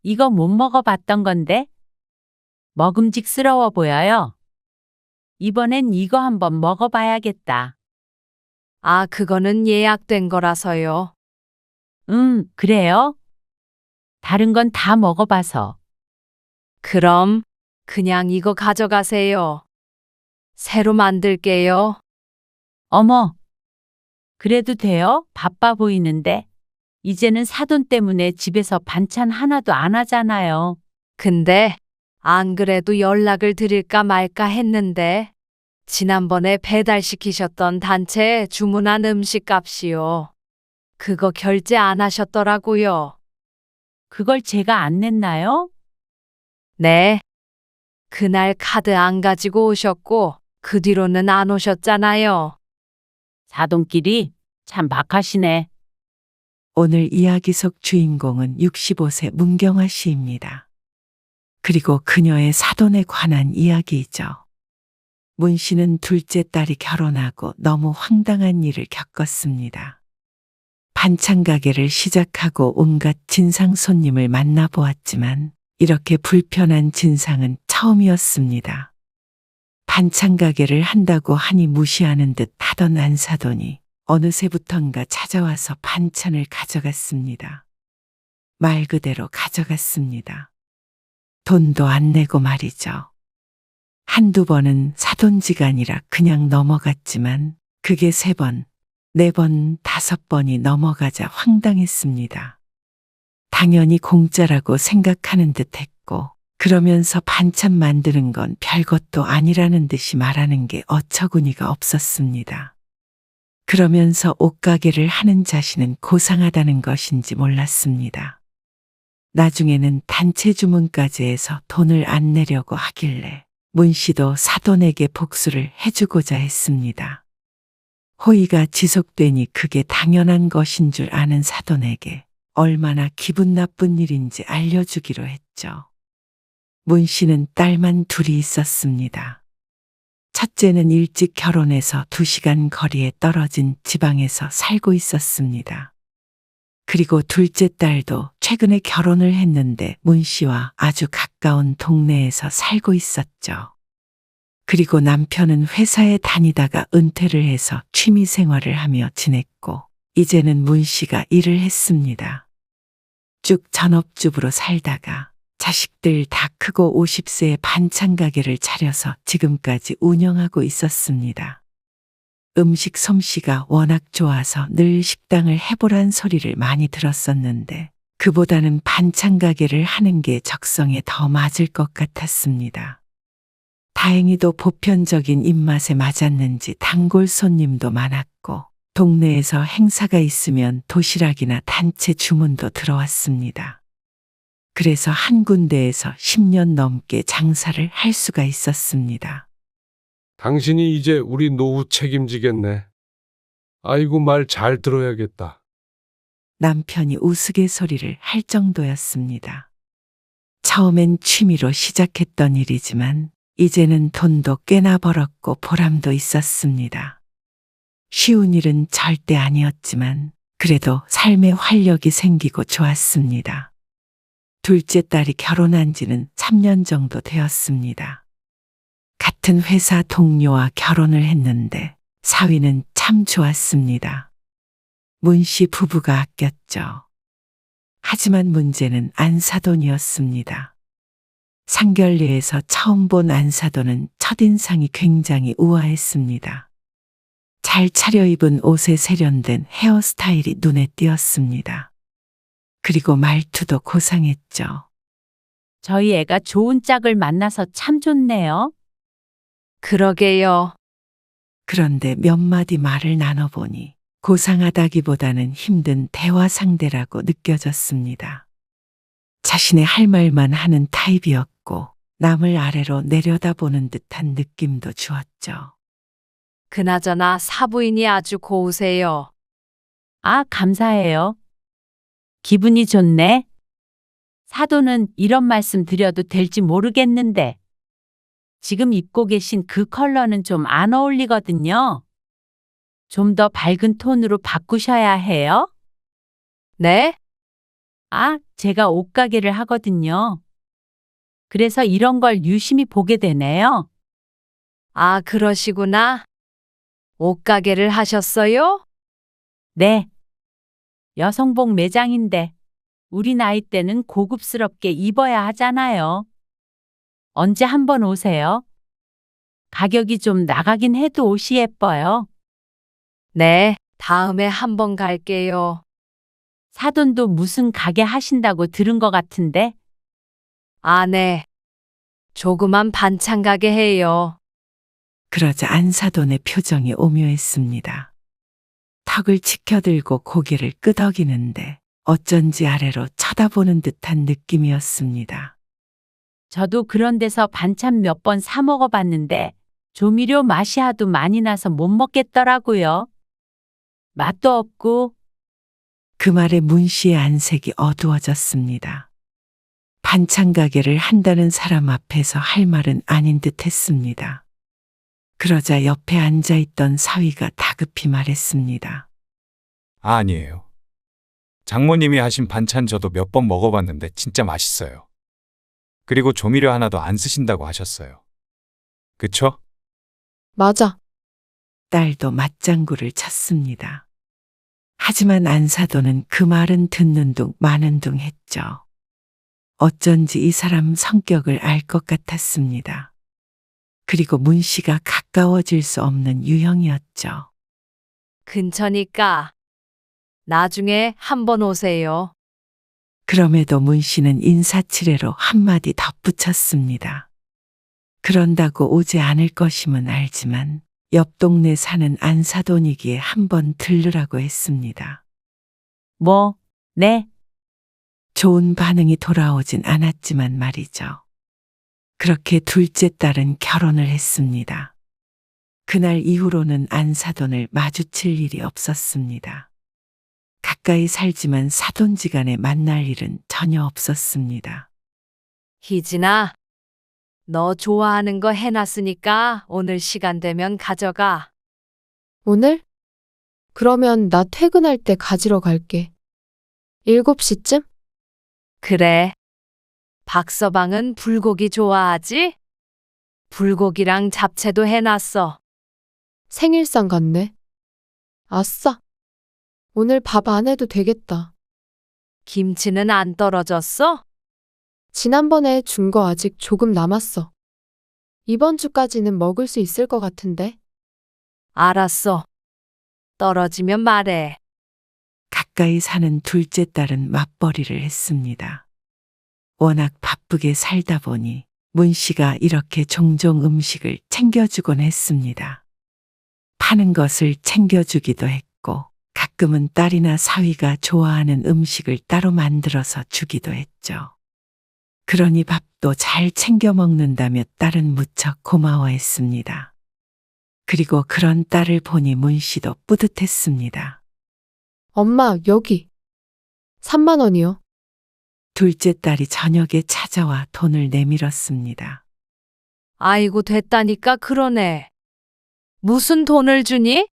이거 못 먹어봤던 건데 먹음직스러워 보여요. 이번엔 이거 한번 먹어봐야겠다. 아, 그거는 예약된 거라서요. 그래요? 다른 건 다 먹어봐서. 그럼 그냥 이거 가져가세요. 새로 만들게요. 어머, 그래도 돼요? 바빠 보이는데. 이제는 사돈 때문에 집에서 반찬 하나도 안 하잖아요. 근데 안 그래도 연락을 드릴까 말까 했는데 지난번에 배달시키셨던 단체에 주문한 음식 값이요. 그거 결제 안 하셨더라고요. 그걸 제가 안 냈나요? 네. 그날 카드 안 가지고 오셨고 그 뒤로는 안 오셨잖아요. 사돈끼리 참 막하시네. 오늘 이야기 속 주인공은 65세 문경아 씨입니다. 그리고 그녀의 사돈에 관한 이야기이죠. 문 씨는 둘째 딸이 결혼하고 너무 황당한 일을 겪었습니다. 반찬 가게를 시작하고 온갖 진상 손님을 만나보았지만 이렇게 불편한 진상은 처음이었습니다. 반찬 가게를 한다고 하니 무시하는 듯 하던 안사돈이 어느새부턴가 찾아와서 반찬을 가져갔습니다. 말 그대로 가져갔습니다. 돈도 안 내고 말이죠. 한두 번은 사돈지간이라 그냥 넘어갔지만 그게 3번, 4번, 5번이 넘어가자 황당했습니다. 당연히 공짜라고 생각하는 듯 했고 그러면서 반찬 만드는 건 별것도 아니라는 듯이 말하는 게 어처구니가 없었습니다. 그러면서 옷가게를 하는 자신은 고상하다는 것인지 몰랐습니다. 나중에는 단체 주문까지 해서 돈을 안 내려고 하길래 문 씨도 사돈에게 복수를 해주고자 했습니다. 호의가 지속되니 그게 당연한 것인 줄 아는 사돈에게 얼마나 기분 나쁜 일인지 알려주기로 했죠. 문 씨는 딸만 둘이 있었습니다. 첫째는 일찍 결혼해서 2시간 거리에 떨어진 지방에서 살고 있었습니다. 그리고 둘째 딸도 최근에 결혼을 했는데 문 씨와 아주 가까운 동네에서 살고 있었죠. 그리고 남편은 회사에 다니다가 은퇴를 해서 취미 생활을 하며 지냈고 이제는 문 씨가 일을 했습니다. 쭉 전업주부로 살다가 자식들 다 크고 50세에 반찬 가게를 차려서 지금까지 운영하고 있었습니다. 음식 솜씨가 워낙 좋아서 늘 식당을 해보란 소리를 많이 들었었는데 그보다는 반찬 가게를 하는 게 적성에 더 맞을 것 같았습니다. 다행히도 보편적인 입맛에 맞았는지 단골 손님도 많았고 동네에서 행사가 있으면 도시락이나 단체 주문도 들어왔습니다. 그래서 한 군데에서 10년 넘게 장사를 할 수가 있었습니다. 당신이 이제 우리 노후 책임지겠네. 아이고, 말 잘 들어야겠다. 남편이 우스갯소리를 할 정도였습니다. 처음엔 취미로 시작했던 일이지만 이제는 돈도 꽤나 벌었고 보람도 있었습니다. 쉬운 일은 절대 아니었지만 그래도 삶에 활력이 생기고 좋았습니다. 둘째 딸이 결혼한 지는 3년 정도 되었습니다. 같은 회사 동료와 결혼을 했는데 사위는 참 좋았습니다. 문 씨 부부가 아꼈죠. 하지만 문제는 안사돈이었습니다. 상결례에서 처음 본 안사돈은 첫인상이 굉장히 우아했습니다. 잘 차려입은 옷에 세련된 헤어스타일이 눈에 띄었습니다. 그리고 말투도 고상했죠. 저희 애가 좋은 짝을 만나서 참 좋네요. 그러게요. 그런데 몇 마디 말을 나눠보니 고상하다기보다는 힘든 대화 상대라고 느껴졌습니다. 자신의 할 말만 하는 타입이었고 남을 아래로 내려다보는 듯한 느낌도 주었죠. 그나저나 사부인이 아주 고우세요. 아, 감사해요. 기분이 좋네. 사돈은 이런 말씀 드려도 될지 모르겠는데 지금 입고 계신 그 컬러는 좀 안 어울리거든요. 좀 더 밝은 톤으로 바꾸셔야 해요. 네? 아, 제가 옷가게를 하거든요. 그래서 이런 걸 유심히 보게 되네요. 아, 그러시구나. 옷가게를 하셨어요? 네. 여성복 매장인데 우리 나이 때는 고급스럽게 입어야 하잖아요. 언제 한번 오세요? 가격이 좀 나가긴 해도 옷이 예뻐요. 네, 다음에 한번 갈게요. 사돈도 무슨 가게 하신다고 들은 것 같은데 아, 네. 조그만 반찬 가게 해요. 그러자 안사돈의 표정이 오묘했습니다. 턱을 치켜들고 고개를 끄덕이는데 어쩐지 아래로 쳐다보는 듯한 느낌이었습니다. 저도 그런 데서 반찬 몇 번 사 먹어봤는데 조미료 맛이 하도 많이 나서 못 먹겠더라고요. 맛도 없고 그 말에 문 씨의 안색이 어두워졌습니다. 반찬 가게를 한다는 사람 앞에서 할 말은 아닌 듯 했습니다. 그러자 옆에 앉아있던 사위가 다급히 말했습니다. 아니에요. 장모님이 하신 반찬 저도 몇 번 먹어봤는데 진짜 맛있어요. 그리고 조미료 하나도 안 쓰신다고 하셨어요. 그쵸? 맞아. 딸도 맞장구를 쳤습니다. 하지만 안사돈은 그 말은 듣는 둥 마는 둥 했죠. 어쩐지 이 사람 성격을 알 것 같았습니다. 그리고 문 씨가 가까워질 수 없는 유형이었죠. 근처니까 나중에 한번 오세요. 그럼에도 문 씨는 인사치레로 한마디 덧붙였습니다. 그런다고 오지 않을 것임은 알지만 옆 동네 사는 안사돈이기에 한번 들르라고 했습니다. 뭐, 네, 좋은 반응이 돌아오진 않았지만 말이죠. 그렇게 둘째 딸은 결혼을 했습니다. 그날 이후로는 안사돈을 마주칠 일이 없었습니다. 가까이 살지만 사돈지간에 만날 일은 전혀 없었습니다. 희진아, 너 좋아하는 거 해놨으니까 오늘 시간 되면 가져가. 오늘? 그러면 나 퇴근할 때 가지러 갈게. 7시쯤? 그래. 박서방은 불고기 좋아하지? 불고기랑 잡채도 해놨어. 생일상 같네. 아싸. 오늘 밥 안 해도 되겠다. 김치는 안 떨어졌어? 지난번에 준 거 아직 조금 남았어. 이번 주까지는 먹을 수 있을 것 같은데. 알았어. 떨어지면 말해. 가까이 사는 둘째 딸은 맞벌이를 했습니다. 워낙 바쁘게 살다 보니 문 씨가 이렇게 종종 음식을 챙겨주곤 했습니다. 파는 것을 챙겨주기도 했고 가끔은 딸이나 사위가 좋아하는 음식을 따로 만들어서 주기도 했죠. 그러니 밥도 잘 챙겨 먹는다며 딸은 무척 고마워했습니다. 그리고 그런 딸을 보니 문 씨도 뿌듯했습니다. 엄마, 여기. 3만 원이요. 둘째 딸이 저녁에 찾아와 돈을 내밀었습니다. 아이고, 됐다니까 그러네. 무슨 돈을 주니?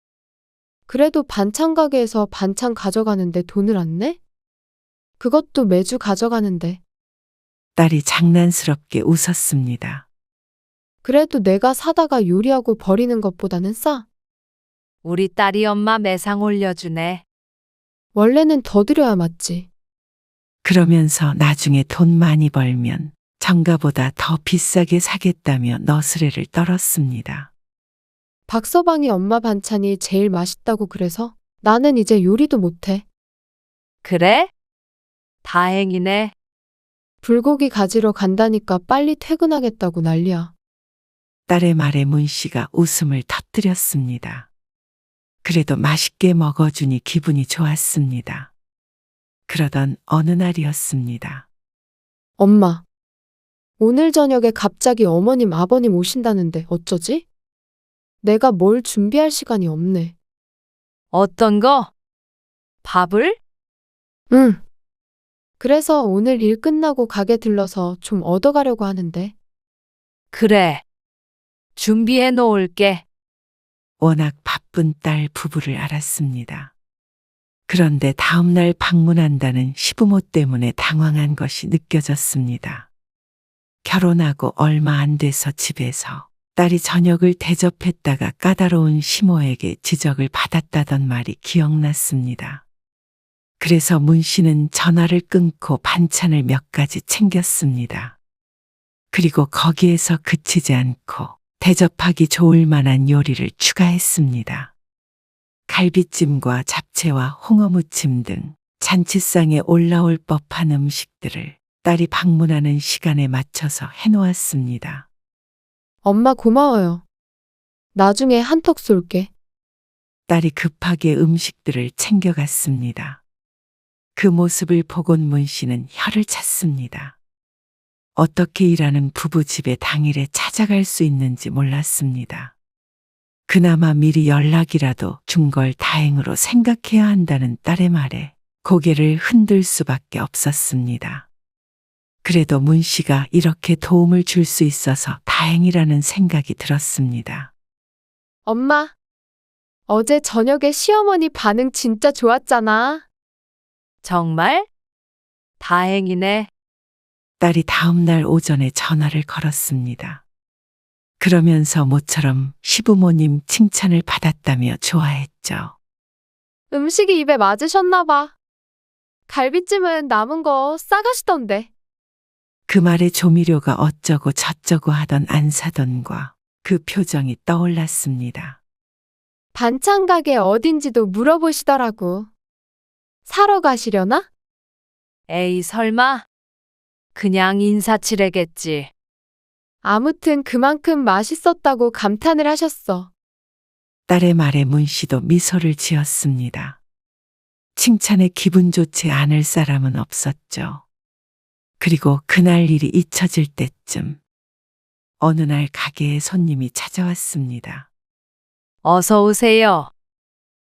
그래도 반찬 가게에서 반찬 가져가는데 돈을 안 내? 그것도 매주 가져가는데. 딸이 장난스럽게 웃었습니다. 그래도 내가 사다가 요리하고 버리는 것보다는 싸. 우리 딸이 엄마 매상 올려주네. 원래는 더 드려야 맞지. 그러면서 나중에 돈 많이 벌면 정가보다 더 비싸게 사겠다며 너스레를 떨었습니다. 박서방이 엄마 반찬이 제일 맛있다고 그래서 나는 이제 요리도 못해. 그래? 다행이네. 불고기 가지러 간다니까 빨리 퇴근하겠다고 난리야. 딸의 말에 문 씨가 웃음을 터뜨렸습니다. 그래도 맛있게 먹어주니 기분이 좋았습니다. 그러던 어느 날이었습니다. 엄마, 오늘 저녁에 갑자기 어머님 아버님 오신다는데 어쩌지? 내가 뭘 준비할 시간이 없네. 어떤 거? 밥을? 응. 그래서 오늘 일 끝나고 가게 들러서 좀 얻어가려고 하는데. 그래. 준비해 놓을게. 워낙 바쁜 딸 부부를 알았습니다. 그런데 다음날 방문한다는 시부모 때문에 당황한 것이 느껴졌습니다. 결혼하고 얼마 안 돼서 집에서 딸이 저녁을 대접했다가 까다로운 시모에게 지적을 받았다던 말이 기억났습니다. 그래서 문 씨는 전화를 끊고 반찬을 몇 가지 챙겼습니다. 그리고 거기에서 그치지 않고 대접하기 좋을 만한 요리를 추가했습니다. 갈비찜과 잡채와 홍어무침 등 잔치상에 올라올 법한 음식들을 딸이 방문하는 시간에 맞춰서 해놓았습니다. 엄마 고마워요. 나중에 한턱 쏠게. 딸이 급하게 음식들을 챙겨갔습니다. 그 모습을 보곤 문 씨는 혀를 찼습니다. 어떻게 일하는 부부 집에 당일에 찾아갈 수 있는지 몰랐습니다. 그나마 미리 연락이라도 준 걸 다행으로 생각해야 한다는 딸의 말에 고개를 흔들 수밖에 없었습니다. 그래도 문 씨가 이렇게 도움을 줄 수 있어서 다행이라는 생각이 들었습니다. 엄마, 어제 저녁에 시어머니 반응 진짜 좋았잖아. 정말? 다행이네. 딸이 다음날 오전에 전화를 걸었습니다. 그러면서 모처럼 시부모님 칭찬을 받았다며 좋아했죠. 음식이 입에 맞으셨나 봐. 갈비찜은 남은 거 싸가시던데. 그 말에 조미료가 어쩌고 저쩌고 하던 안사돈과 그 표정이 떠올랐습니다. 반찬 가게 어딘지도 물어보시더라고. 사러 가시려나? 에이, 설마? 그냥 인사치레겠지. 아무튼 그만큼 맛있었다고 감탄을 하셨어. 딸의 말에 문 씨도 미소를 지었습니다. 칭찬에 기분 좋지 않을 사람은 없었죠. 그리고 그날 일이 잊혀질 때쯤 어느 날 가게에 손님이 찾아왔습니다. 어서 오세요.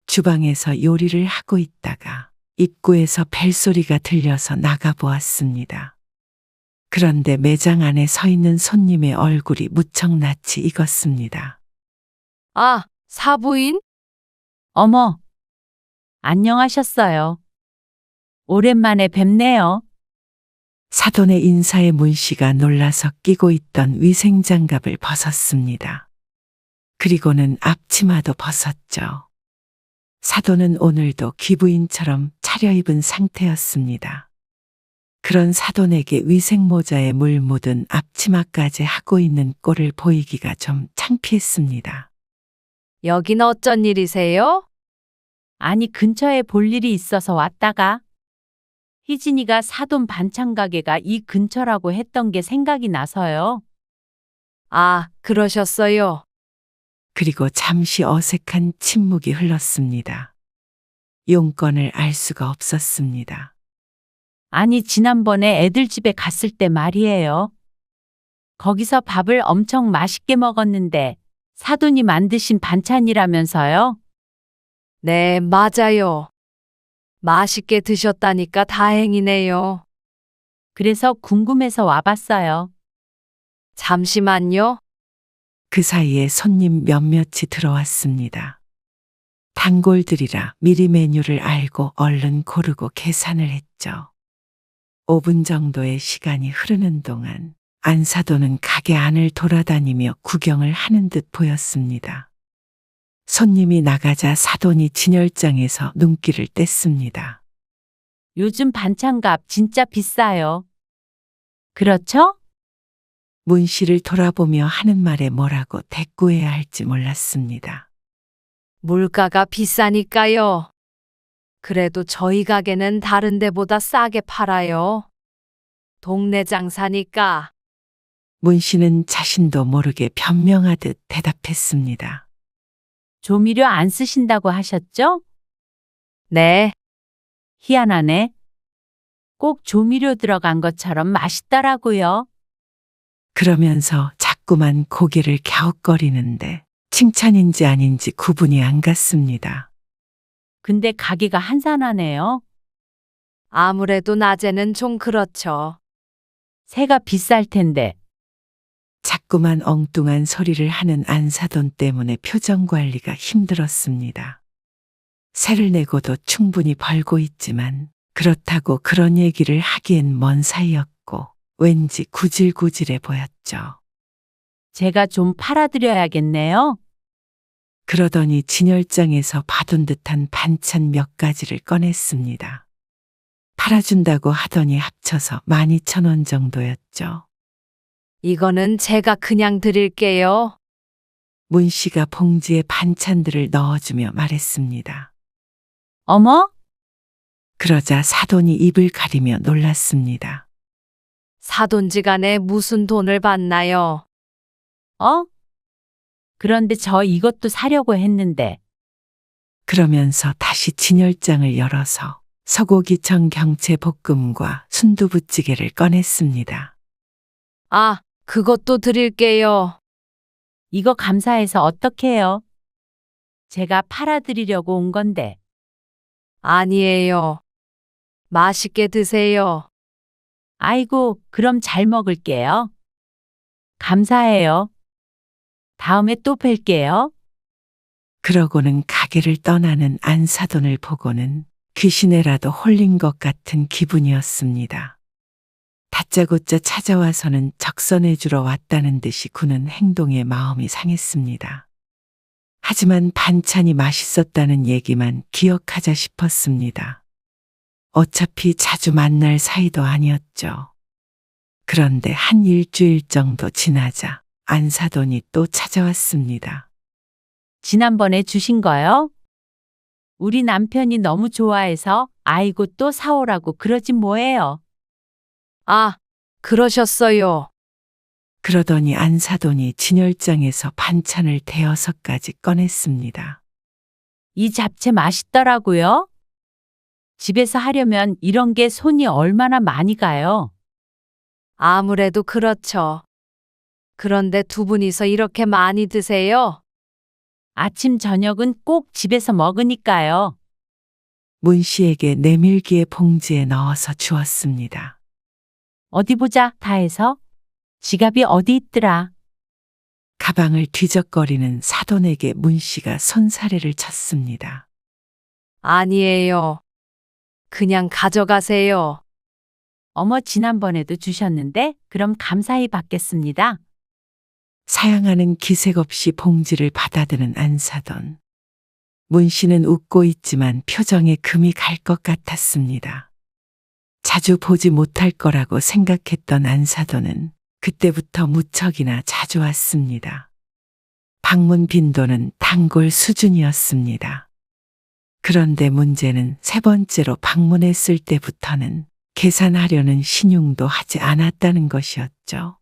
주방에서 요리를 하고 있다가 입구에서 벨소리가 들려서 나가보았습니다. 그런데 매장 안에 서 있는 손님의 얼굴이 무척 낯이 익었습니다. 아, 사부인? 어머, 안녕하셨어요. 오랜만에 뵙네요. 사돈의 인사에 문 씨가 놀라서 끼고 있던 위생장갑을 벗었습니다. 그리고는 앞치마도 벗었죠. 사돈은 오늘도 귀부인처럼 차려입은 상태였습니다. 그런 사돈에게 위생모자에 물 묻은 앞치마까지 하고 있는 꼴을 보이기가 좀 창피했습니다. 여긴 어쩐 일이세요? 아니, 근처에 볼 일이 있어서 왔다가 희진이가 사돈 반찬 가게가 이 근처라고 했던 게 생각이 나서요. 아, 그러셨어요. 그리고 잠시 어색한 침묵이 흘렀습니다. 용건을 알 수가 없었습니다. 아니, 지난번에 애들 집에 갔을 때 말이에요. 거기서 밥을 엄청 맛있게 먹었는데 사돈이 만드신 반찬이라면서요. 네, 맞아요. 맛있게 드셨다니까 다행이네요. 그래서 궁금해서 와봤어요. 잠시만요. 그 사이에 손님 몇몇이 들어왔습니다. 단골들이라 미리 메뉴를 알고 얼른 고르고 계산을 했죠. 5분 정도의 시간이 흐르는 동안 안사돈은 가게 안을 돌아다니며 구경을 하는 듯 보였습니다. 손님이 나가자 사돈이 진열장에서 눈길을 뗐습니다. 요즘 반찬값 진짜 비싸요. 그렇죠? 문 씨를 돌아보며 하는 말에 뭐라고 대꾸해야 할지 몰랐습니다. 물가가 비싸니까요. 그래도 저희 가게는 다른 데보다 싸게 팔아요. 동네 장사니까. 문 씨는 자신도 모르게 변명하듯 대답했습니다. 조미료 안 쓰신다고 하셨죠? 네, 희한하네. 꼭 조미료 들어간 것처럼 맛있더라고요. 그러면서 자꾸만 고개를 갸웃거리는데 칭찬인지 아닌지 구분이 안 갔습니다. 근데 가게가 한산하네요. 아무래도 낮에는 좀 그렇죠. 새가 비쌀 텐데. 자꾸만 엉뚱한 소리를 하는 안사돈 때문에 표정 관리가 힘들었습니다. 세를 내고도 충분히 벌고 있지만 그렇다고 그런 얘기를 하기엔 먼 사이였고 왠지 구질구질해 보였죠. 제가 좀 팔아드려야겠네요. 그러더니 진열장에서 봐둔 듯한 반찬 몇 가지를 꺼냈습니다. 팔아준다고 하더니 합쳐서 12,000원 정도였죠. 이거는 제가 그냥 드릴게요. 문 씨가 봉지에 반찬들을 넣어주며 말했습니다. 어머? 그러자 사돈이 입을 가리며 놀랐습니다. 사돈지간에 무슨 돈을 받나요? 어? 그런데 저 이것도 사려고 했는데. 그러면서 다시 진열장을 열어서 소고기청 경채 볶음과 순두부찌개를 꺼냈습니다. 아, 그것도 드릴게요. 이거 감사해서 어떡해요? 제가 팔아드리려고 온 건데. 아니에요. 맛있게 드세요. 아이고, 그럼 잘 먹을게요. 감사해요. 다음에 또 뵐게요. 그러고는 가게를 떠나는 안사돈을 보고는 귀신에라도 홀린 것 같은 기분이었습니다. 다짜고짜 찾아와서는 적선해주러 왔다는 듯이 구는 행동에 마음이 상했습니다. 하지만 반찬이 맛있었다는 얘기만 기억하자 싶었습니다. 어차피 자주 만날 사이도 아니었죠. 그런데 한 일주일 정도 지나자 안사돈이 또 찾아왔습니다. 지난번에 주신 거요? 우리 남편이 너무 좋아해서 아이고 또 사오라고 그러지 뭐예요. 아, 그러셨어요. 그러더니 안사돈이 진열장에서 반찬을 대여섯 가지 꺼냈습니다. 이 잡채 맛있더라고요. 집에서 하려면 이런 게 손이 얼마나 많이 가요. 아무래도 그렇죠. 그런데 두 분이서 이렇게 많이 드세요? 아침 저녁은 꼭 집에서 먹으니까요. 문 씨에게 내밀기의 봉지에 넣어서 주었습니다. 어디 보자 다 해서. 지갑이 어디 있더라. 가방을 뒤적거리는 사돈에게 문 씨가 손사래를 쳤습니다. 아니에요. 그냥 가져가세요. 어머 지난번에도 주셨는데 그럼 감사히 받겠습니다. 사양하는 기색 없이 봉지를 받아드는 안사돈. 문 씨는 웃고 있지만 표정에 금이 갈 것 같았습니다. 자주 보지 못할 거라고 생각했던 안사돈은 그때부터 무척이나 자주 왔습니다. 방문 빈도는 단골 수준이었습니다. 그런데 문제는 세 번째로 방문했을 때부터는 계산하려는 신용도 하지 않았다는 것이었죠.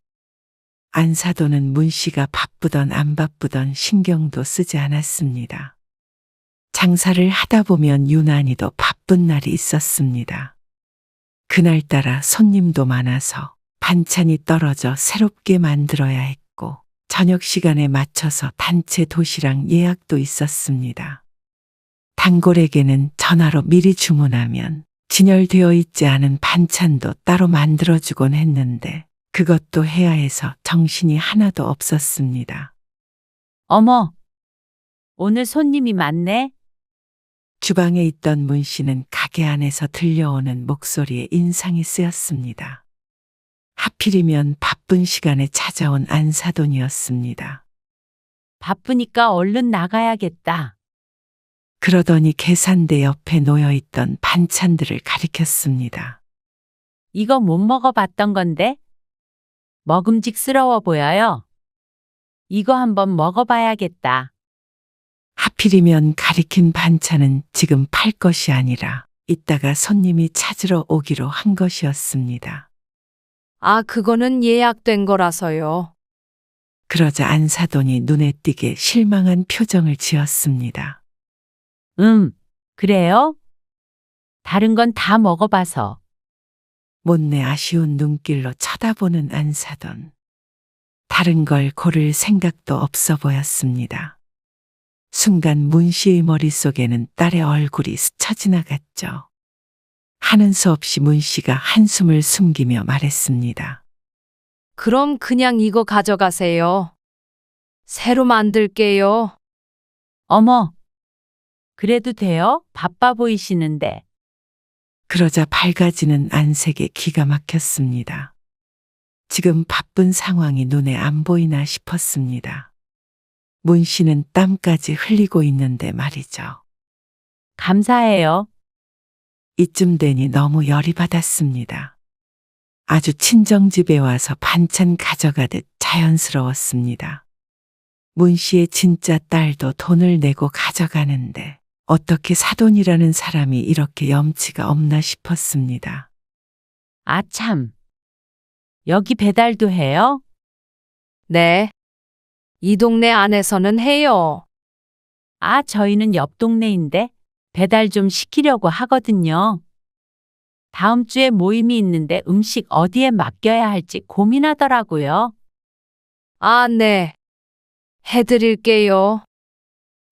안사돈은 문 씨가 바쁘던 안 바쁘던 신경도 쓰지 않았습니다. 장사를 하다 보면 유난히도 바쁜 날이 있었습니다. 그날따라 손님도 많아서 반찬이 떨어져 새롭게 만들어야 했고 저녁 시간에 맞춰서 단체 도시락 예약도 있었습니다. 단골에게는 전화로 미리 주문하면 진열되어 있지 않은 반찬도 따로 만들어주곤 했는데 그것도 해야 해서 정신이 하나도 없었습니다. 어머, 오늘 손님이 많네. 주방에 있던 문 씨는 가게 안에서 들려오는 목소리에 인상이 쓰였습니다. 하필이면 바쁜 시간에 찾아온 안사돈이었습니다. 바쁘니까 얼른 나가야겠다. 그러더니 계산대 옆에 놓여있던 반찬들을 가리켰습니다. 이거 못 먹어봤던 건데 먹음직스러워 보여요. 이거 한번 먹어봐야겠다. 하필이면 가리킨 반찬은 지금 팔 것이 아니라 이따가 손님이 찾으러 오기로 한 것이었습니다. 아, 그거는 예약된 거라서요. 그러자 안사돈이 눈에 띄게 실망한 표정을 지었습니다. 그래요? 다른 건 다 먹어봐서. 못내 아쉬운 눈길로 쳐다보는 안사돈. 다른 걸 고를 생각도 없어 보였습니다. 순간 문 씨의 머릿속에는 딸의 얼굴이 스쳐 지나갔죠. 하는 수 없이 문 씨가 한숨을 숨기며 말했습니다. 그럼 그냥 이거 가져가세요. 새로 만들게요. 어머, 그래도 돼요? 바빠 보이시는데. 그러자 밝아지는 안색에 기가 막혔습니다. 지금 바쁜 상황이 눈에 안 보이나 싶었습니다. 문 씨는 땀까지 흘리고 있는데 말이죠. 감사해요. 이쯤 되니 너무 열이 받았습니다. 아주 친정집에 와서 반찬 가져가듯 자연스러웠습니다. 문 씨의 진짜 딸도 돈을 내고 가져가는데 어떻게 사돈이라는 사람이 이렇게 염치가 없나 싶었습니다. 아, 참. 여기 배달도 해요? 네. 이 동네 안에서는 해요. 아, 저희는 옆 동네인데 배달 좀 시키려고 하거든요. 다음 주에 모임이 있는데 음식 어디에 맡겨야 할지 고민하더라고요. 아, 네. 해드릴게요.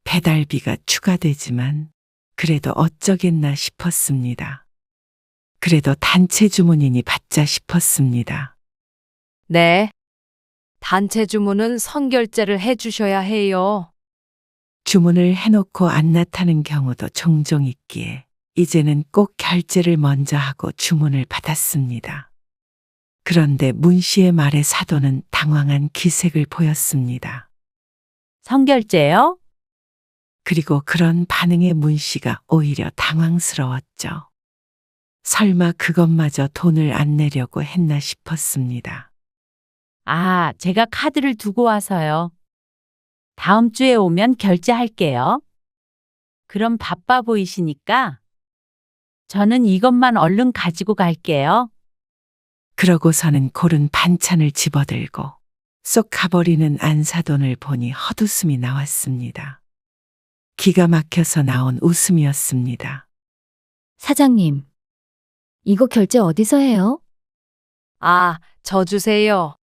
배달비가 추가되지만 그래도 어쩌겠나 싶었습니다. 그래도 단체 주문이니 받자 싶었습니다. 네. 단체 주문은 선결제를 해주셔야 해요. 주문을 해놓고 안 나타나는 경우도 종종 있기에 이제는 꼭 결제를 먼저 하고 주문을 받았습니다. 그런데 문 씨의 말에 사돈은 당황한 기색을 보였습니다. 선결제요? 그리고 그런 반응에 문 씨가 오히려 당황스러웠죠. 설마 그것마저 돈을 안 내려고 했나 싶었습니다. 아, 제가 카드를 두고 와서요. 다음 주에 오면 결제할게요. 그럼 바빠 보이시니까 저는 이것만 얼른 가지고 갈게요. 그러고서는 고른 반찬을 집어들고 쏙 가버리는 안사돈을 보니 헛웃음이 나왔습니다. 기가 막혀서 나온 웃음이었습니다. 사장님, 이거 결제 어디서 해요? 아, 저 주세요.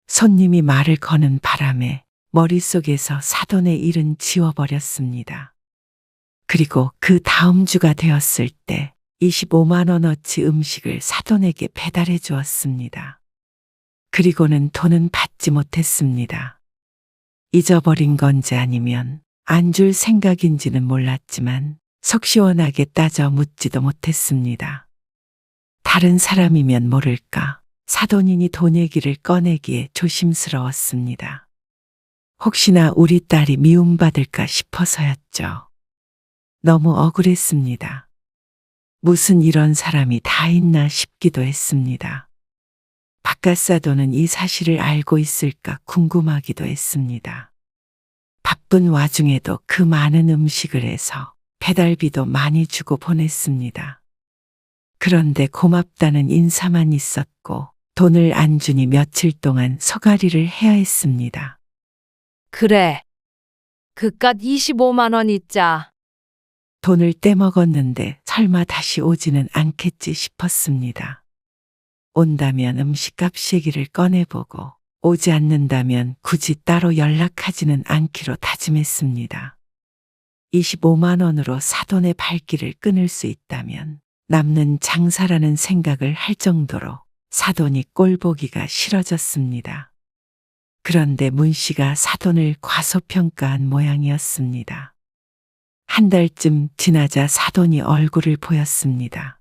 손님이 말을 거는 바람에 머릿속에서 사돈의 일은 지워버렸습니다. 그리고 그 다음 주가 되었을 때 25만 원어치 음식을 사돈에게 배달해 주었습니다. 그리고는 돈은 받지 못했습니다. 잊어버린 건지 아니면 안 줄 생각인지는 몰랐지만 속 시원하게 따져 묻지도 못했습니다. 다른 사람이면 모를까 사돈이니 돈 얘기를 꺼내기에 조심스러웠습니다. 혹시나 우리 딸이 미움받을까 싶어서였죠. 너무 억울했습니다. 무슨 이런 사람이 다 있나 싶기도 했습니다. 바깥사돈은 이 사실을 알고 있을까 궁금하기도 했습니다. 바쁜 와중에도 그 많은 음식을 해서 배달비도 많이 주고 보냈습니다. 그런데 고맙다는 인사만 있었고 돈을 안 주니 며칠 동안 소가리를 해야 했습니다. 그래. 그깟 25만 원 있자. 돈을 떼먹었는데 설마 다시 오지는 않겠지 싶었습니다. 온다면 음식값 얘기를 꺼내보고 오지 않는다면 굳이 따로 연락하지는 않기로 다짐했습니다. 25만 원으로 사돈의 발길을 끊을 수 있다면 남는 장사라는 생각을 할 정도로 사돈이 꼴보기가 싫어졌습니다. 그런데 문 씨가 사돈을 과소평가한 모양이었습니다. 한 달쯤 지나자 사돈이 얼굴을 보였습니다.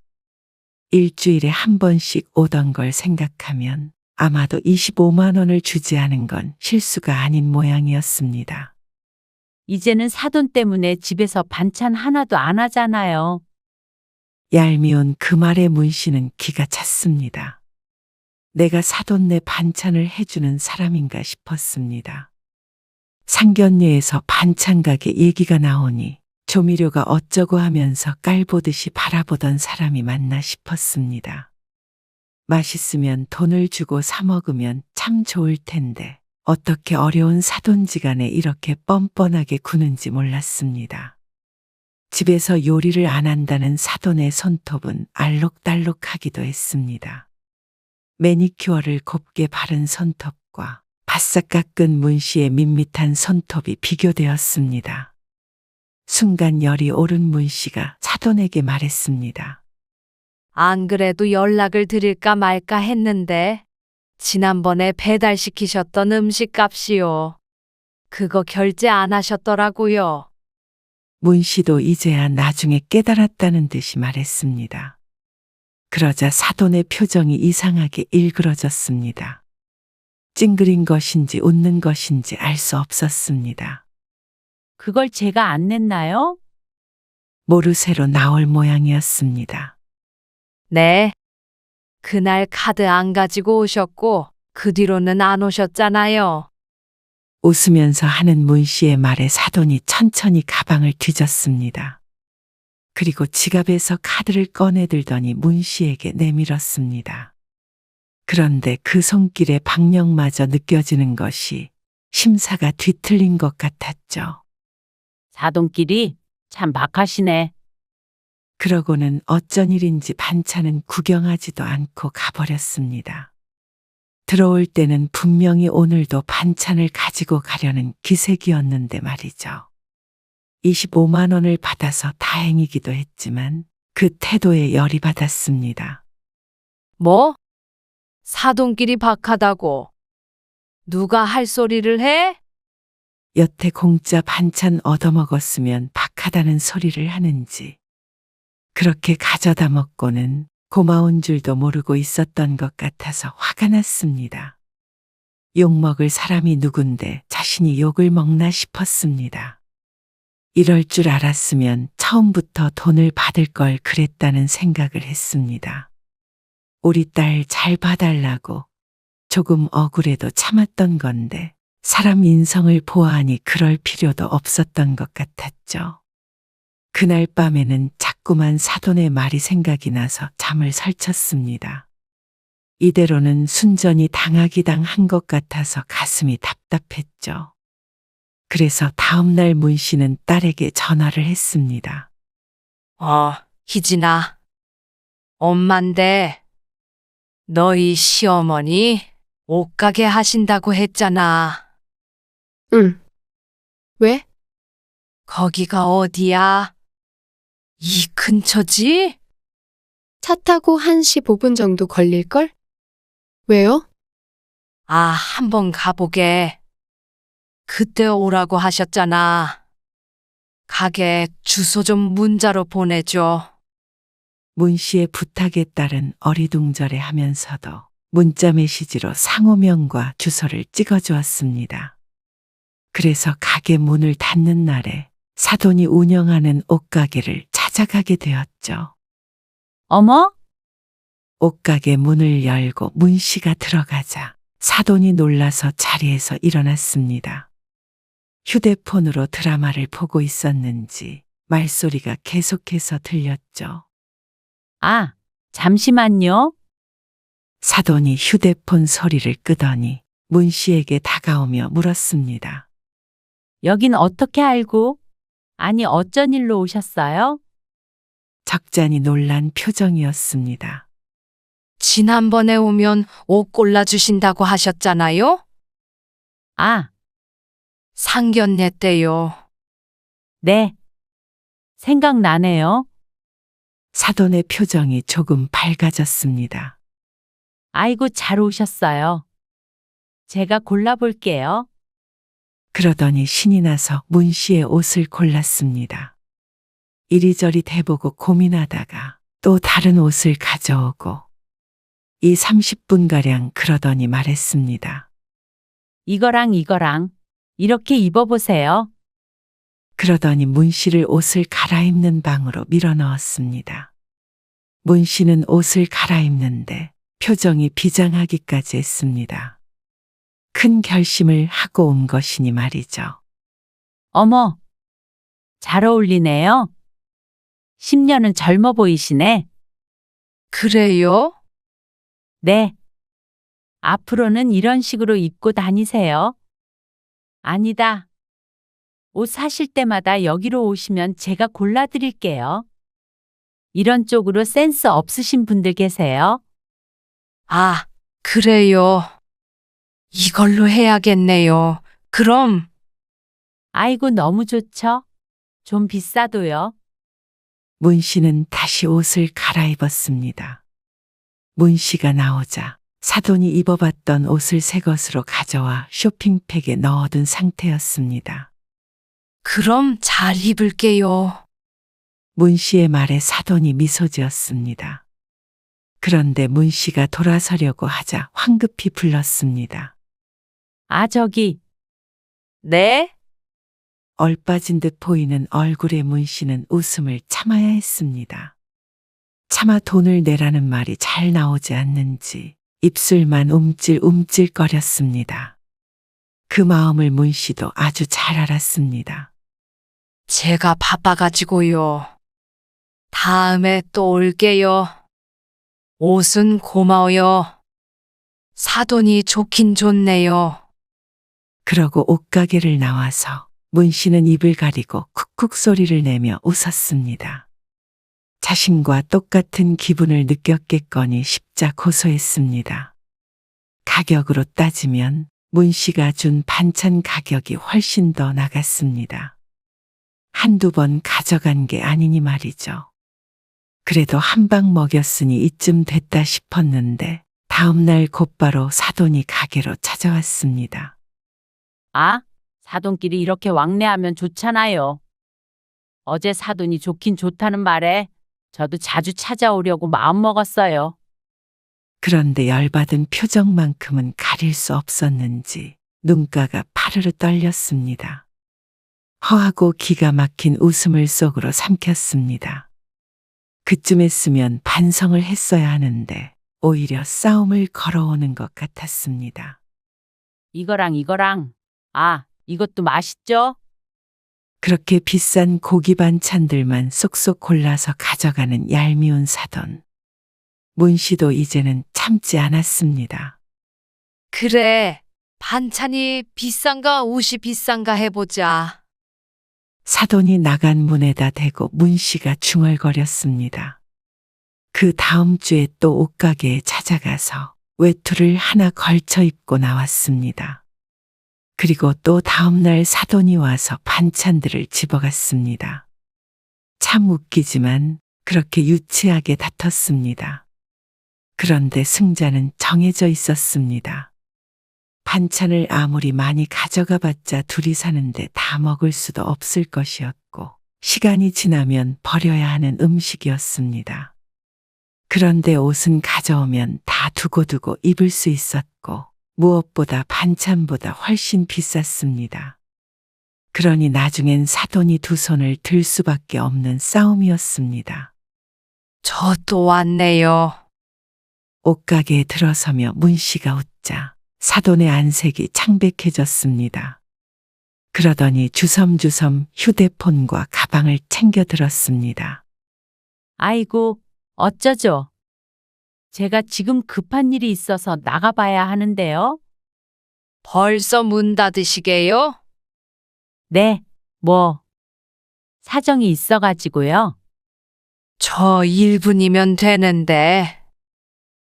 일주일에 한 번씩 오던 걸 생각하면 아마도 25만 원을 주지 않은 건 실수가 아닌 모양이었습니다. 이제는 사돈 때문에 집에서 반찬 하나도 안 하잖아요. 얄미운 그 말에 문 씨는 기가 찼습니다. 내가 사돈네 반찬을 해주는 사람인가 싶었습니다. 상견례에서 반찬 가게 얘기가 나오니 조미료가 어쩌고 하면서 깔보듯이 바라보던 사람이 맞나 싶었습니다. 맛있으면 돈을 주고 사 먹으면 참 좋을 텐데 어떻게 어려운 사돈지간에 이렇게 뻔뻔하게 구는지 몰랐습니다. 집에서 요리를 안 한다는 사돈의 손톱은 알록달록하기도 했습니다. 매니큐어를 곱게 바른 손톱과 바싹 깎은 문 씨의 밋밋한 손톱이 비교되었습니다. 순간 열이 오른 문 씨가 사돈에게 말했습니다. 안 그래도 연락을 드릴까 말까 했는데 지난번에 배달시키셨던 음식값이요. 그거 결제 안 하셨더라고요. 문 씨도 이제야 나중에 깨달았다는 듯이 말했습니다. 그러자 사돈의 표정이 이상하게 일그러졌습니다. 찡그린 것인지 웃는 것인지 알 수 없었습니다. 그걸 제가 안 냈나요? 모르쇠로 나올 모양이었습니다. 네. 그날 카드 안 가지고 오셨고, 그 뒤로는 안 오셨잖아요. 웃으면서 하는 문 씨의 말에 사돈이 천천히 가방을 뒤졌습니다. 그리고 지갑에서 카드를 꺼내들더니 문 씨에게 내밀었습니다. 그런데 그 손길의 박력마저 느껴지는 것이 심사가 뒤틀린 것 같았죠. 사돈끼리 참 박하시네. 그러고는 어쩐 일인지 반찬은 구경하지도 않고 가버렸습니다. 들어올 때는 분명히 오늘도 반찬을 가지고 가려는 기색이었는데 말이죠. 25만 원을 받아서 다행이기도 했지만 그 태도에 열이 받았습니다. 뭐? 사돈끼리 박하다고. 누가 할 소리를 해? 여태 공짜 반찬 얻어먹었으면 박하다는 소리를 하는지 그렇게 가져다 먹고는 고마운 줄도 모르고 있었던 것 같아서 화가 났습니다. 욕먹을 사람이 누군데 자신이 욕을 먹나 싶었습니다. 이럴 줄 알았으면 처음부터 돈을 받을 걸 그랬다는 생각을 했습니다. 우리 딸 잘 봐달라고 조금 억울해도 참았던 건데 사람 인성을 보아하니 그럴 필요도 없었던 것 같았죠. 그날 밤에는 자꾸만 사돈의 말이 생각이 나서 잠을 설쳤습니다. 이대로는 순전히 당하기 당한 것 같아서 가슴이 답답했죠. 그래서 다음날 문 씨는 딸에게 전화를 했습니다. 희진아. 엄만데, 너희 시어머니 옷가게 하신다고 했잖아. 응. 왜? 거기가 어디야? 이 근처지? 차 타고 1시 5분 정도 걸릴걸? 왜요? 한번 가보게. 그때 오라고 하셨잖아. 가게 주소 좀 문자로 보내줘. 문 씨의 부탁에 따른 어리둥절해 하면서도 문자 메시지로 상호명과 주소를 찍어주었습니다. 그래서 가게 문을 닫는 날에 사돈이 운영하는 옷가게를 찾아가게 되었죠. 어머? 옷가게 문을 열고 문 씨가 들어가자 사돈이 놀라서 자리에서 일어났습니다. 휴대폰으로 드라마를 보고 있었는지 말소리가 계속해서 들렸죠. 아, 잠시만요. 사돈이 휴대폰 소리를 끄더니 문 씨에게 다가오며 물었습니다. 여긴 어떻게 알고? 아니, 어쩐 일로 오셨어요? 적잖이 놀란 표정이었습니다. 지난번에 오면 옷 골라주신다고 하셨잖아요? 아, 상견례 때요. 네. 생각나네요. 사돈의 표정이 조금 밝아졌습니다. 아이고, 잘 오셨어요. 제가 골라볼게요. 그러더니 신이 나서 문 씨의 옷을 골랐습니다. 이리저리 대보고 고민하다가 또 다른 옷을 가져오고 이 30분가량 그러더니 말했습니다. 이거랑 이렇게 입어보세요. 그러더니 문 씨를 옷을 갈아입는 방으로 밀어넣었습니다. 문 씨는 옷을 갈아입는데 표정이 비장하기까지 했습니다. 큰 결심을 하고 온 것이니 말이죠. 어머, 잘 어울리네요. 10년은 젊어 보이시네. 그래요? 네. 앞으로는 이런 식으로 입고 다니세요. 아니다. 옷 사실 때마다 여기로 오시면 제가 골라드릴게요. 이런 쪽으로 센스 없으신 분들 계세요. 그래요. 이걸로 해야겠네요. 그럼. 아이고, 너무 좋죠? 좀 비싸도요. 문 씨는 다시 옷을 갈아입었습니다. 문 씨가 나오자 사돈이 입어봤던 옷을 새 것으로 가져와 쇼핑백에 넣어둔 상태였습니다. 그럼 잘 입을게요. 문 씨의 말에 사돈이 미소 지었습니다. 그런데 문 씨가 돌아서려고 하자 황급히 불렀습니다. 아, 저기, 네? 얼빠진 듯 보이는 얼굴의 문 씨는 웃음을 참아야 했습니다. 차마 돈을 내라는 말이 잘 나오지 않는지 입술만 움찔움찔거렸습니다. 그 마음을 문 씨도 아주 잘 알았습니다. 제가 바빠가지고요. 다음에 또 올게요. 옷은 고마워요. 사돈이 좋긴 좋네요. 그러고 옷가게를 나와서 문 씨는 입을 가리고 쿡쿡 소리를 내며 웃었습니다. 자신과 똑같은 기분을 느꼈겠거니 십자 고소했습니다. 가격으로 따지면 문 씨가 준 반찬 가격이 훨씬 더 나갔습니다. 한두 번 가져간 게 아니니 말이죠. 그래도 한 방 먹였으니 이쯤 됐다 싶었는데 다음날 곧바로 사돈이 가게로 찾아왔습니다. 아, 사돈끼리 이렇게 왕래하면 좋잖아요. 어제 사돈이 좋긴 좋다는 말에 저도 자주 찾아오려고 마음먹었어요. 그런데 열받은 표정만큼은 가릴 수 없었는지 눈가가 파르르 떨렸습니다. 허하고 기가 막힌 웃음을 속으로 삼켰습니다. 그쯤했으면 반성을 했어야 하는데 오히려 싸움을 걸어오는 것 같았습니다. 이거랑, 아, 이것도 맛있죠? 그렇게 비싼 고기 반찬들만 쏙쏙 골라서 가져가는 얄미운 사돈. 문 씨도 이제는 참지 않았습니다. 그래, 반찬이 비싼가 옷이 비싼가 해보자. 사돈이 나간 문에다 대고 문 씨가 중얼거렸습니다. 그 다음 주에 또 옷가게에 찾아가서 외투를 하나 걸쳐 입고 나왔습니다. 그리고 또 다음날 사돈이 와서 반찬들을 집어갔습니다. 참 웃기지만 그렇게 유치하게 다퉜습니다. 그런데 승자는 정해져 있었습니다. 반찬을 아무리 많이 가져가 봤자 둘이 사는데 다 먹을 수도 없을 것이었고 시간이 지나면 버려야 하는 음식이었습니다. 그런데 옷은 가져오면 다 두고두고 입을 수 있었고 무엇보다 반찬보다 훨씬 비쌌습니다. 그러니 나중엔 사돈이 두 손을 들 수밖에 없는 싸움이었습니다. 저 또 왔네요. 옷가게에 들어서며 문 씨가 웃자 사돈의 안색이 창백해졌습니다. 그러더니 주섬주섬 휴대폰과 가방을 챙겨 들었습니다. 아이고, 어쩌죠? 제가 지금 급한 일이 있어서 나가봐야 하는데요. 벌써 문 닫으시게요? 네, 사정이 있어가지고요. 저 1분이면 되는데.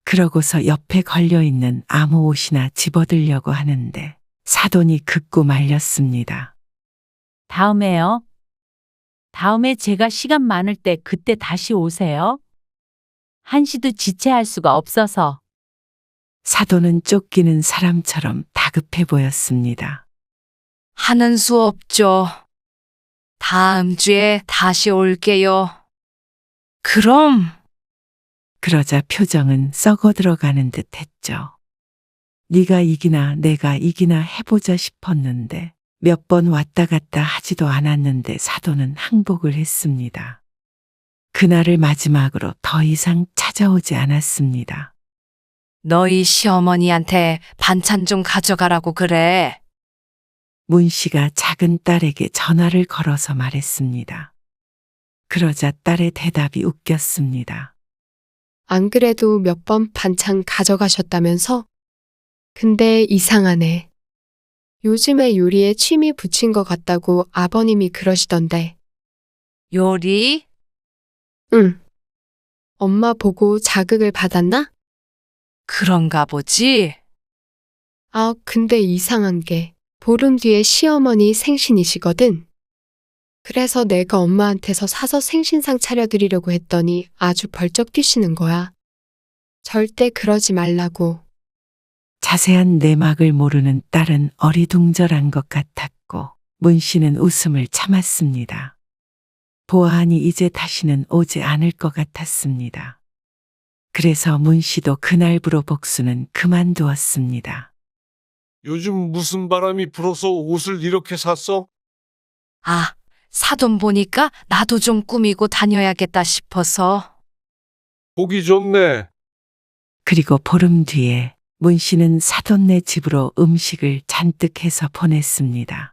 그러고서 옆에 걸려있는 아무 옷이나 집어들려고 하는데 사돈이 긋고 말렸습니다. 다음에요. 다음에 제가 시간 많을 때 그때 다시 오세요. 한시도 지체할 수가 없어서. 사돈은 쫓기는 사람처럼 다급해 보였습니다. 하는 수 없죠. 다음 주에 다시 올게요. 그럼. 그러자 표정은 썩어 들어가는 듯 했죠. 네가 이기나 내가 이기나 해보자 싶었는데 몇 번 왔다 갔다 하지도 않았는데 사돈은 항복을 했습니다. 그날을 마지막으로 더 이상 찾아오지 않았습니다. 너희 시어머니한테 반찬 좀 가져가라고 그래. 문 씨가 작은 딸에게 전화를 걸어서 말했습니다. 그러자 딸의 대답이 웃겼습니다. 안 그래도 몇 번 반찬 가져가셨다면서? 근데 이상하네. 요즘에 요리에 취미 붙인 것 같다고 아버님이 그러시던데. 요리? 응. 엄마 보고 자극을 받았나? 그런가 보지? 아, 근데 이상한 게 보름 뒤에 시어머니 생신이시거든. 그래서 내가 엄마한테서 사서 생신상 차려드리려고 했더니 아주 벌쩍 뛰시는 거야. 절대 그러지 말라고. 자세한 내막을 모르는 딸은 어리둥절한 것 같았고 문 씨는 웃음을 참았습니다. 보아하니 이제 다시는 오지 않을 것 같았습니다. 그래서 문 씨도 그날부로 복수는 그만두었습니다. 요즘 무슨 바람이 불어서 옷을 이렇게 샀어? 아, 사돈 보니까 나도 좀 꾸미고 다녀야겠다 싶어서. 보기 좋네. 그리고 보름 뒤에 문 씨는 사돈네 집으로 음식을 잔뜩 해서 보냈습니다.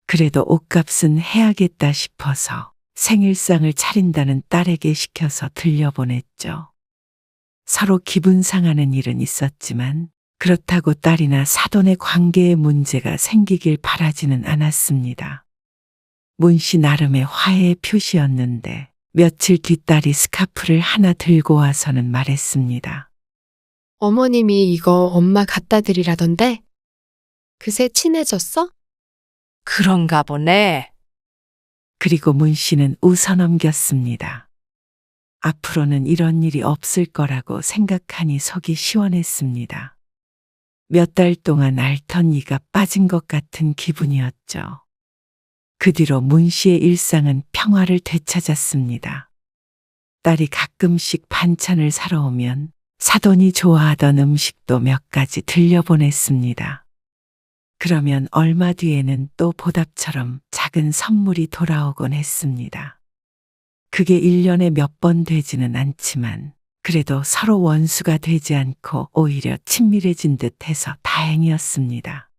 그래도 옷값은 해야겠다 싶어서 생일상을 차린다는 딸에게 시켜서 들려보냈죠. 서로 기분 상하는 일은 있었지만 그렇다고 딸이나 사돈의 관계에 문제가 생기길 바라지는 않았습니다. 문 씨 나름의 화해의 표시였는데 며칠 뒤 딸이 스카프를 하나 들고 와서는 말했습니다. 어머님이 이거 엄마 갖다 드리라던데? 그새 친해졌어? 그런가 보네. 그리고 문 씨는 웃어넘겼습니다. 앞으로는 이런 일이 없을 거라고 생각하니 속이 시원했습니다. 몇 달 동안 앓던 이가 빠진 것 같은 기분이었죠. 그 뒤로 문 씨의 일상은 평화를 되찾았습니다. 딸이 가끔씩 반찬을 사러 오면 사돈이 좋아하던 음식도 몇 가지 들려보냈습니다. 그러면 얼마 뒤에는 또 보답처럼 작은 선물이 돌아오곤 했습니다. 그게 1년에 몇 번 되지는 않지만 그래도 서로 원수가 되지 않고 오히려 친밀해진 듯 해서 다행이었습니다.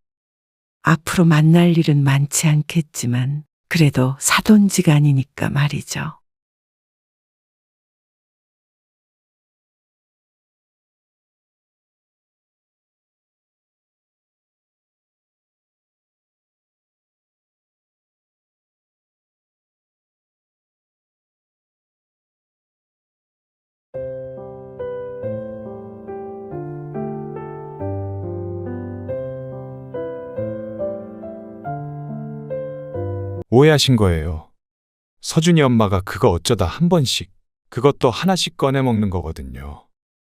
앞으로 만날 일은 많지 않겠지만 그래도 사돈지간이니까 말이죠. 오해하신 거예요. 서준이 엄마가 그거 어쩌다 한 번씩, 그것도 하나씩 꺼내 먹는 거거든요.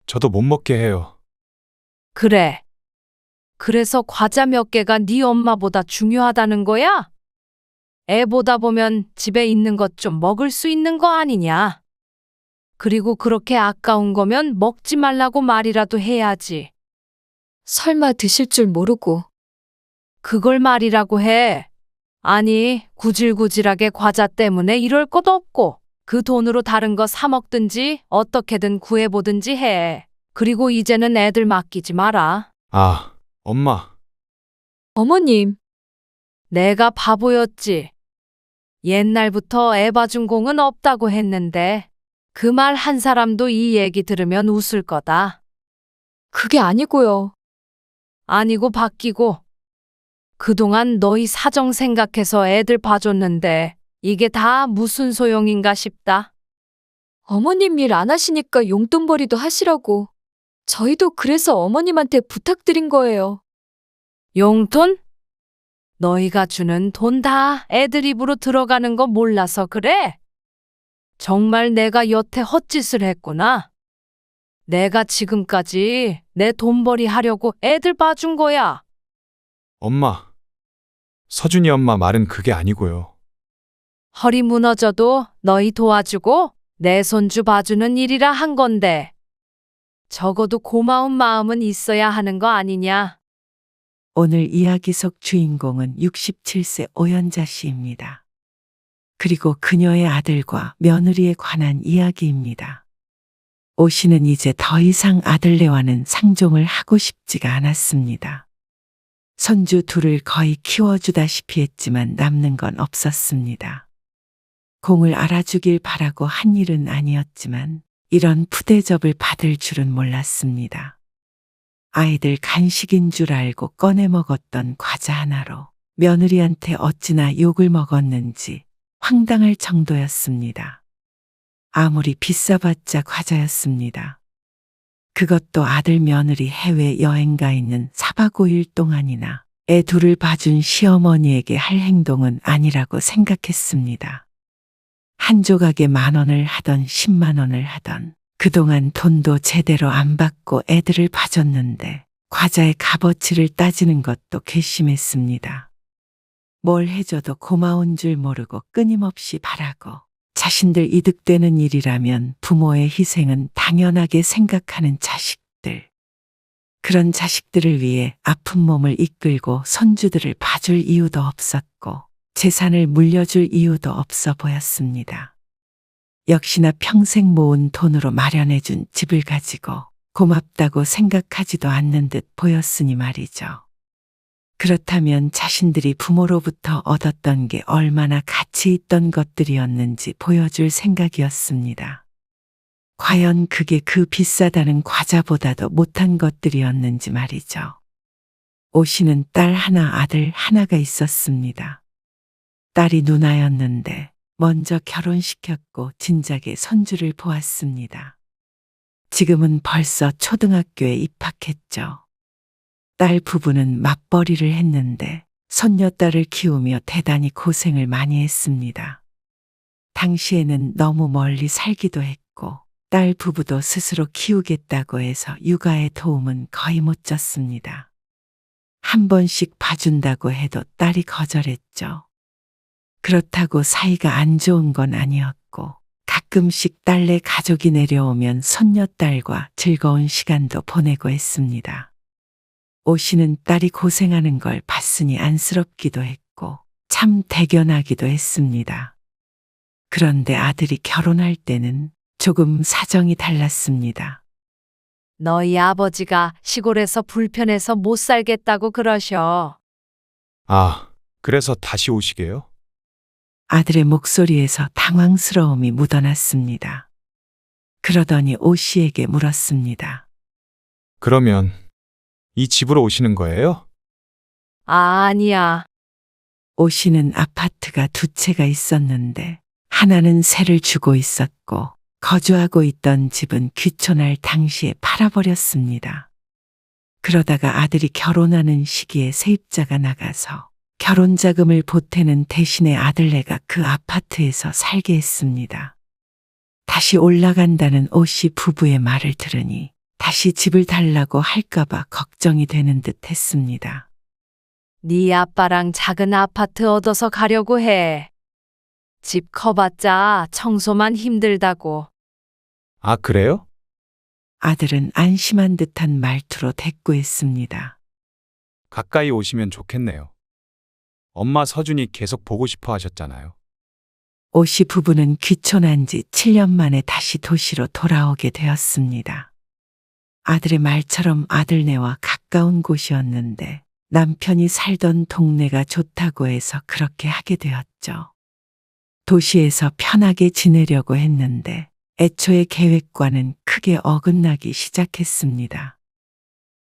저도 못 먹게 해요. 그래. 그래서 과자 몇 개가 네 엄마보다 중요하다는 거야? 애 보다 보면 집에 있는 것 좀 먹을 수 있는 거 아니냐? 그리고 그렇게 아까운 거면 먹지 말라고 말이라도 해야지. 설마 드실 줄 모르고. 그걸 말이라고 해. 아니, 구질구질하게 과자 때문에 이럴 것도 없고 그 돈으로 다른 거 사 먹든지 어떻게든 구해보든지 해. 그리고 이제는 애들 맡기지 마라. 아, 엄마. 어머님, 내가 바보였지. 옛날부터 애 봐준 공은 없다고 했는데 그 말 한 사람도 이 얘기 들으면 웃을 거다. 그게 아니고요. 아니고 바뀌고. 그동안 너희 사정 생각해서 애들 봐줬는데 이게 다 무슨 소용인가 싶다. 어머님 일 안 하시니까 용돈벌이도 하시라고. 저희도 그래서 어머님한테 부탁드린 거예요. 용돈? 너희가 주는 돈 다 애들 입으로 들어가는 거 몰라서 그래? 정말 내가 여태 헛짓을 했구나. 내가 지금까지 내 돈벌이 하려고 애들 봐준 거야. 엄마. 서준이 엄마 말은 그게 아니고요. 허리 무너져도 너희 도와주고 내 손주 봐주는 일이라 한 건데 적어도 고마운 마음은 있어야 하는 거 아니냐? 오늘 이야기 속 주인공은 67세 오연자 씨입니다. 그리고 그녀의 아들과 며느리에 관한 이야기입니다. 오 씨는 이제 더 이상 아들네와는 상종을 하고 싶지가 않았습니다. 손주 둘을 거의 키워주다시피 했지만 남는 건 없었습니다. 공을 알아주길 바라고 한 일은 아니었지만 이런 푸대접을 받을 줄은 몰랐습니다. 아이들 간식인 줄 알고 꺼내 먹었던 과자 하나로 며느리한테 어찌나 욕을 먹었는지 황당할 정도였습니다. 아무리 비싸봤자 과자였습니다. 그것도 아들 며느리 해외 여행 가 있는 4박 5일 동안이나 애 둘을 봐준 시어머니에게 할 행동은 아니라고 생각했습니다. 한 조각에 10,000원을 하던 10만 원을 하던 그동안 돈도 제대로 안 받고 애들을 봐줬는데 과자의 값어치를 따지는 것도 괘씸했습니다. 뭘 해줘도 고마운 줄 모르고 끊임없이 바라고 자신들 이득되는 일이라면 부모의 희생은 당연하게 생각하는 자식들. 그런 자식들을 위해 아픈 몸을 이끌고 손주들을 봐줄 이유도 없었고 재산을 물려줄 이유도 없어 보였습니다. 역시나 평생 모은 돈으로 마련해준 집을 가지고 고맙다고 생각하지도 않는 듯 보였으니 말이죠. 그렇다면 자신들이 부모로부터 얻었던 게 얼마나 가치 있던 것들이었는지 보여줄 생각이었습니다. 과연 그게 그 비싸다는 과자보다도 못한 것들이었는지 말이죠. 오씨는 딸 하나, 아들 하나가 있었습니다. 딸이 누나였는데 먼저 결혼시켰고 진작에 손주를 보았습니다. 지금은 벌써 초등학교에 입학했죠. 딸 부부는 맞벌이를 했는데 손녀딸을 키우며 대단히 고생을 많이 했습니다. 당시에는 너무 멀리 살기도 했고 딸 부부도 스스로 키우겠다고 해서 육아의 도움은 거의 못 줬습니다. 한 번씩 봐준다고 해도 딸이 거절했죠. 그렇다고 사이가 안 좋은 건 아니었고 가끔씩 딸네 가족이 내려오면 손녀딸과 즐거운 시간도 보내고 했습니다. 오씨는 딸이 고생하는 걸 봤으니 안쓰럽기도 했고 참 대견하기도 했습니다. 그런데 아들이 결혼할 때는 조금 사정이 달랐습니다. 너희 아버지가 시골에서 불편해서 못 살겠다고 그러셔. 아, 그래서 다시 오시게요? 아들의 목소리에서 당황스러움이 묻어났습니다. 그러더니 오씨에게 물었습니다. 그러면 이 집으로 오시는 거예요? 아니야. 오씨는 아파트가 두 채가 있었는데 하나는 세를 주고 있었고 거주하고 있던 집은 귀촌할 당시에 팔아버렸습니다. 그러다가 아들이 결혼하는 시기에 세입자가 나가서 결혼 자금을 보태는 대신에 아들네가 그 아파트에서 살게 했습니다. 다시 올라간다는 오씨 부부의 말을 들으니 다시 집을 달라고 할까봐 걱정이 되는 듯 했습니다. 네 아빠랑 작은 아파트 얻어서 가려고 해. 집 커봤자 청소만 힘들다고. 아, 그래요? 아들은 안심한 듯한 말투로 대꾸했습니다. 가까이 오시면 좋겠네요. 엄마 서준이 계속 보고 싶어 하셨잖아요. 오씨 부부는 귀촌한 지 7년 만에 다시 도시로 돌아오게 되었습니다. 아들의 말처럼 아들네와 가까운 곳이었는데 남편이 살던 동네가 좋다고 해서 그렇게 하게 되었죠. 도시에서 편하게 지내려고 했는데 애초에 계획과는 크게 어긋나기 시작했습니다.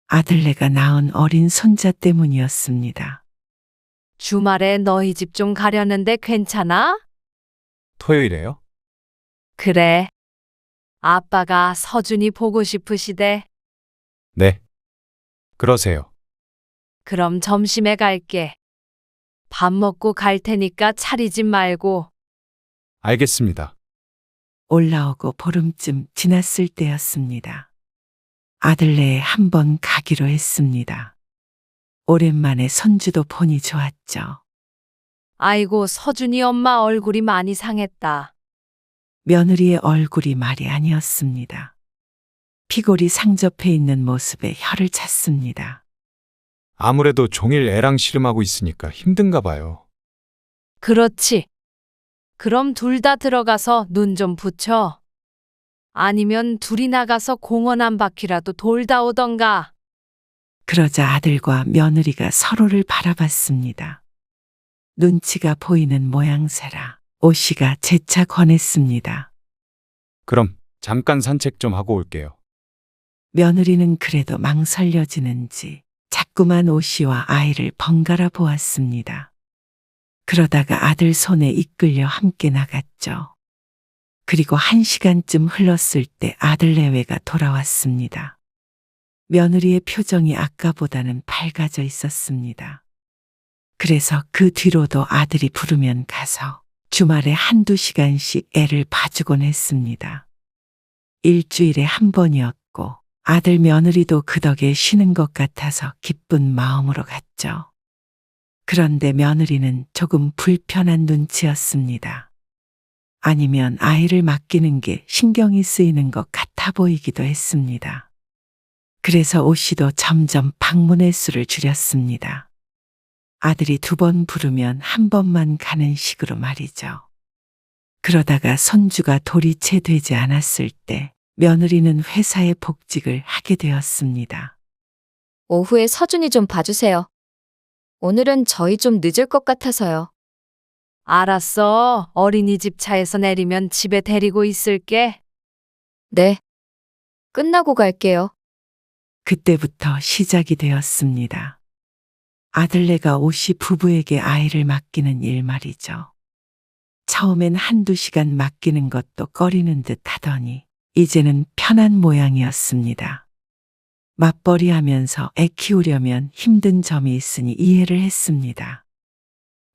아들네가 낳은 어린 손자 때문이었습니다. 주말에 너희 집 좀 가려는데 괜찮아? 토요일에요? 그래. 아빠가 서준이 보고 싶으시대. 네. 그러세요. 그럼 점심에 갈게. 밥 먹고 갈 테니까 차리지 말고. 알겠습니다. 올라오고 보름쯤 지났을 때였습니다. 아들네에 한번 가기로 했습니다. 오랜만에 손주도 보니 좋았죠. 아이고, 서준이 엄마 얼굴이 많이 상했다. 며느리의 얼굴이 말이 아니었습니다. 피골이 상접해 있는 모습에 혀를 찼습니다. 아무래도 종일 애랑 씨름하고 있으니까 힘든가 봐요. 그렇지. 그럼 둘 다 들어가서 눈 좀 붙여. 아니면 둘이 나가서 공원 한 바퀴라도 돌다 오던가. 그러자 아들과 며느리가 서로를 바라봤습니다. 눈치가 보이는 모양새라 오씨가 재차 권했습니다. 그럼 잠깐 산책 좀 하고 올게요. 며느리는 그래도 망설여지는지 자꾸만 오씨와 아이를 번갈아 보았습니다. 그러다가 아들 손에 이끌려 함께 나갔죠. 그리고 1시간쯤 흘렀을 때 아들 내외가 돌아왔습니다. 며느리의 표정이 아까보다는 밝아져 있었습니다. 그래서 그 뒤로도 아들이 부르면 가서 주말에 1~2시간씩 애를 봐주곤 했습니다. 일주일에 한 번이었고 아들 며느리도 그 덕에 쉬는 것 같아서 기쁜 마음으로 갔죠. 그런데 며느리는 조금 불편한 눈치였습니다. 아니면 아이를 맡기는 게 신경이 쓰이는 것 같아 보이기도 했습니다. 그래서 오 씨도 점점 방문의 수를 줄였습니다. 아들이 2번 부르면 1번만 가는 식으로 말이죠. 그러다가 손주가 돌이 채 되지 않았을 때 며느리는 회사에 복직을 하게 되었습니다. 오후에 서준이 좀 봐주세요. 오늘은 저희 좀 늦을 것 같아서요. 알았어. 어린이집 차에서 내리면 집에 데리고 있을게. 네. 끝나고 갈게요. 그때부터 시작이 되었습니다. 아들네가 오 씨 부부에게 아이를 맡기는 일 말이죠. 처음엔 1~2시간 맡기는 것도 꺼리는 듯 하더니 이제는 편한 모양이었습니다. 맞벌이 하면서 애 키우려면 힘든 점이 있으니 이해를 했습니다.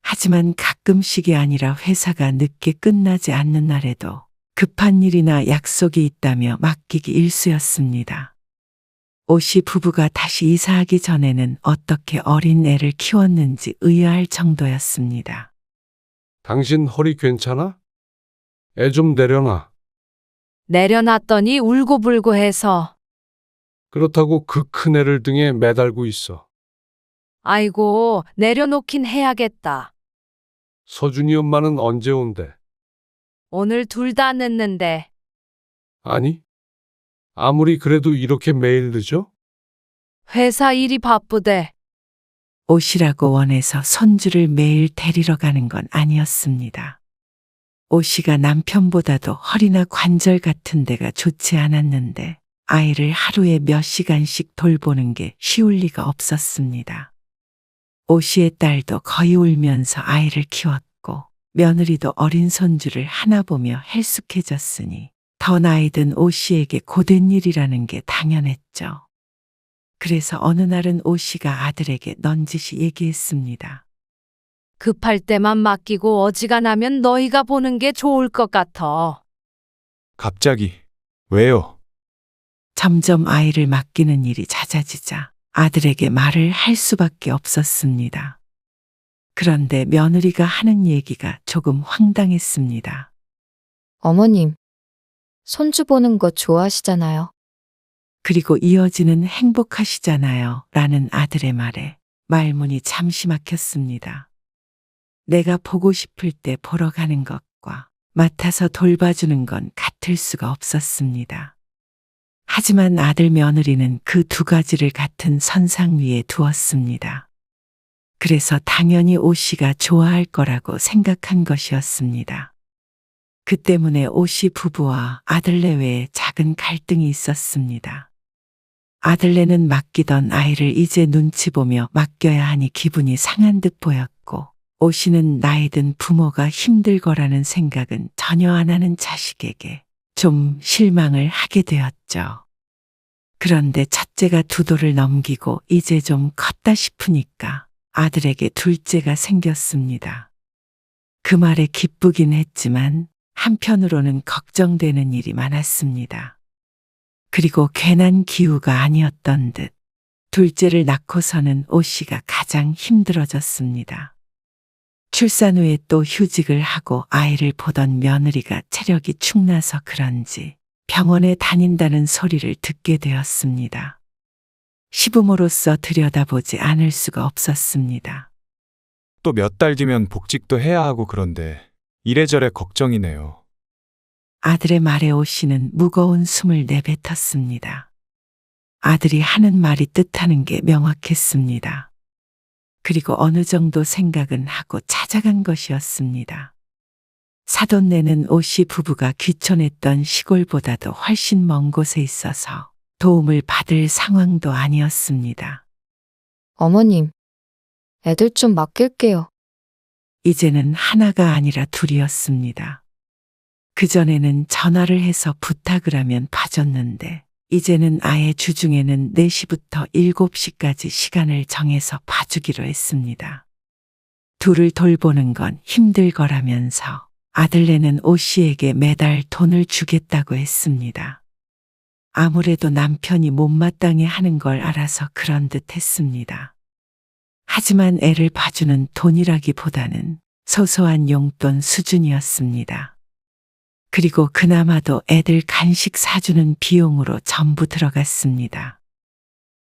하지만 가끔씩이 아니라 회사가 늦게 끝나지 않는 날에도 급한 일이나 약속이 있다며 맡기기 일쑤였습니다. 오 씨 부부가 다시 이사하기 전에는 어떻게 어린 애를 키웠는지 의아할 정도였습니다. 당신 허리 괜찮아? 애 좀 내려놔. 내려놨더니 울고불고 해서. 그렇다고 그 큰 애를 등에 매달고 있어. 아이고, 내려놓긴 해야겠다. 서준이 엄마는 언제 온대? 오늘 둘 다 늦는데. 아니, 아무리 그래도 이렇게 매일 늦어? 회사 일이 바쁘대. 오시라고 원해서 손주를 매일 데리러 가는 건 아니었습니다. 오 씨가 남편보다도 허리나 관절 같은 데가 좋지 않았는데 아이를 하루에 몇 시간씩 돌보는 게 쉬울 리가 없었습니다. 오 씨의 딸도 거의 울면서 아이를 키웠고 며느리도 어린 손주를 하나 보며 헬쑥해졌으니 더 나이 든 오 씨에게 고된 일이라는 게 당연했죠. 그래서 어느 날은 오 씨가 아들에게 넌지시 얘기했습니다. 급할 때만 맡기고 어지간하면 너희가 보는 게 좋을 것 같아. 갑자기 왜요? 점점 아이를 맡기는 일이 잦아지자 아들에게 말을 할 수밖에 없었습니다. 그런데 며느리가 하는 얘기가 조금 황당했습니다. 어머님, 손주 보는 거 좋아하시잖아요. 그리고 이어지는 행복하시잖아요 라는 아들의 말에 말문이 잠시 막혔습니다. 내가 보고 싶을 때 보러 가는 것과 맡아서 돌봐주는 건 같을 수가 없었습니다. 하지만 아들 며느리는 그 2가지를 같은 선상 위에 두었습니다. 그래서 당연히 오 씨가 좋아할 거라고 생각한 것이었습니다. 그 때문에 오 씨 부부와 아들네 외에 작은 갈등이 있었습니다. 아들네는 맡기던 아이를 이제 눈치 보며 맡겨야 하니 기분이 상한 듯 보였고 오 씨는 나이 든 부모가 힘들 거라는 생각은 전혀 안 하는 자식에게 좀 실망을 하게 되었죠. 그런데 첫째가 2도를 넘기고 이제 좀 컸다 싶으니까 아들에게 둘째가 생겼습니다. 그 말에 기쁘긴 했지만 한편으로는 걱정되는 일이 많았습니다. 그리고 괜한 기우가 아니었던 듯 둘째를 낳고서는 오 씨가 가장 힘들어졌습니다. 출산 후에 또 휴직을 하고 아이를 보던 며느리가 체력이 축나서 그런지 병원에 다닌다는 소리를 듣게 되었습니다. 시부모로서 들여다보지 않을 수가 없었습니다. 또 몇 달 뒤면 복직도 해야 하고 그런데 이래저래 걱정이네요. 아들의 말에 오 씨는 무거운 숨을 내뱉었습니다. 아들이 하는 말이 뜻하는 게 명확했습니다. 그리고 어느 정도 생각은 하고 찾아간 것이었습니다. 사돈네는 오 씨 부부가 귀촌했던 시골보다도 훨씬 먼 곳에 있어서 도움을 받을 상황도 아니었습니다. 어머님, 애들 좀 맡길게요. 이제는 하나가 아니라 2이었습니다. 그전에는 전화를 해서 부탁을 하면 봐줬는데 이제는 아예 주중에는 4시부터 7시까지 시간을 정해서 봐주기로 했습니다. 2을 돌보는 건 힘들 거라면서 아들네는 오 씨에게 매달 돈을 주겠다고 했습니다. 아무래도 남편이 못마땅해 하는 걸 알아서 그런 듯 했습니다. 하지만 애를 봐주는 돈이라기보다는 소소한 용돈 수준이었습니다. 그리고 그나마도 애들 간식 사주는 비용으로 전부 들어갔습니다.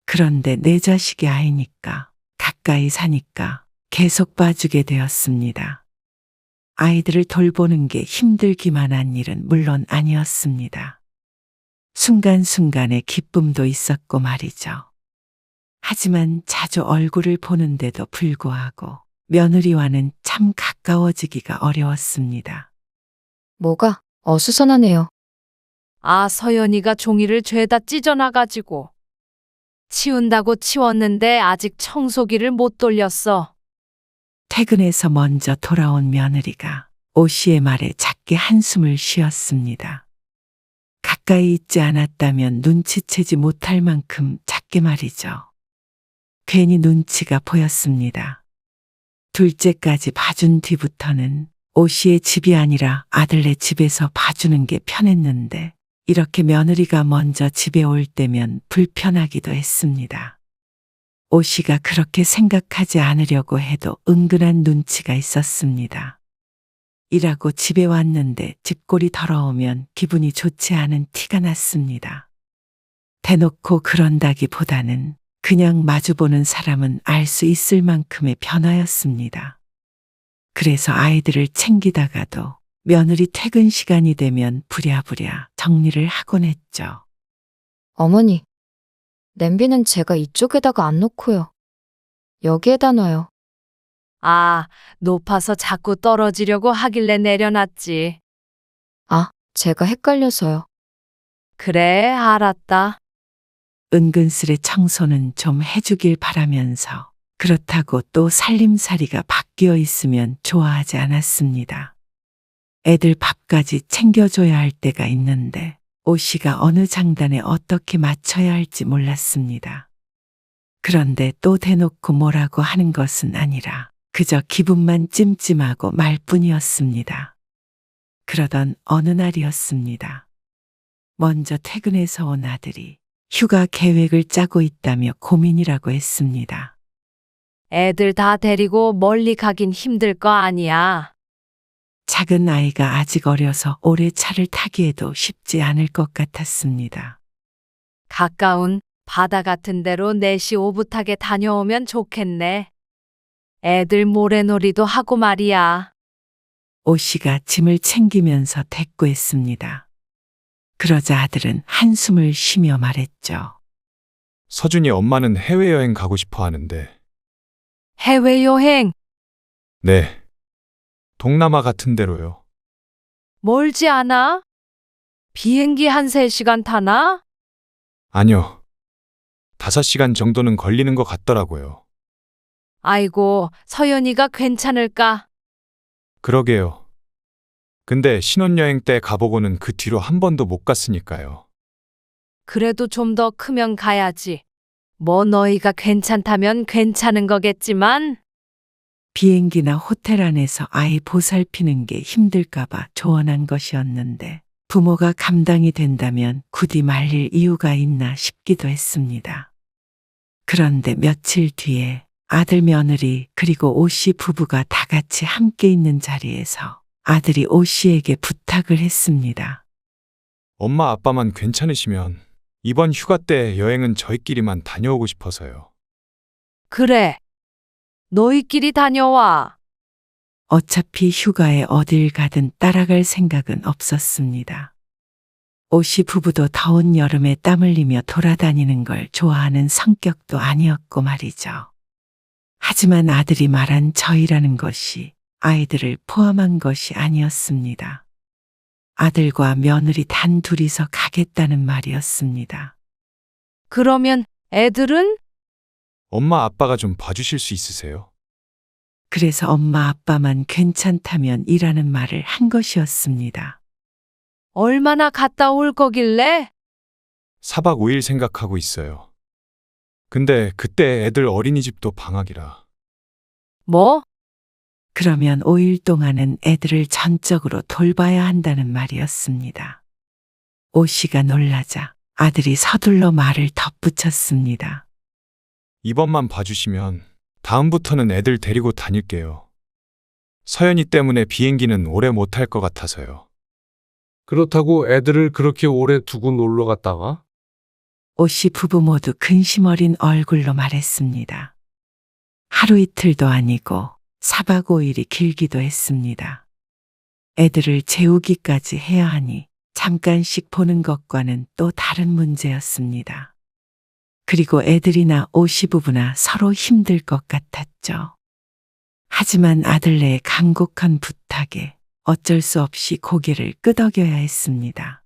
그런데 내 자식이 아이니까, 가까이 사니까 계속 봐주게 되었습니다. 아이들을 돌보는 게 힘들기만 한 일은 물론 아니었습니다. 순간순간의 기쁨도 있었고 말이죠. 하지만 자주 얼굴을 보는데도 불구하고 며느리와는 참 가까워지기가 어려웠습니다. 뭐가 어수선하네요. 아, 서연이가 종이를 죄다 찢어놔가지고. 치운다고 치웠는데 아직 청소기를 못 돌렸어. 퇴근해서 먼저 돌아온 며느리가 오 씨의 말에 작게 한숨을 쉬었습니다. 가까이 있지 않았다면 눈치채지 못할 만큼 작게 말이죠. 괜히 눈치가 보였습니다. 둘째까지 봐준 뒤부터는 오 씨의 집이 아니라 아들네 집에서 봐주는 게 편했는데 이렇게 며느리가 먼저 집에 올 때면 불편하기도 했습니다. 오 씨가 그렇게 생각하지 않으려고 해도 은근한 눈치가 있었습니다. 일하고 집에 왔는데 집골이 더러우면 기분이 좋지 않은 티가 났습니다. 대놓고 그런다기보다는 그냥 마주보는 사람은 알 수 있을 만큼의 변화였습니다. 그래서 아이들을 챙기다가도 며느리 퇴근 시간이 되면 부랴부랴 정리를 하곤 했죠. 어머니, 냄비는 제가 이쪽에다가 안 놓고요. 여기에다 놔요. 아, 높아서 자꾸 떨어지려고 하길래 내려놨지. 아, 제가 헷갈려서요. 그래, 알았다. 은근슬의 청소는 좀 해주길 바라면서 그렇다고 또 살림살이가 바뀌어 있으면 좋아하지 않았습니다. 애들 밥까지 챙겨줘야 할 때가 있는데 오 씨가 어느 장단에 어떻게 맞춰야 할지 몰랐습니다. 그런데 또 대놓고 뭐라고 하는 것은 아니라 그저 기분만 찜찜하고 말 뿐이었습니다. 그러던 어느 날이었습니다. 먼저 퇴근해서 온 아들이 휴가 계획을 짜고 있다며 고민이라고 했습니다. 애들 다 데리고 멀리 가긴 힘들 거 아니야. 작은 아이가 아직 어려서 오래 차를 타기에도 쉽지 않을 것 같았습니다. 가까운 바다 같은 데로 4시 오붓하게 다녀오면 좋겠네. 애들 모래놀이도 하고 말이야. 오 씨가 짐을 챙기면서 대꾸했습니다. 그러자 아들은 한숨을 쉬며 말했죠. 서준이 엄마는 해외여행 가고 싶어 하는데. 해외여행 네. 동남아 같은 데로요. 멀지 않아? 비행기 한 3시간 타나? 아니요. 5시간 정도는 걸리는 것 같더라고요. 아이고, 서연이가 괜찮을까? 그러게요. 근데 신혼여행 때 가보고는 그 뒤로 한 번도 못 갔으니까요. 그래도 좀 더 크면 가야지. 뭐 너희가 괜찮다면 괜찮은 거겠지만. 비행기나 호텔 안에서 아이 보살피는 게 힘들까봐 조언한 것이었는데 부모가 감당이 된다면 굳이 말릴 이유가 있나 싶기도 했습니다. 그런데 며칠 뒤에 아들 며느리 그리고 오 씨 부부가 다 같이 함께 있는 자리에서 아들이 오 씨에게 부탁을 했습니다. 엄마 아빠만 괜찮으시면 이번 휴가 때 여행은 저희끼리만 다녀오고 싶어서요. 그래. 너희끼리 다녀와. 어차피 휴가에 어딜 가든 따라갈 생각은 없었습니다. 오 씨 부부도 더운 여름에 땀 흘리며 돌아다니는 걸 좋아하는 성격도 아니었고 말이죠. 하지만 아들이 말한 저희라는 것이 아이들을 포함한 것이 아니었습니다. 아들과 며느리 단 둘이서 가겠다는 말이었습니다. 그러면 애들은? 엄마 아빠가 좀 봐주실 수 있으세요? 그래서 엄마 아빠만 괜찮다면 이라는 말을 한 것이었습니다. 얼마나 갔다 올 거길래? 4박 5일 생각하고 있어요. 근데 그때 애들 어린이집도 방학이라. 뭐? 그러면 5일 동안은 애들을 전적으로 돌봐야 한다는 말이었습니다. 오 씨가 놀라자 아들이 서둘러 말을 덧붙였습니다. 이번만 봐주시면 다음부터는 애들 데리고 다닐게요. 서연이 때문에 비행기는 오래 못 탈 것 같아서요. 그렇다고 애들을 그렇게 오래 두고 놀러 갔다가? 오 씨 부부 모두 근심 어린 얼굴로 말했습니다. 하루 이틀도 아니고 4박 5일이 길기도 했습니다. 애들을 재우기까지 해야 하니 잠깐씩 보는 것과는 또 다른 문제였습니다. 그리고 애들이나 오 씨 부부나 서로 힘들 것 같았죠. 하지만 아들네의 간곡한 부탁에 어쩔 수 없이 고개를 끄덕여야 했습니다.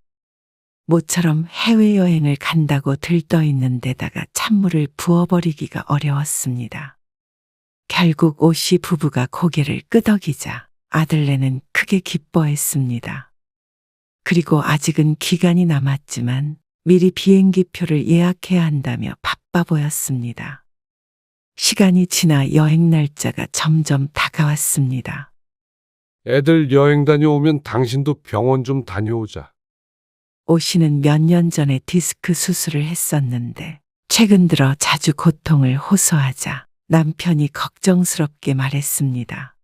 모처럼 해외여행을 간다고 들떠 있는 데다가 찬물을 부어버리기가 어려웠습니다. 결국 오 씨 부부가 고개를 끄덕이자 아들네는 크게 기뻐했습니다. 그리고 아직은 기간이 남았지만 미리 비행기표를 예약해야 한다며 바빠 보였습니다. 시간이 지나 여행 날짜가 점점 다가왔습니다. 애들 여행 다녀오면 당신도 병원 좀 다녀오자. 오 씨는 몇 년 전에 디스크 수술을 했었는데 최근 들어 자주 고통을 호소하자 남편이 걱정스럽게 말했습니다.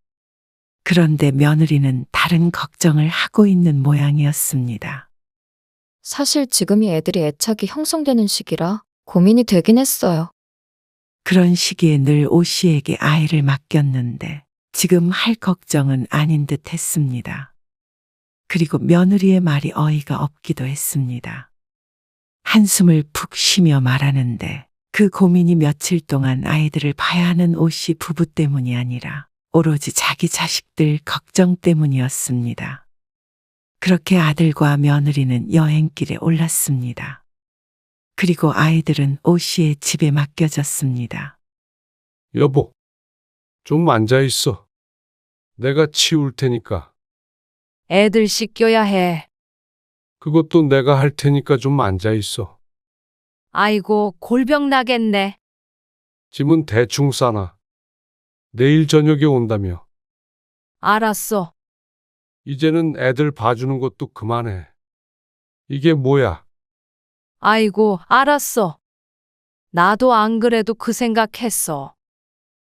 그런데 며느리는 다른 걱정을 하고 있는 모양이었습니다. 사실 지금이 애들이 애착이 형성되는 시기라 고민이 되긴 했어요. 그런 시기에 늘 오 씨에게 아이를 맡겼는데 지금 할 걱정은 아닌 듯 했습니다. 그리고 며느리의 말이 어이가 없기도 했습니다. 한숨을 푹 쉬며 말하는데 그 고민이 며칠 동안 아이들을 봐야 하는 오 씨 부부 때문이 아니라 오로지 자기 자식들 걱정 때문이었습니다. 그렇게 아들과 며느리는 여행길에 올랐습니다. 그리고 아이들은 오 씨의 집에 맡겨졌습니다. 여보, 좀 앉아 있어. 내가 치울 테니까. 애들 씻겨야 해. 그것도 내가 할 테니까 좀 앉아 있어. 아이고, 골병 나겠네. 짐은 대충 싸놔. 내일 저녁에 온다며. 알았어. 이제는 애들 봐주는 것도 그만해. 이게 뭐야? 아이고, 알았어. 나도 안 그래도 그 생각했어.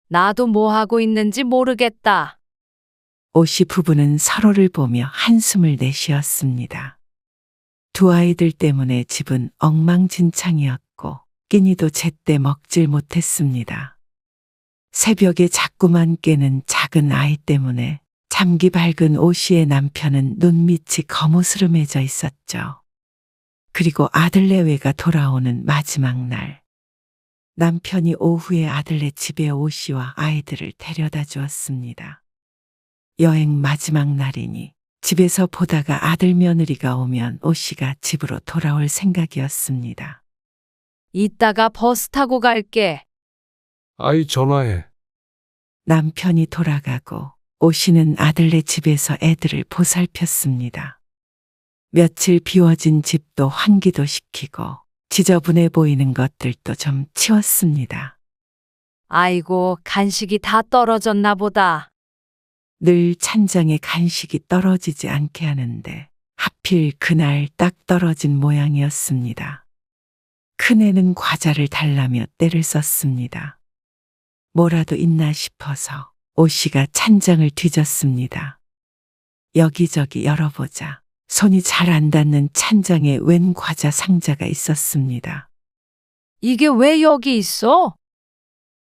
나도 뭐 하고 있는지 모르겠다. 오 씨 부부는 서로를 보며 한숨을 내쉬었습니다. 두 아이들 때문에 집은 엉망진창이었고 끼니도 제때 먹질 못했습니다. 새벽에 자꾸만 깨는 작은 아이 때문에 잠기 밝은 오 씨의 남편은 눈밑이 거무스름해져 있었죠. 그리고 아들네 외가 돌아오는 마지막 날, 남편이 오후에 아들네 집에 오 씨와 아이들을 데려다 주었습니다. 여행 마지막 날이니 집에서 보다가 아들 며느리가 오면 오 씨가 집으로 돌아올 생각이었습니다. 이따가 버스 타고 갈게. 아이 전화해. 남편이 돌아가고 오 씨는 아들네 집에서 애들을 보살폈습니다. 며칠 비워진 집도 환기도 시키고 지저분해 보이는 것들도 좀 치웠습니다. 아이고, 간식이 다 떨어졌나 보다. 늘 찬장에 간식이 떨어지지 않게 하는데 하필 그날 딱 떨어진 모양이었습니다. 큰애는 과자를 달라며 떼를 썼습니다. 뭐라도 있나 싶어서 오 씨가 찬장을 뒤졌습니다. 여기저기 열어보자 손이 잘 안 닿는 찬장에 웬 과자 상자가 있었습니다. 이게 왜 여기 있어?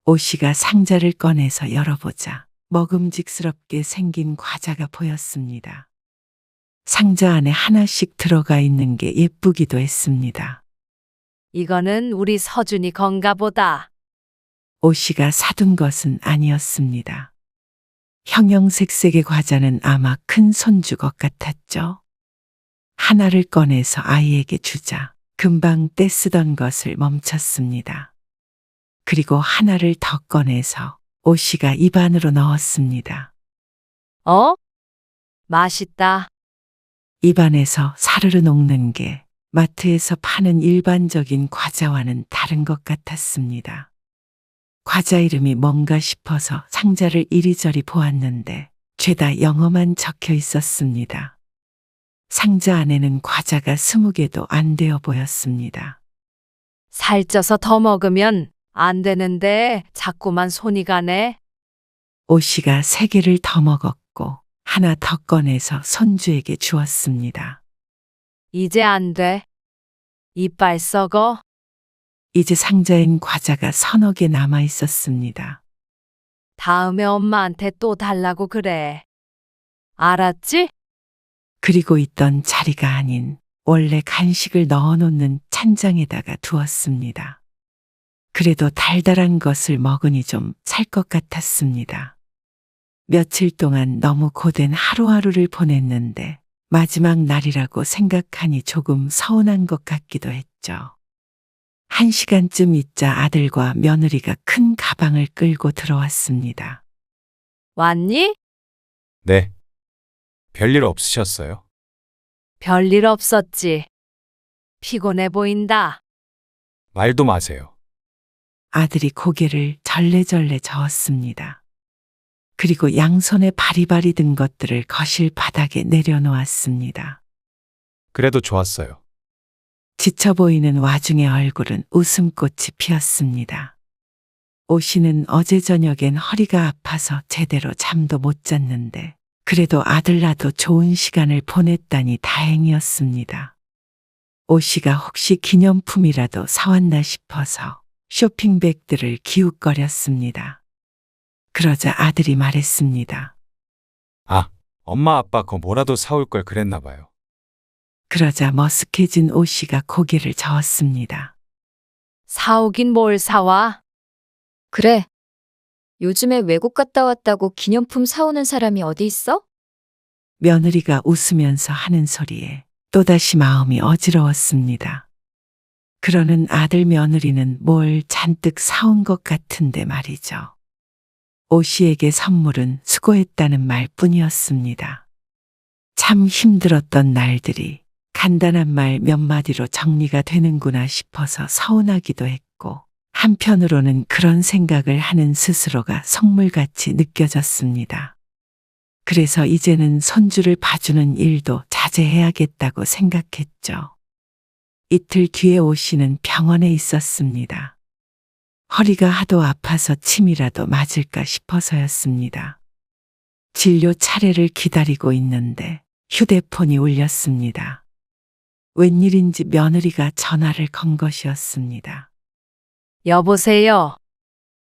오 씨가 상자를 꺼내서 열어보자 먹음직스럽게 생긴 과자가 보였습니다. 상자 안에 하나씩 들어가 있는 게 예쁘기도 했습니다. 이거는 우리 서준이 건가 보다. 오 씨가 사둔 것은 아니었습니다. 형형색색의 과자는 아마 큰 손주 것 같았죠. 하나를 꺼내서 아이에게 주자 금방 떼쓰던 것을 멈췄습니다. 그리고 하나를 더 꺼내서 오 씨가 입안으로 넣었습니다. 어? 맛있다. 입안에서 사르르 녹는 게 마트에서 파는 일반적인 과자와는 다른 것 같았습니다. 과자 이름이 뭔가 싶어서 상자를 이리저리 보았는데 죄다 영어만 적혀 있었습니다. 상자 안에는 과자가 20개도 안 되어 보였습니다. 살쪄서 더 먹으면 안 되는데 자꾸만 손이 가네. 오씨가 3개를 더 먹었고 하나 더 꺼내서 손주에게 주었습니다. 이제 안 돼. 이빨 썩어. 이제 상자엔 과자가 3-4개 남아 있었습니다. 다음에 엄마한테 또 달라고 그래. 알았지? 그리고 있던 자리가 아닌 원래 간식을 넣어놓는 찬장에다가 두었습니다. 그래도 달달한 것을 먹으니 좀 살 것 같았습니다. 며칠 동안 너무 고된 하루하루를 보냈는데 마지막 날이라고 생각하니 조금 서운한 것 같기도 했죠. 1시간쯤 있자 아들과 며느리가 큰 가방을 끌고 들어왔습니다. 왔니? 네. 별일 없으셨어요? 별일 없었지. 피곤해 보인다. 말도 마세요. 아들이 고개를 절레절레 저었습니다. 그리고 양손에 바리바리 든 것들을 거실 바닥에 내려놓았습니다. 그래도 좋았어요. 지쳐 보이는 와중에 얼굴은 웃음꽃이 피었습니다. 오씨는 어제 저녁엔 허리가 아파서 제대로 잠도 못 잤는데 그래도 아들 낳아도 좋은 시간을 보냈다니 다행이었습니다. 오씨가 혹시 기념품이라도 사왔나 싶어서 쇼핑백들을 기웃거렸습니다. 그러자 아들이 말했습니다. 아, 엄마 아빠 거 뭐라도 사올 걸 그랬나 봐요. 그러자 머쓱해진 오씨가 고개를 저었습니다. 사오긴 뭘 사와? 그래. 요즘에 외국 갔다 왔다고 기념품 사오는 사람이 어디 있어? 며느리가 웃으면서 하는 소리에 또다시 마음이 어지러웠습니다. 그러는 아들 며느리는 뭘 잔뜩 사온 것 같은데 말이죠. 오씨에게 선물은 수고했다는 말뿐이었습니다. 참 힘들었던 날들이 간단한 말 몇 마디로 정리가 되는구나 싶어서 서운하기도 했고 한편으로는 그런 생각을 하는 스스로가 속물같이 느껴졌습니다. 그래서 이제는 손주를 봐주는 일도 자제해야겠다고 생각했죠. 이틀 뒤에 오씨는 병원에 있었습니다. 허리가 하도 아파서 침이라도 맞을까 싶어서였습니다. 진료 차례를 기다리고 있는데 휴대폰이 울렸습니다. 웬일인지 며느리가 전화를 건 것이었습니다. 여보세요.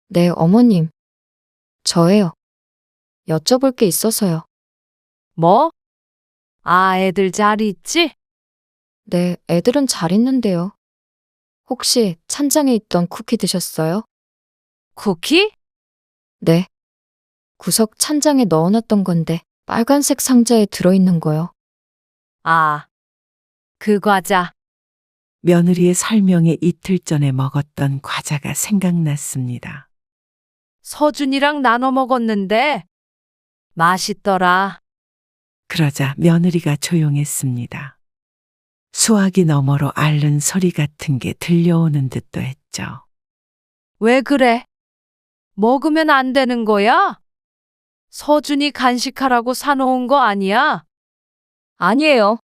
네, 어머님. 저예요. 여쭤볼 게 있어서요. 뭐? 아, 애들 잘 있지? 네, 애들은 잘 있는데요. 혹시 찬장에 있던 쿠키 드셨어요? 쿠키? 네. 구석 찬장에 넣어놨던 건데 빨간색 상자에 들어있는 거요. 아, 그 과자. 며느리의 설명에 이틀 전에 먹었던 과자가 생각났습니다. 서준이랑 나눠 먹었는데 맛있더라. 그러자 며느리가 조용했습니다. 수화기 너머로 앓는 소리 같은 게 들려오는 듯도 했죠. 왜 그래? 먹으면 안 되는 거야? 서준이 간식하라고 사놓은 거 아니야? 아니에요.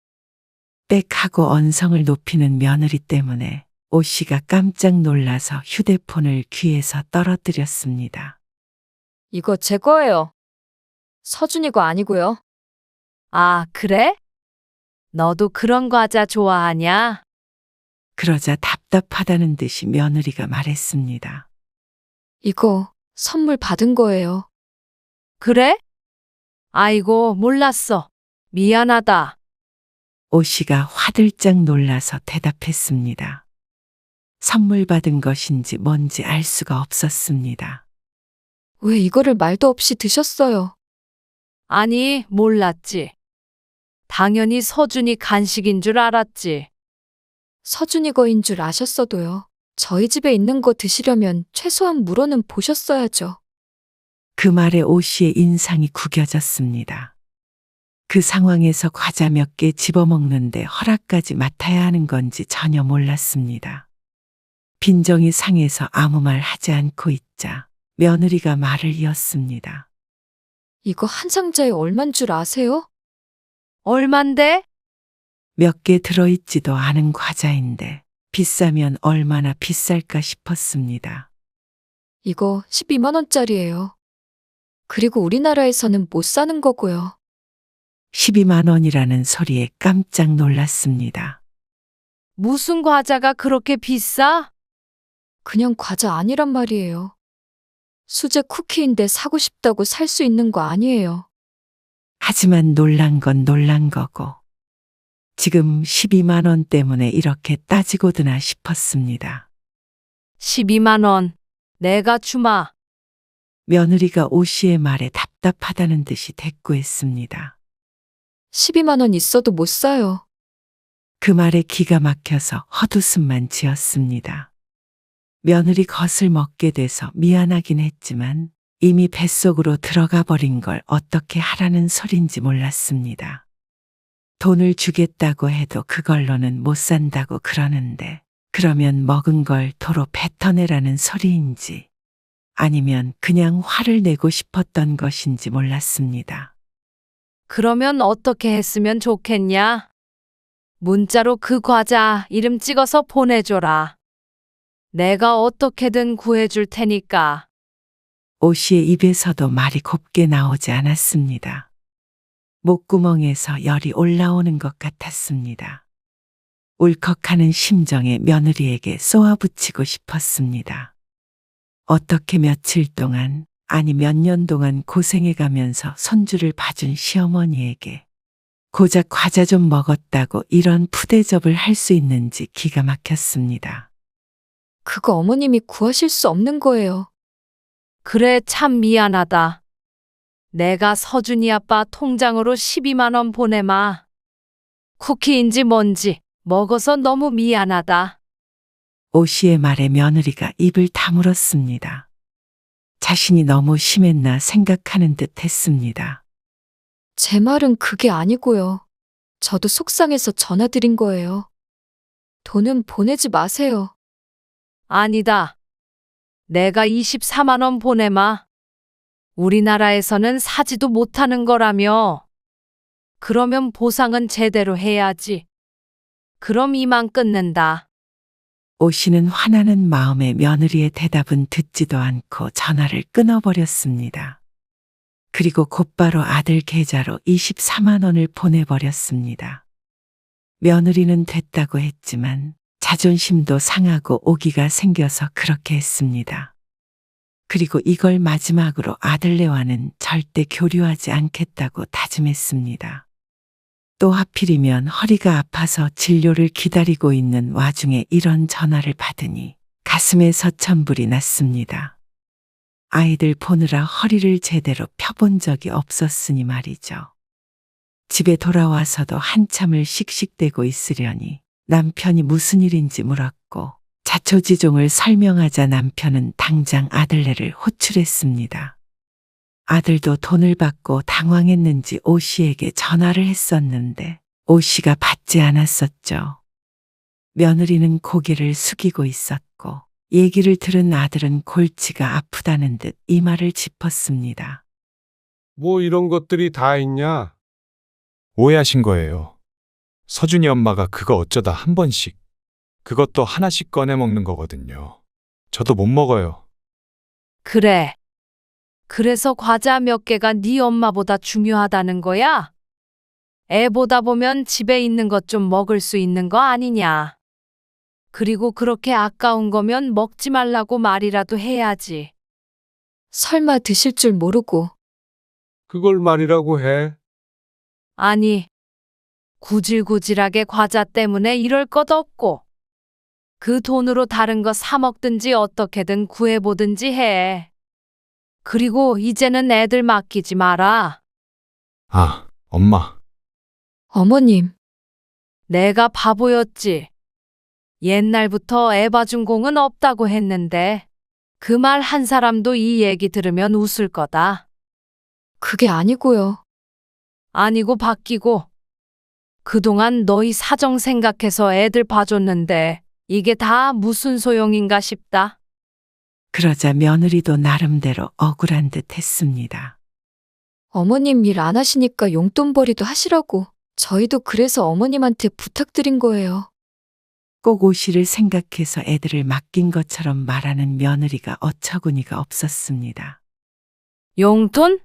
빽하고 언성을 높이는 며느리 때문에 오씨가 깜짝 놀라서 휴대폰을 귀에서 떨어뜨렸습니다. 이거 제 거예요. 서준이 거 아니고요. 아, 그래? 너도 그런 과자 좋아하냐? 그러자 답답하다는 듯이 며느리가 말했습니다. 이거 선물 받은 거예요. 그래? 아이고, 몰랐어. 미안하다. 오씨가 화들짝 놀라서 대답했습니다. 선물 받은 것인지 뭔지 알 수가 없었습니다. 왜 이거를 말도 없이 드셨어요? 아니, 몰랐지. 당연히 서준이 간식인 줄 알았지. 서준이 거인 줄 아셨어도요. 저희 집에 있는 거 드시려면 최소한 물어는 보셨어야죠. 그 말에 오씨의 인상이 구겨졌습니다. 그 상황에서 과자 몇 개 집어먹는데 허락까지 맡아야 하는 건지 전혀 몰랐습니다. 빈정이 상해서 아무 말 하지 않고 있자 며느리가 말을 이었습니다. 이거 한 상자에 얼만 줄 아세요? 얼만데? 몇 개 들어있지도 않은 과자인데 비싸면 얼마나 비쌀까 싶었습니다. 이거 12만 원짜리예요. 그리고 우리나라에서는 못 사는 거고요. 12만 원이라는 소리에 깜짝 놀랐습니다. 무슨 과자가 그렇게 비싸? 그냥 과자 아니란 말이에요. 수제 쿠키인데 사고 싶다고 살 수 있는 거 아니에요. 하지만 놀란 건 놀란 거고, 지금 12만 원 때문에 이렇게 따지고 드나 싶었습니다. 12만 원. 내가 주마. 며느리가 오 씨의 말에 답답하다는 듯이 대꾸했습니다. 12만 원 있어도 못 사요. 그 말에 기가 막혀서 헛웃음만 지었습니다. 며느리 것을 먹게 돼서 미안하긴 했지만 이미 뱃속으로 들어가 버린 걸 어떻게 하라는 소린지 몰랐습니다. 돈을 주겠다고 해도 그걸로는 못 산다고 그러는데 그러면 먹은 걸 도로 뱉어내라는 소리인지 아니면 그냥 화를 내고 싶었던 것인지 몰랐습니다. 그러면 어떻게 했으면 좋겠냐? 문자로 그 과자 이름 찍어서 보내줘라. 내가 어떻게든 구해줄 테니까. 오 씨의 입에서도 말이 곱게 나오지 않았습니다. 목구멍에서 열이 올라오는 것 같았습니다. 울컥하는 심정에 며느리에게 쏘아붙이고 싶었습니다. 어떻게 며칠 동안, 아니 몇 년 동안 고생해가면서 손주를 봐준 시어머니에게 고작 과자 좀 먹었다고 이런 푸대접을 할 수 있는지 기가 막혔습니다. 그거 어머님이 구하실 수 없는 거예요. 그래, 참 미안하다. 내가 서준이 아빠 통장으로 12만 원 보내마. 쿠키인지 뭔지 먹어서 너무 미안하다. 오 씨의 말에 며느리가 입을 다물었습니다. 자신이 너무 심했나 생각하는 듯 했습니다. 제 말은 그게 아니고요. 저도 속상해서 전화드린 거예요. 돈은 보내지 마세요. 아니다. 내가 24만 원 보내마. 우리나라에서는 사지도 못하는 거라며. 그러면 보상은 제대로 해야지. 그럼 이만 끊는다. 오 씨는 화나는 마음에 며느리의 대답은 듣지도 않고 전화를 끊어버렸습니다. 그리고 곧바로 아들 계좌로 24만 원을 보내버렸습니다. 며느리는 됐다고 했지만 자존심도 상하고 오기가 생겨서 그렇게 했습니다. 그리고 이걸 마지막으로 아들네와는 절대 교류하지 않겠다고 다짐했습니다. 또 하필이면 허리가 아파서 진료를 기다리고 있는 와중에 이런 전화를 받으니 가슴에 서천불이 났습니다. 아이들 보느라 허리를 제대로 펴본 적이 없었으니 말이죠. 집에 돌아와서도 한참을 씩씩대고 있으려니 남편이 무슨 일인지 물었고 자초지종을 설명하자 남편은 당장 아들네를 호출했습니다. 아들도 돈을 받고 당황했는지 오 씨에게 전화를 했었는데 오 씨가 받지 않았었죠. 며느리는 고개를 숙이고 있었고 얘기를 들은 아들은 골치가 아프다는 듯 이마를 짚었습니다. 뭐 이런 것들이 다 있냐? 오해하신 거예요. 서준이 엄마가 그거 어쩌다 한 번씩, 그것도 하나씩 꺼내 먹는 거거든요. 저도 못 먹어요. 그래. 그래서 과자 몇 개가 네 엄마보다 중요하다는 거야? 애 보다 보면 집에 있는 것 좀 먹을 수 있는 거 아니냐? 그리고 그렇게 아까운 거면 먹지 말라고 말이라도 해야지. 설마 드실 줄 모르고. 그걸 말이라고 해. 아니, 구질구질하게 과자 때문에 이럴 것 없고, 그 돈으로 다른 거 사 먹든지 어떻게든 구해보든지 해. 그리고 이제는 애들 맡기지 마라. 아, 엄마. 어머님, 내가 바보였지. 옛날부터 애 봐준 공은 없다고 했는데, 그 말 한 사람도 이 얘기 들으면 웃을 거다. 그게 아니고요. 아니고 바뀌고. 그동안 너희 사정 생각해서 애들 봐줬는데, 이게 다 무슨 소용인가 싶다. 그러자 며느리도 나름대로 억울한 듯 했습니다. 어머님 일 안 하시니까 용돈벌이도 하시라고. 저희도 그래서 어머님한테 부탁드린 거예요. 꼭 오씨를 생각해서 애들을 맡긴 것처럼 말하는 며느리가 어처구니가 없었습니다. 용돈?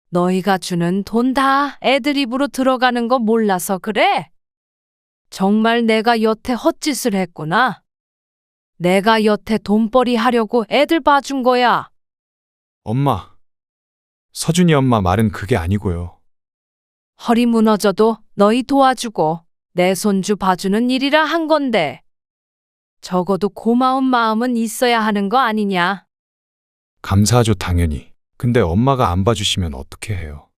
너희가 주는 돈 다 애들 입으로 들어가는 거 몰라서 그래? 정말 내가 여태 헛짓을 했구나. 내가 여태 돈벌이 하려고 애들 봐준 거야. 엄마. 서준이 엄마 말은 그게 아니고요. 허리 무너져도 너희 도와주고 내 손주 봐주는 일이라 한 건데. 적어도 고마운 마음은 있어야 하는 거 아니냐? 감사하죠, 당연히. 근데 엄마가 안 봐주시면 어떻게 해요?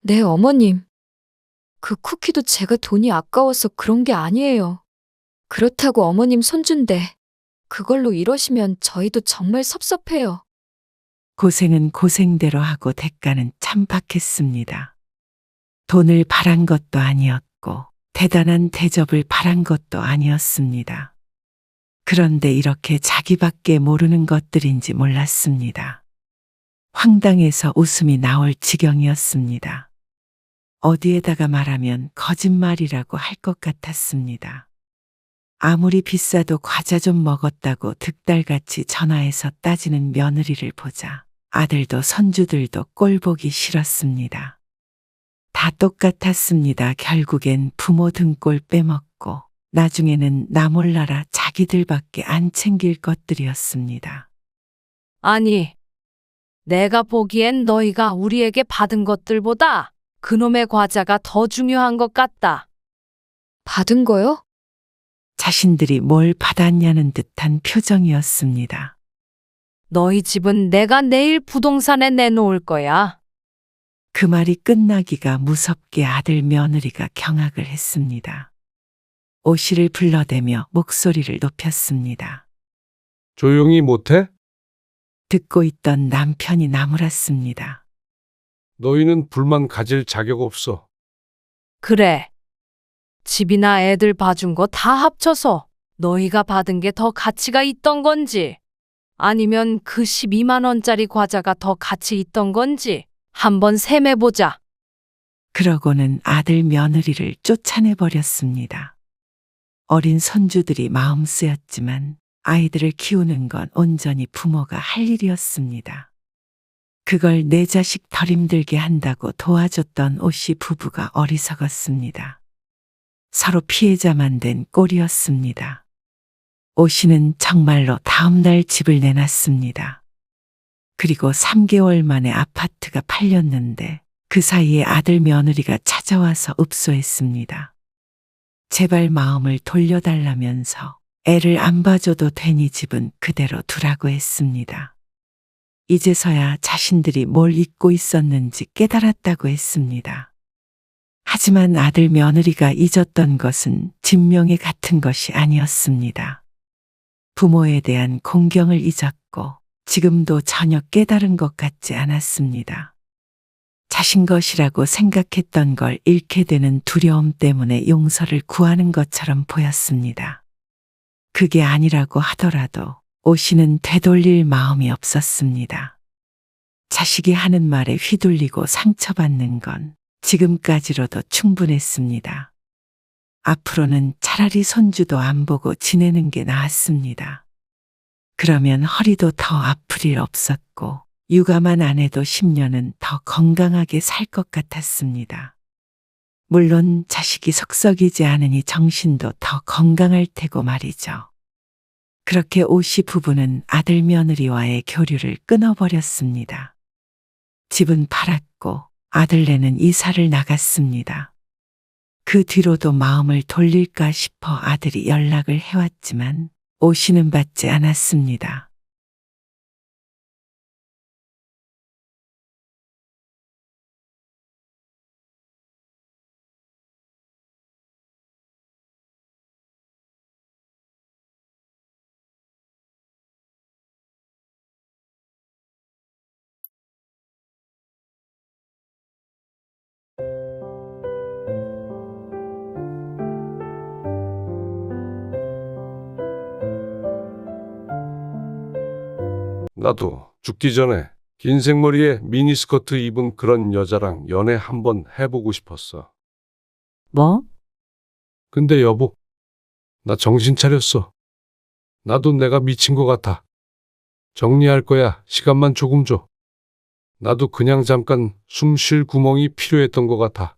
네, 어머님. 그 쿠키도 제가 돈이 아까워서 그런 게 아니에요. 그렇다고 어머님 손준데 그걸로 이러시면 저희도 정말 섭섭해요. 고생은 고생대로 하고 대가는 참박했습니다. 돈을 바란 것도 아니었고 대단한 대접을 바란 것도 아니었습니다. 그런데 이렇게 자기밖에 모르는 것들인지 몰랐습니다. 황당해서 웃음이 나올 지경이었습니다. 어디에다가 말하면 거짓말이라고 할 것 같았습니다. 아무리 비싸도 과자 좀 먹었다고 득달같이 전화해서 따지는 며느리를 보자 아들도 손주들도 꼴보기 싫었습니다. 다 똑같았습니다. 결국엔 부모 등골 빼먹고 나중에는 나 몰라라 자기들밖에 안 챙길 것들이었습니다. 아니, 내가 보기엔 너희가 우리에게 받은 것들보다 그놈의 과자가 더 중요한 것 같다. 받은 거요? 자신들이 뭘 받았냐는 듯한 표정이었습니다. 너희 집은 내가 내일 부동산에 내놓을 거야. 그 말이 끝나기가 무섭게 아들 며느리가 경악을 했습니다. 오씨를 불러대며 목소리를 높였습니다. 조용히 못해? 듣고 있던 남편이 나무랐습니다. 너희는 불만 가질 자격 없어. 그래. 집이나 애들 봐준 거 다 합쳐서 너희가 받은 게 더 가치가 있던 건지 아니면 그 12만 원짜리 과자가 더 가치 있던 건지 한번 셈해보자. 그러고는 아들 며느리를 쫓아내버렸습니다. 어린 손주들이 마음 쓰였지만 아이들을 키우는 건 온전히 부모가 할 일이었습니다. 그걸 내 자식 덜 힘들게 한다고 도와줬던 오씨 부부가 어리석었습니다. 서로 피해자만 된 꼴이었습니다. 오씨는 정말로 다음날 집을 내놨습니다. 그리고 3개월 만에 아파트가 팔렸는데 그 사이에 아들 며느리가 찾아와서 읍소했습니다. 제발 마음을 돌려달라면서 애를 안 봐줘도 되니 집은 그대로 두라고 했습니다. 이제서야 자신들이 뭘 잊고 있었는지 깨달았다고 했습니다. 하지만 아들 며느리가 잊었던 것은 진명에 같은 것이 아니었습니다. 부모에 대한 공경을 잊었고 지금도 전혀 깨달은 것 같지 않았습니다. 자신 것이라고 생각했던 걸 잃게 되는 두려움 때문에 용서를 구하는 것처럼 보였습니다. 그게 아니라고 하더라도 오씨는 되돌릴 마음이 없었습니다. 자식이 하는 말에 휘둘리고 상처받는 건 지금까지로도 충분했습니다. 앞으로는 차라리 손주도 안 보고 지내는 게 나았습니다. 그러면 허리도 더 아플 일 없었고 육아만 안 해도 10년은 더 건강하게 살 것 같았습니다. 물론 자식이 속썩이지 않으니 정신도 더 건강할 테고 말이죠. 그렇게 오씨 부부는 아들 며느리와의 교류를 끊어버렸습니다. 집은 팔았고 아들네는 이사를 나갔습니다. 그 뒤로도 마음을 돌릴까 싶어 아들이 연락을 해왔지만 오씨는 받지 않았습니다. 나도 죽기 전에 긴 생머리에 미니스커트 입은 그런 여자랑 연애 한번 해보고 싶었어. 뭐? 근데 여보, 나 정신 차렸어. 나도 내가 미친 것 같아. 정리할 거야. 시간만 조금 줘. 나도 그냥 잠깐 숨 쉴 구멍이 필요했던 것 같아.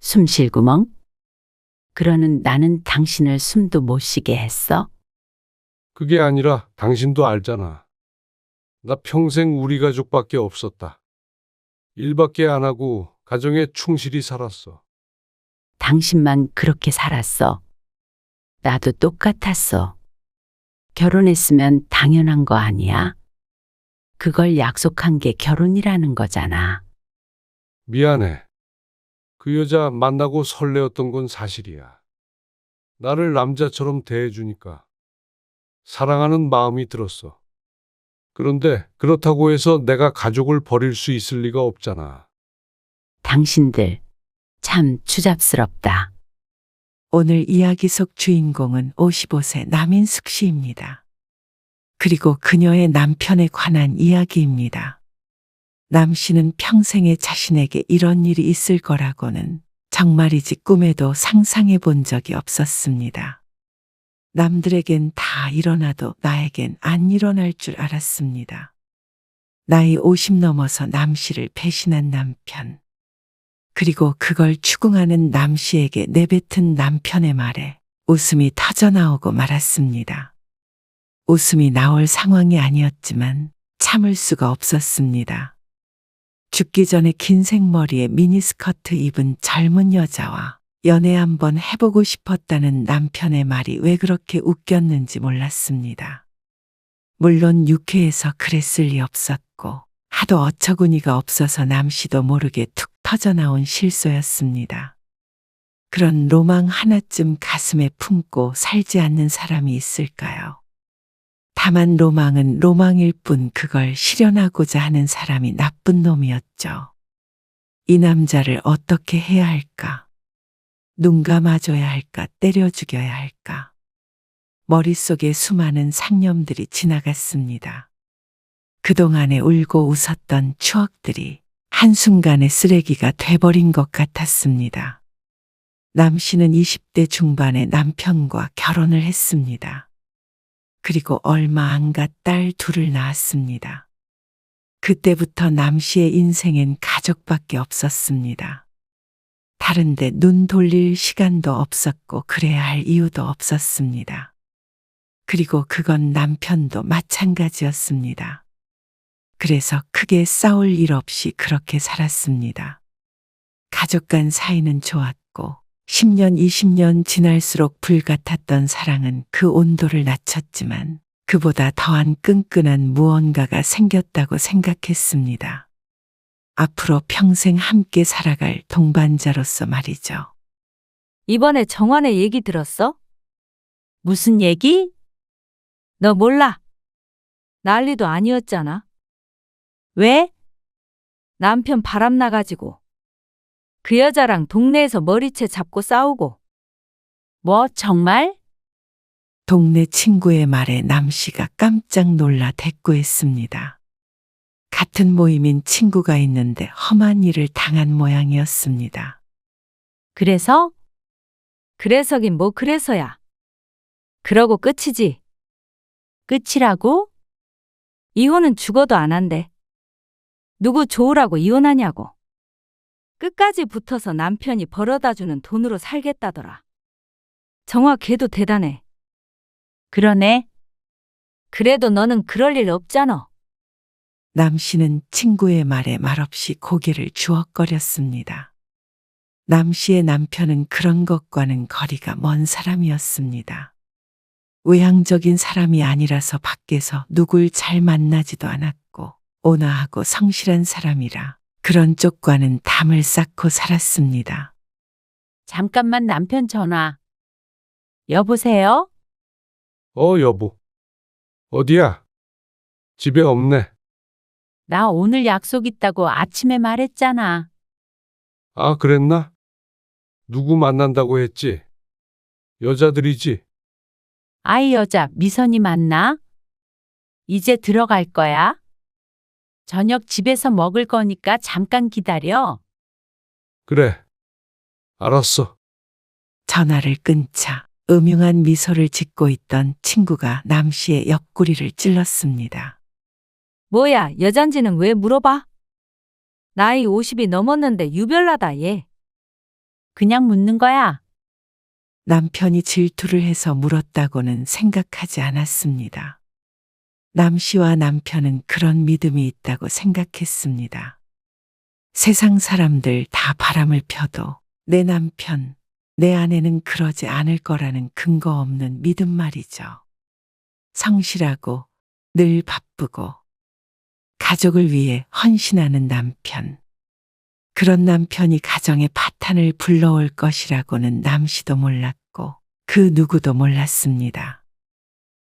숨 쉴 구멍? 그러는 나는 당신을 숨도 못 쉬게 했어? 그게 아니라 당신도 알잖아. 나 평생 우리 가족밖에 없었다. 일밖에 안 하고 가정에 충실히 살았어. 당신만 그렇게 살았어. 나도 똑같았어. 결혼했으면 당연한 거 아니야? 그걸 약속한 게 결혼이라는 거잖아. 미안해. 그 여자 만나고 설레었던 건 사실이야. 나를 남자처럼 대해주니까 사랑하는 마음이 들었어. 그런데 그렇다고 해서 내가 가족을 버릴 수 있을 리가 없잖아. 당신들 참 추잡스럽다. 오늘 이야기 속 주인공은 55세 남인숙 씨입니다. 그리고 그녀의 남편에 관한 이야기입니다. 남 씨는 평생에 자신에게 이런 일이 있을 거라고는 정말이지 꿈에도 상상해 본 적이 없었습니다. 남들에겐 다 일어나도 나에겐 안 일어날 줄 알았습니다. 나이 50 넘어서 남 씨를 배신한 남편. 그리고 그걸 추궁하는 남 씨에게 내뱉은 남편의 말에 웃음이 터져나오고 말았습니다. 웃음이 나올 상황이 아니었지만 참을 수가 없었습니다. 죽기 전에 긴 생머리에 미니스커트 입은 젊은 여자와 연애 한번 해보고 싶었다는 남편의 말이 왜 그렇게 웃겼는지 몰랐습니다. 물론 육회에서 그랬을 리 없었고 하도 어처구니가 없어서 남 씨도 모르게 툭 터져나온 실소였습니다. 그런 로망 하나쯤 가슴에 품고 살지 않는 사람이 있을까요? 다만 로망은 로망일 뿐 그걸 실현하고자 하는 사람이 나쁜 놈이었죠. 이 남자를 어떻게 해야 할까? 눈 감아줘야 할까? 때려 죽여야 할까? 머릿속에 수많은 상념들이 지나갔습니다. 그동안에 울고 웃었던 추억들이 한순간에 쓰레기가 돼버린 것 같았습니다. 남 씨는 20대 중반에 남편과 결혼을 했습니다. 그리고 얼마 안 가 딸 둘을 낳았습니다. 그때부터 남 씨의 인생엔 가족밖에 없었습니다. 다른데 눈 돌릴 시간도 없었고 그래야 할 이유도 없었습니다. 그리고 그건 남편도 마찬가지였습니다. 그래서 크게 싸울 일 없이 그렇게 살았습니다. 가족 간 사이는 좋았고 10년, 20년 지날수록 불같았던 사랑은 그 온도를 낮췄지만 그보다 더한 끈끈한 무언가가 생겼다고 생각했습니다. 앞으로 평생 함께 살아갈 동반자로서 말이죠. 이번에 정환의 얘기 들었어? 무슨 얘기? 너 몰라. 난리도 아니었잖아. 왜? 남편 바람 나가지고. 그 여자랑 동네에서 머리채 잡고 싸우고. 뭐 정말? 동네 친구의 말에 남 씨가 깜짝 놀라 대꾸했습니다. 같은 모임인 친구가 있는데 험한 일을 당한 모양이었습니다. 그래서? 그래서긴 뭐 그래서야. 그러고 끝이지. 끝이라고? 이혼은 죽어도 안 한대. 누구 좋으라고 이혼하냐고. 끝까지 붙어서 남편이 벌어다주는 돈으로 살겠다더라. 정화 걔도 대단해. 그러네. 그래도 너는 그럴 일 없잖아. 남 씨는 친구의 말에 말없이 고개를 주걱거렸습니다. 남 씨의 남편은 그런 것과는 거리가 먼 사람이었습니다. 외향적인 사람이 아니라서 밖에서 누굴 잘 만나지도 않았고 온화하고 성실한 사람이라 그런 쪽과는 담을 쌓고 살았습니다. 잠깐만 남편 전화. 여보세요? 여보. 어디야? 집에 없네. 나 오늘 약속 있다고 아침에 말했잖아. 아, 그랬나? 누구 만난다고 했지? 여자들이지? 아이 여자 미선이 맞나? 이제 들어갈 거야? 저녁 집에서 먹을 거니까 잠깐 기다려. 그래. 알았어. 전화를 끊자 음흉한 미소를 짓고 있던 친구가 남 씨의 옆구리를 찔렀습니다. 뭐야, 여잔지는 왜 물어봐? 나이 50이 넘었는데 유별나다, 얘. 그냥 묻는 거야. 남편이 질투를 해서 물었다고는 생각하지 않았습니다. 남 씨와 남편은 그런 믿음이 있다고 생각했습니다. 세상 사람들 다 바람을 펴도 내 남편, 내 아내는 그러지 않을 거라는 근거 없는 믿음 말이죠. 성실하고 늘 바쁘고 가족을 위해 헌신하는 남편. 그런 남편이 가정의 파탄을 불러올 것이라고는 남 씨도 몰랐고 그 누구도 몰랐습니다.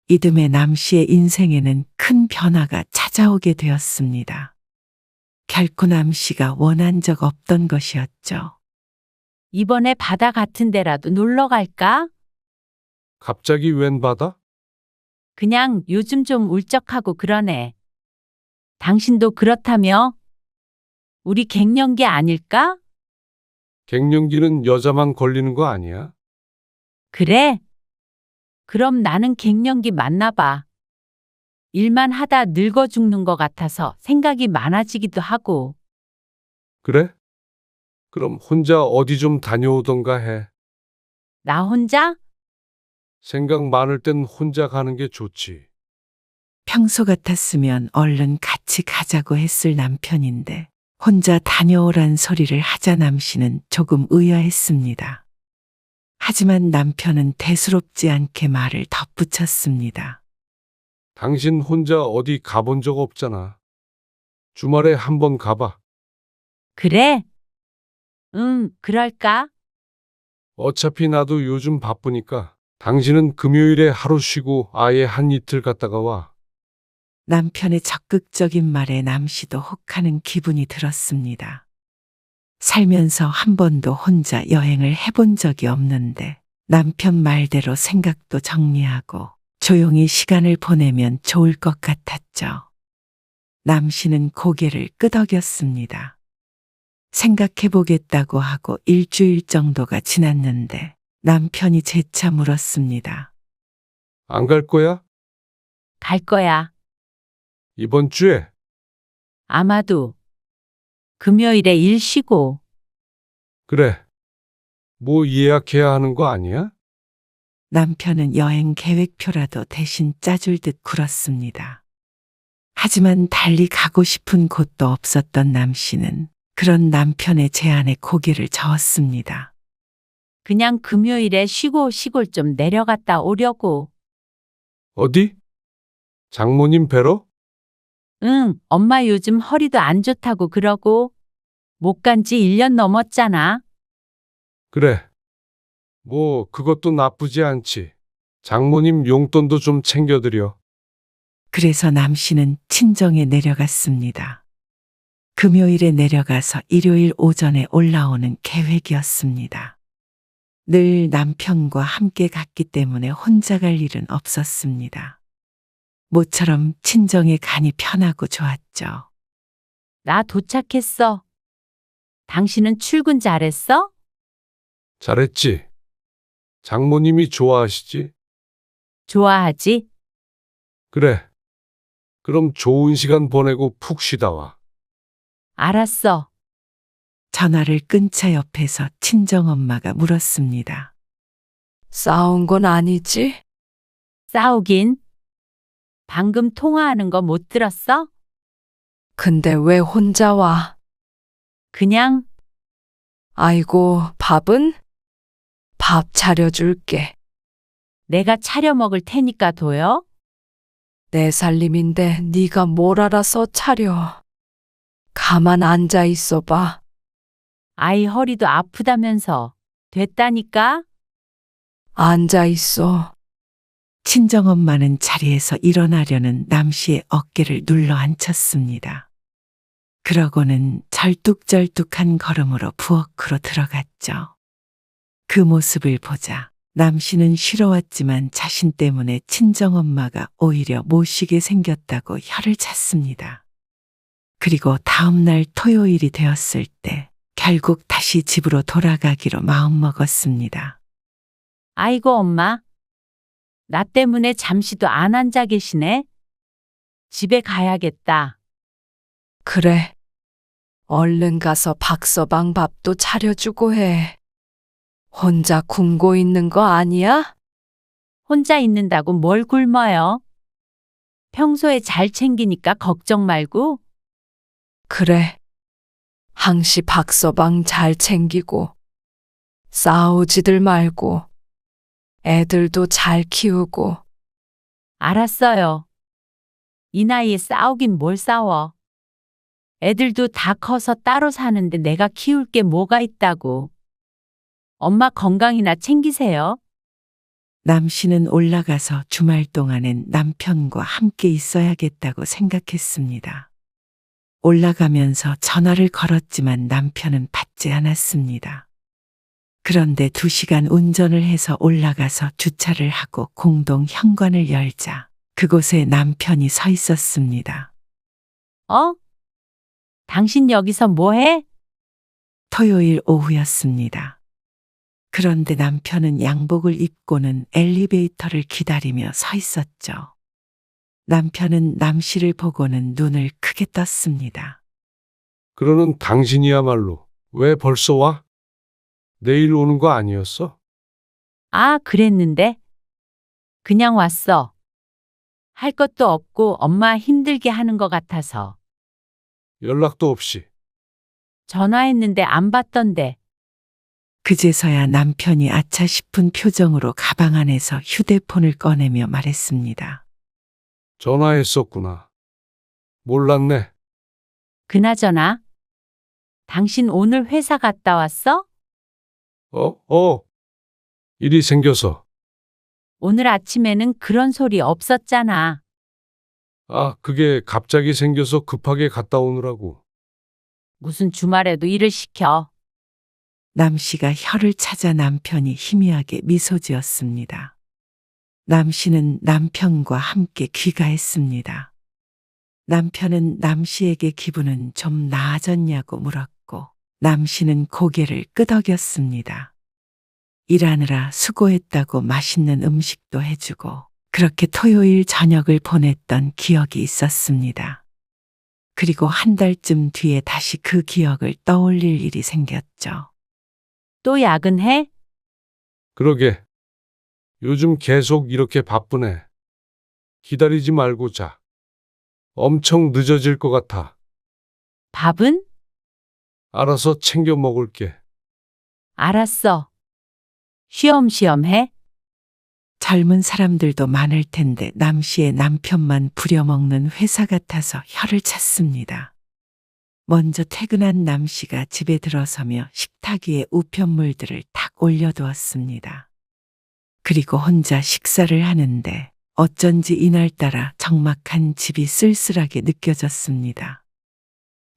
이듬해 남 씨의 인생에는 큰 변화가 찾아오게 되었습니다. 결코 남 씨가 원한 적 없던 것이었죠. 이번에 바다 같은 데라도 놀러 갈까? 갑자기 웬 바다? 그냥 요즘 좀 울적하고 그러네. 당신도 그렇다며? 우리 갱년기 아닐까? 갱년기는 여자만 걸리는 거 아니야? 그래? 그럼 나는 갱년기 맞나 봐. 일만 하다 늙어 죽는 것 같아서 생각이 많아지기도 하고. 그래? 그럼 혼자 어디 좀 다녀오던가 해. 나 혼자? 생각 많을 땐 혼자 가는 게 좋지. 평소 같았으면 얼른 같이 가자고 했을 남편인데 혼자 다녀오란 소리를 하자 남 씨는 조금 의아했습니다. 하지만 남편은 대수롭지 않게 말을 덧붙였습니다. 당신 혼자 어디 가본 적 없잖아. 주말에 한번 가봐. 그래? 응, 그럴까? 어차피 나도 요즘 바쁘니까 당신은 금요일에 하루 쉬고 아예 한 이틀 갔다가 와. 남편의 적극적인 말에 남 씨도 혹하는 기분이 들었습니다. 살면서 한 번도 혼자 여행을 해본 적이 없는데 남편 말대로 생각도 정리하고 조용히 시간을 보내면 좋을 것 같았죠. 남 씨는 고개를 끄덕였습니다. 생각해보겠다고 하고 일주일 정도가 지났는데 남편이 재차 물었습니다. 안 갈 거야? 갈 거야. 이번 주에? 아마도. 금요일에 일 쉬고. 그래. 뭐 예약해야 하는 거 아니야? 남편은 여행 계획표라도 대신 짜줄 듯 굴었습니다. 하지만 달리 가고 싶은 곳도 없었던 남 씨는 그런 남편의 제안에 고개를 저었습니다. 그냥 금요일에 쉬고 시골 좀 내려갔다 오려고. 어디? 장모님 뵈러? 응, 엄마 요즘 허리도 안 좋다고 그러고. 못 간 지 1년 넘었잖아. 그래. 뭐 그것도 나쁘지 않지. 장모님 용돈도 좀 챙겨드려. 그래서 남 씨는 친정에 내려갔습니다. 금요일에 내려가서 일요일 오전에 올라오는 계획이었습니다. 늘 남편과 함께 갔기 때문에 혼자 갈 일은 없었습니다. 모처럼 친정에 가니 편하고 좋았죠. 나 도착했어. 당신은 출근 잘했어? 잘했지. 장모님이 좋아하시지? 좋아하지? 그래. 그럼 좋은 시간 보내고 푹 쉬다 와. 알았어. 전화를 끈 차 옆에서 친정엄마가 물었습니다. 싸운 건 아니지? 싸우긴. 방금 통화하는 거 못 들었어? 근데 왜 혼자 와? 그냥 아이고, 밥은? 밥 차려줄게. 내가 차려 먹을 테니까 둬요. 내 살림인데 네가 뭘 알아서 차려. 가만 앉아 있어봐. 아이 허리도 아프다면서. 됐다니까? 앉아 있어. 친정엄마는 자리에서 일어나려는 남 씨의 어깨를 눌러 앉혔습니다. 그러고는 절뚝절뚝한 걸음으로 부엌으로 들어갔죠. 그 모습을 보자 남 씨는 싫어왔지만 자신 때문에 친정엄마가 오히려 못 쉬게 생겼다고 혀를 찼습니다. 그리고 다음 날 토요일이 되었을 때 결국 다시 집으로 돌아가기로 마음먹었습니다. 아이고, 엄마. 나 때문에 잠시도 안 앉아 계시네. 집에 가야겠다. 그래. 얼른 가서 박서방 밥도 차려주고 해. 혼자 굶고 있는 거 아니야? 혼자 있는다고 뭘 굶어요? 평소에 잘 챙기니까 걱정 말고. 그래. 항시 박서방 잘 챙기고, 싸우지들 말고, 애들도 잘 키우고, 알았어요. 이 나이에 싸우긴 뭘 싸워. 애들도 다 커서 따로 사는데 내가 키울 게 뭐가 있다고. 엄마 건강이나 챙기세요. 남 씨는 올라가서 주말 동안엔 남편과 함께 있어야겠다고 생각했습니다. 올라가면서 전화를 걸었지만 남편은 받지 않았습니다. 그런데 2시간 운전을 해서 올라가서 주차를 하고 공동 현관을 열자 그곳에 남편이 서 있었습니다. 어? 당신 여기서 뭐 해? 토요일 오후였습니다. 그런데 남편은 양복을 입고는 엘리베이터를 기다리며 서 있었죠. 남편은 남 씨를 보고는 눈을 크게 떴습니다. 그러는 당신이야말로 왜 벌써 와? 내일 오는 거 아니었어? 아, 그랬는데. 그냥 왔어. 할 것도 없고 엄마 힘들게 하는 것 같아서. 연락도 없이. 전화했는데 안 받던데. 그제서야 남편이 아차 싶은 표정으로 가방 안에서 휴대폰을 꺼내며 말했습니다. 전화했었구나. 몰랐네. 그나저나. 당신 오늘 회사 갔다 왔어? 일이 생겨서. 오늘 아침에는 그런 소리 없었잖아. 아, 그게 갑자기 생겨서 급하게 갔다 오느라고. 무슨 주말에도 일을 시켜. 남 씨가 혀를 찾아 남편이 희미하게 미소 지었습니다. 남 씨는 남편과 함께 귀가했습니다. 남편은 남 씨에게 기분은 좀 나아졌냐고 물었고 남 씨는 고개를 끄덕였습니다. 일하느라 수고했다고 맛있는 음식도 해주고 그렇게 토요일 저녁을 보냈던 기억이 있었습니다. 그리고 한 달쯤 뒤에 다시 그 기억을 떠올릴 일이 생겼죠. 또 야근해? 그러게. 요즘 계속 이렇게 바쁘네. 기다리지 말고 자. 엄청 늦어질 것 같아. 밥은? 알아서 챙겨 먹을게. 알았어. 쉬엄쉬엄 해. 젊은 사람들도 많을 텐데 남 씨의 남편만 부려먹는 회사 같아서 혀를 찼습니다. 먼저 퇴근한 남 씨가 집에 들어서며 식탁 위에 우편물들을 탁 올려두었습니다. 그리고 혼자 식사를 하는데 어쩐지 이날따라 적막한 집이 쓸쓸하게 느껴졌습니다.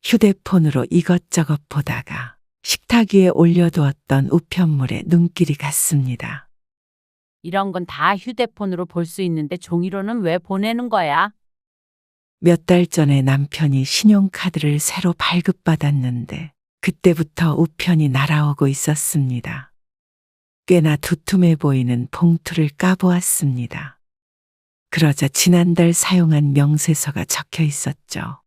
휴대폰으로 이것저것 보다가 식탁 위에 올려두었던 우편물에 눈길이 갔습니다. 이런 건 다 휴대폰으로 볼 수 있는데 종이로는 왜 보내는 거야? 몇 달 전에 남편이 신용카드를 새로 발급받았는데 그때부터 우편이 날아오고 있었습니다. 꽤나 두툼해 보이는 봉투를 까보았습니다. 그러자 지난달 사용한 명세서가 적혀 있었죠.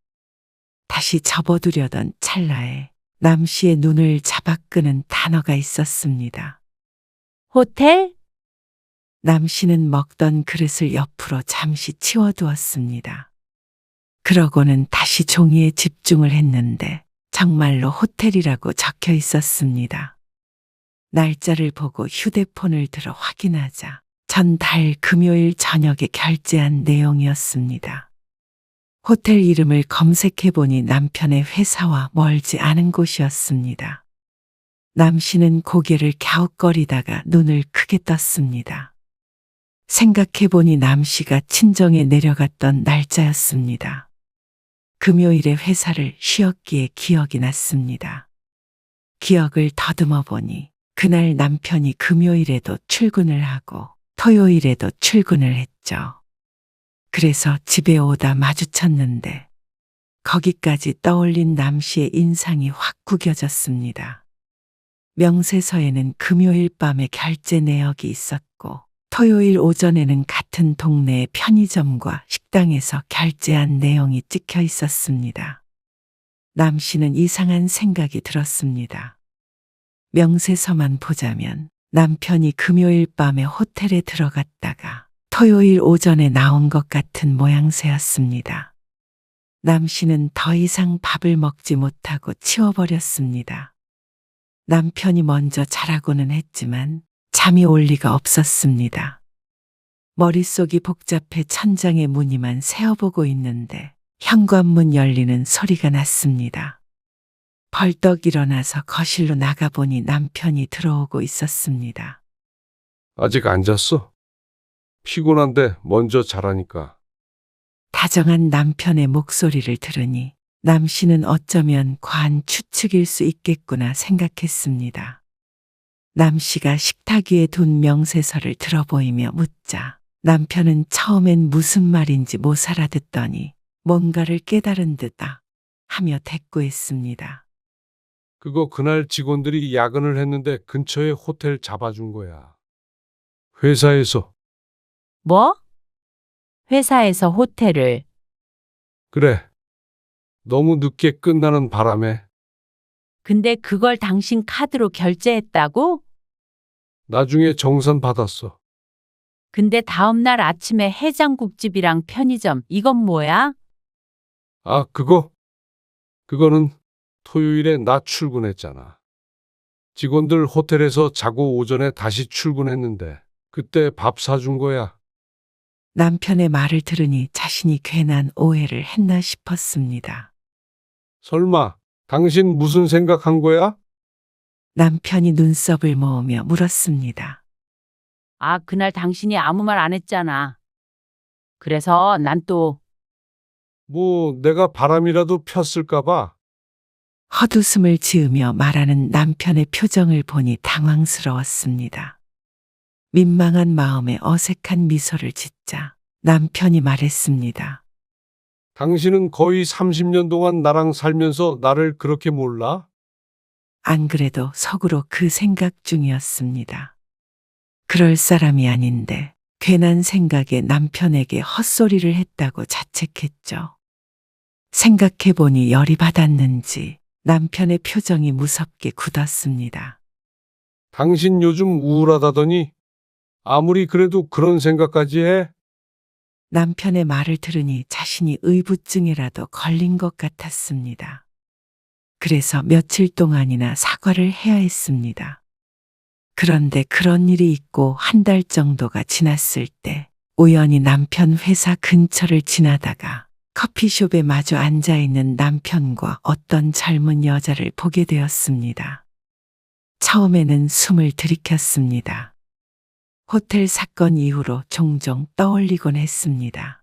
다시 접어두려던 찰나에 남 씨의 눈을 잡아끄는 단어가 있었습니다. 호텔? 남 씨는 먹던 그릇을 옆으로 잠시 치워두었습니다. 그러고는 다시 종이에 집중을 했는데 정말로 호텔이라고 적혀 있었습니다. 날짜를 보고 휴대폰을 들어 확인하자 전달 금요일 저녁에 결제한 내용이었습니다. 호텔 이름을 검색해보니 남편의 회사와 멀지 않은 곳이었습니다. 남 씨는 고개를 갸웃거리다가 눈을 크게 떴습니다. 생각해보니 남 씨가 친정에 내려갔던 날짜였습니다. 금요일에 회사를 쉬었기에 기억이 났습니다. 기억을 더듬어 보니 그날 남편이 금요일에도 출근을 하고 토요일에도 출근을 했죠. 그래서 집에 오다 마주쳤는데 거기까지 떠올린 남 씨의 인상이 확 구겨졌습니다. 명세서에는 금요일 밤에 결제 내역이 있었고 토요일 오전에는 같은 동네의 편의점과 식당에서 결제한 내용이 찍혀 있었습니다. 남 씨는 이상한 생각이 들었습니다. 명세서만 보자면 남편이 금요일 밤에 호텔에 들어갔다가 토요일 오전에 나온 것 같은 모양새였습니다. 남 씨는 더 이상 밥을 먹지 못하고 치워버렸습니다. 남편이 먼저 자라고는 했지만 잠이 올 리가 없었습니다. 머릿속이 복잡해 천장에 무늬만 세어보고 있는데 현관문 열리는 소리가 났습니다. 벌떡 일어나서 거실로 나가보니 남편이 들어오고 있었습니다. 아직 안 잤어? 피곤한데 먼저 자라니까. 다정한 남편의 목소리를 들으니 남 씨는 어쩌면 과한 추측일 수 있겠구나 생각했습니다. 남 씨가 식탁 위에 둔 명세서를 들어보이며 묻자 남편은 처음엔 무슨 말인지 못 알아듣더니 뭔가를 깨달은 듯 하며 대꾸했습니다. 그거 그날 직원들이 야근을 했는데 근처에 호텔 잡아준 거야. 회사에서. 뭐? 회사에서 호텔을. 그래. 너무 늦게 끝나는 바람에 근데 그걸 당신 카드로 결제했다고? 나중에 정산 받았어. 근데 다음날 아침에 해장국집이랑 편의점, 이건 뭐야? 아, 그거는 토요일에 나 출근했잖아. 직원들 호텔에서 자고 오전에 다시 출근했는데 그때 밥 사준 거야. 남편의 말을 들으니 자신이 괜한 오해를 했나 싶었습니다. 설마 당신 무슨 생각한 거야? 남편이 눈썹을 모으며 물었습니다. 아, 그날 당신이 아무 말 안 했잖아. 그래서 난 또 뭐 내가 바람이라도 폈을까 봐. 헛웃음을 지으며 말하는 남편의 표정을 보니 당황스러웠습니다. 민망한 마음에 어색한 미소를 짓자 남편이 말했습니다. 당신은 거의 30년 동안 나랑 살면서 나를 그렇게 몰라? 안 그래도 속으로 그 생각 중이었습니다. 그럴 사람이 아닌데 괜한 생각에 남편에게 헛소리를 했다고 자책했죠. 생각해보니 열이 받았는지 남편의 표정이 무섭게 굳었습니다. 당신 요즘 우울하다더니 아무리 그래도 그런 생각까지 해? 남편의 말을 들으니 자신이 의부증에라도 걸린 것 같았습니다. 그래서 며칠 동안이나 사과를 해야 했습니다. 그런데 그런 일이 있고 한 달 정도가 지났을 때 우연히 남편 회사 근처를 지나다가 커피숍에 마주 앉아있는 남편과 어떤 젊은 여자를 보게 되었습니다. 처음에는 숨을 들이켰습니다. 호텔 사건 이후로 종종 떠올리곤 했습니다.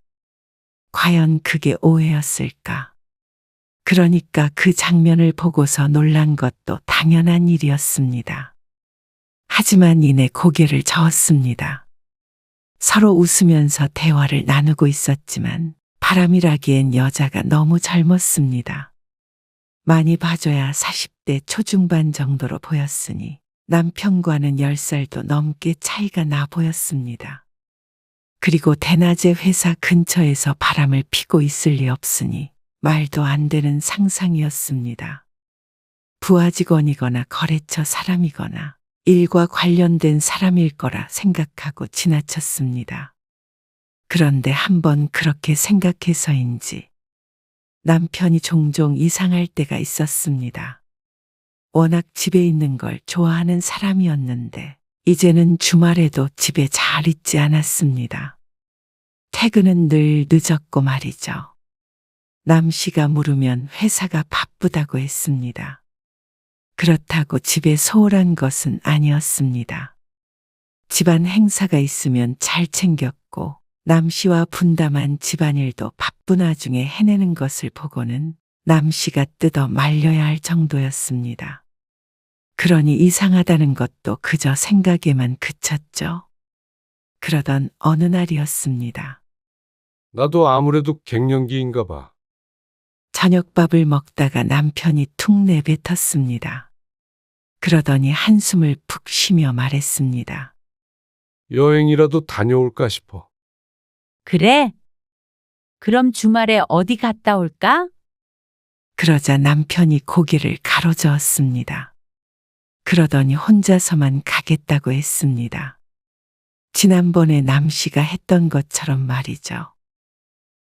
과연 그게 오해였을까? 그러니까 그 장면을 보고서 놀란 것도 당연한 일이었습니다. 하지만 이내 고개를 저었습니다. 서로 웃으면서 대화를 나누고 있었지만 바람이라기엔 여자가 너무 젊었습니다. 많이 봐줘야 40대 초중반 정도로 보였으니 남편과는 10살도 넘게 차이가 나 보였습니다. 그리고 대낮에 회사 근처에서 바람을 피고 있을 리 없으니 말도 안 되는 상상이었습니다. 부하 직원이거나 거래처 사람이거나 일과 관련된 사람일 거라 생각하고 지나쳤습니다. 그런데 한번 그렇게 생각해서인지 남편이 종종 이상할 때가 있었습니다. 워낙 집에 있는 걸 좋아하는 사람이었는데 이제는 주말에도 집에 잘 있지 않았습니다. 퇴근은 늘 늦었고 말이죠. 남 씨가 물으면 회사가 바쁘다고 했습니다. 그렇다고 집에 소홀한 것은 아니었습니다. 집안 행사가 있으면 잘 챙겼고 남 씨와 분담한 집안일도 바쁜 와중에 해내는 것을 보고는 남 씨가 뜯어 말려야 할 정도였습니다. 그러니 이상하다는 것도 그저 생각에만 그쳤죠. 그러던 어느 날이었습니다. 나도 아무래도 갱년기인가 봐. 저녁밥을 먹다가 남편이 툭 내뱉었습니다. 그러더니 한숨을 푹 쉬며 말했습니다. 여행이라도 다녀올까 싶어. 그래? 그럼 주말에 어디 갔다 올까? 그러자 남편이 고개를 가로저었습니다. 그러더니 혼자서만 가겠다고 했습니다. 지난번에 남씨가 했던 것처럼 말이죠.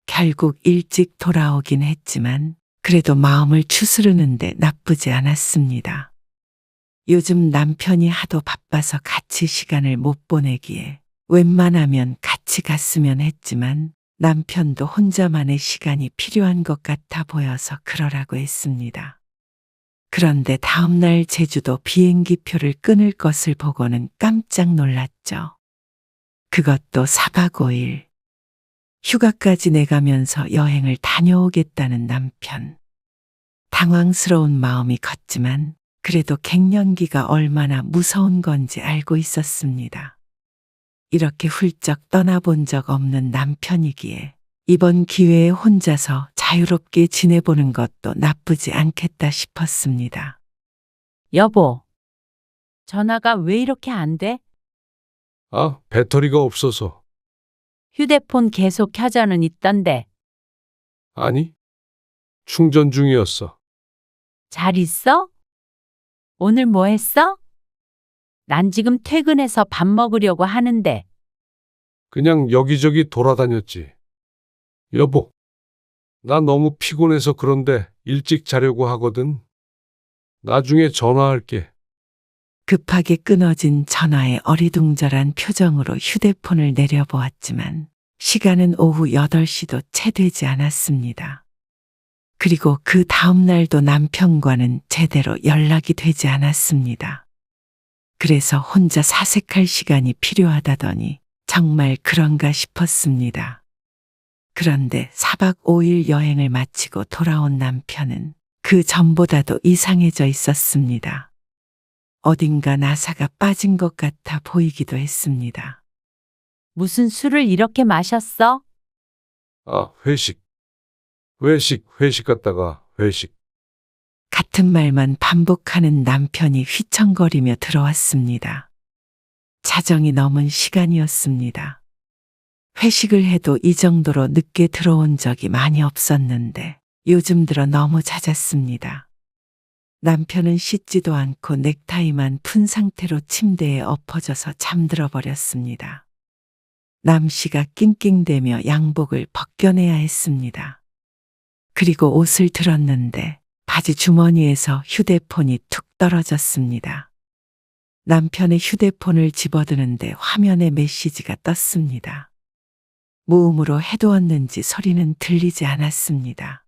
결국 일찍 돌아오긴 했지만 그래도 마음을 추스르는데 나쁘지 않았습니다. 요즘 남편이 하도 바빠서 같이 시간을 못 보내기에 웬만하면 같이 갔으면 했지만 남편도 혼자만의 시간이 필요한 것 같아 보여서 그러라고 했습니다. 그런데 다음날 제주도 비행기표를 끊을 것을 보고는 깜짝 놀랐죠. 그것도 4박 5일. 휴가까지 내가면서 여행을 다녀오겠다는 남편. 당황스러운 마음이 컸지만 그래도 갱년기가 얼마나 무서운 건지 알고 있었습니다. 이렇게 훌쩍 떠나본 적 없는 남편이기에 이번 기회에 혼자서 자유롭게 지내보는 것도 나쁘지 않겠다 싶었습니다. 여보, 전화가 왜 이렇게 안 돼? 아, 배터리가 없어서. 휴대폰 계속 켜져는 있던데. 아니, 충전 중이었어. 잘 있어? 오늘 뭐 했어? 난 지금 퇴근해서 밥 먹으려고 하는데. 그냥 여기저기 돌아다녔지. 여보, 나 너무 피곤해서 그런데 일찍 자려고 하거든. 나중에 전화할게. 급하게 끊어진 전화에 어리둥절한 표정으로 휴대폰을 내려보았지만 시간은 오후 8시도 채 되지 않았습니다. 그리고 그 다음 날도 남편과는 제대로 연락이 되지 않았습니다. 그래서 혼자 사색할 시간이 필요하다더니 정말 그런가 싶었습니다. 그런데 4박 5일 여행을 마치고 돌아온 남편은 그 전보다도 이상해져 있었습니다. 어딘가 나사가 빠진 것 같아 보이기도 했습니다. 무슨 술을 이렇게 마셨어? 아, 회식 갔다가 회식. 같은 말만 반복하는 남편이 휘청거리며 들어왔습니다. 자정이 넘은 시간이었습니다. 회식을 해도 이 정도로 늦게 들어온 적이 많이 없었는데 요즘 들어 너무 잦았습니다. 남편은 씻지도 않고 넥타이만 푼 상태로 침대에 엎어져서 잠들어 버렸습니다. 남씨가 낑낑대며 양복을 벗겨내야 했습니다. 그리고 옷을 들었는데 바지 주머니에서 휴대폰이 툭 떨어졌습니다. 남편의 휴대폰을 집어드는데 화면에 메시지가 떴습니다. 무음으로 해두었는지 소리는 들리지 않았습니다.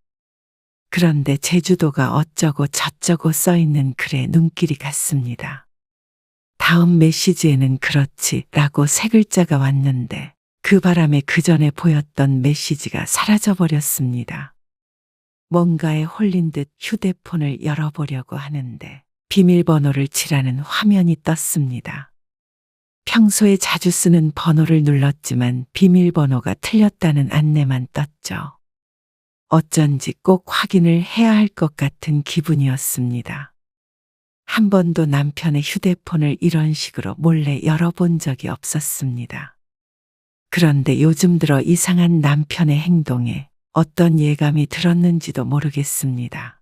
그런데 제주도가 어쩌고 저쩌고 써있는 글에 눈길이 갔습니다. 다음 메시지에는 그렇지 라고 세 글자가 왔는데 그 바람에 그 전에 보였던 메시지가 사라져버렸습니다. 뭔가에 홀린 듯 휴대폰을 열어보려고 하는데 비밀번호를 칠하는 화면이 떴습니다. 평소에 자주 쓰는 번호를 눌렀지만 비밀번호가 틀렸다는 안내만 떴죠. 어쩐지 꼭 확인을 해야 할 것 같은 기분이었습니다. 한 번도 남편의 휴대폰을 이런 식으로 몰래 열어본 적이 없었습니다. 그런데 요즘 들어 이상한 남편의 행동에 어떤 예감이 들었는지도 모르겠습니다.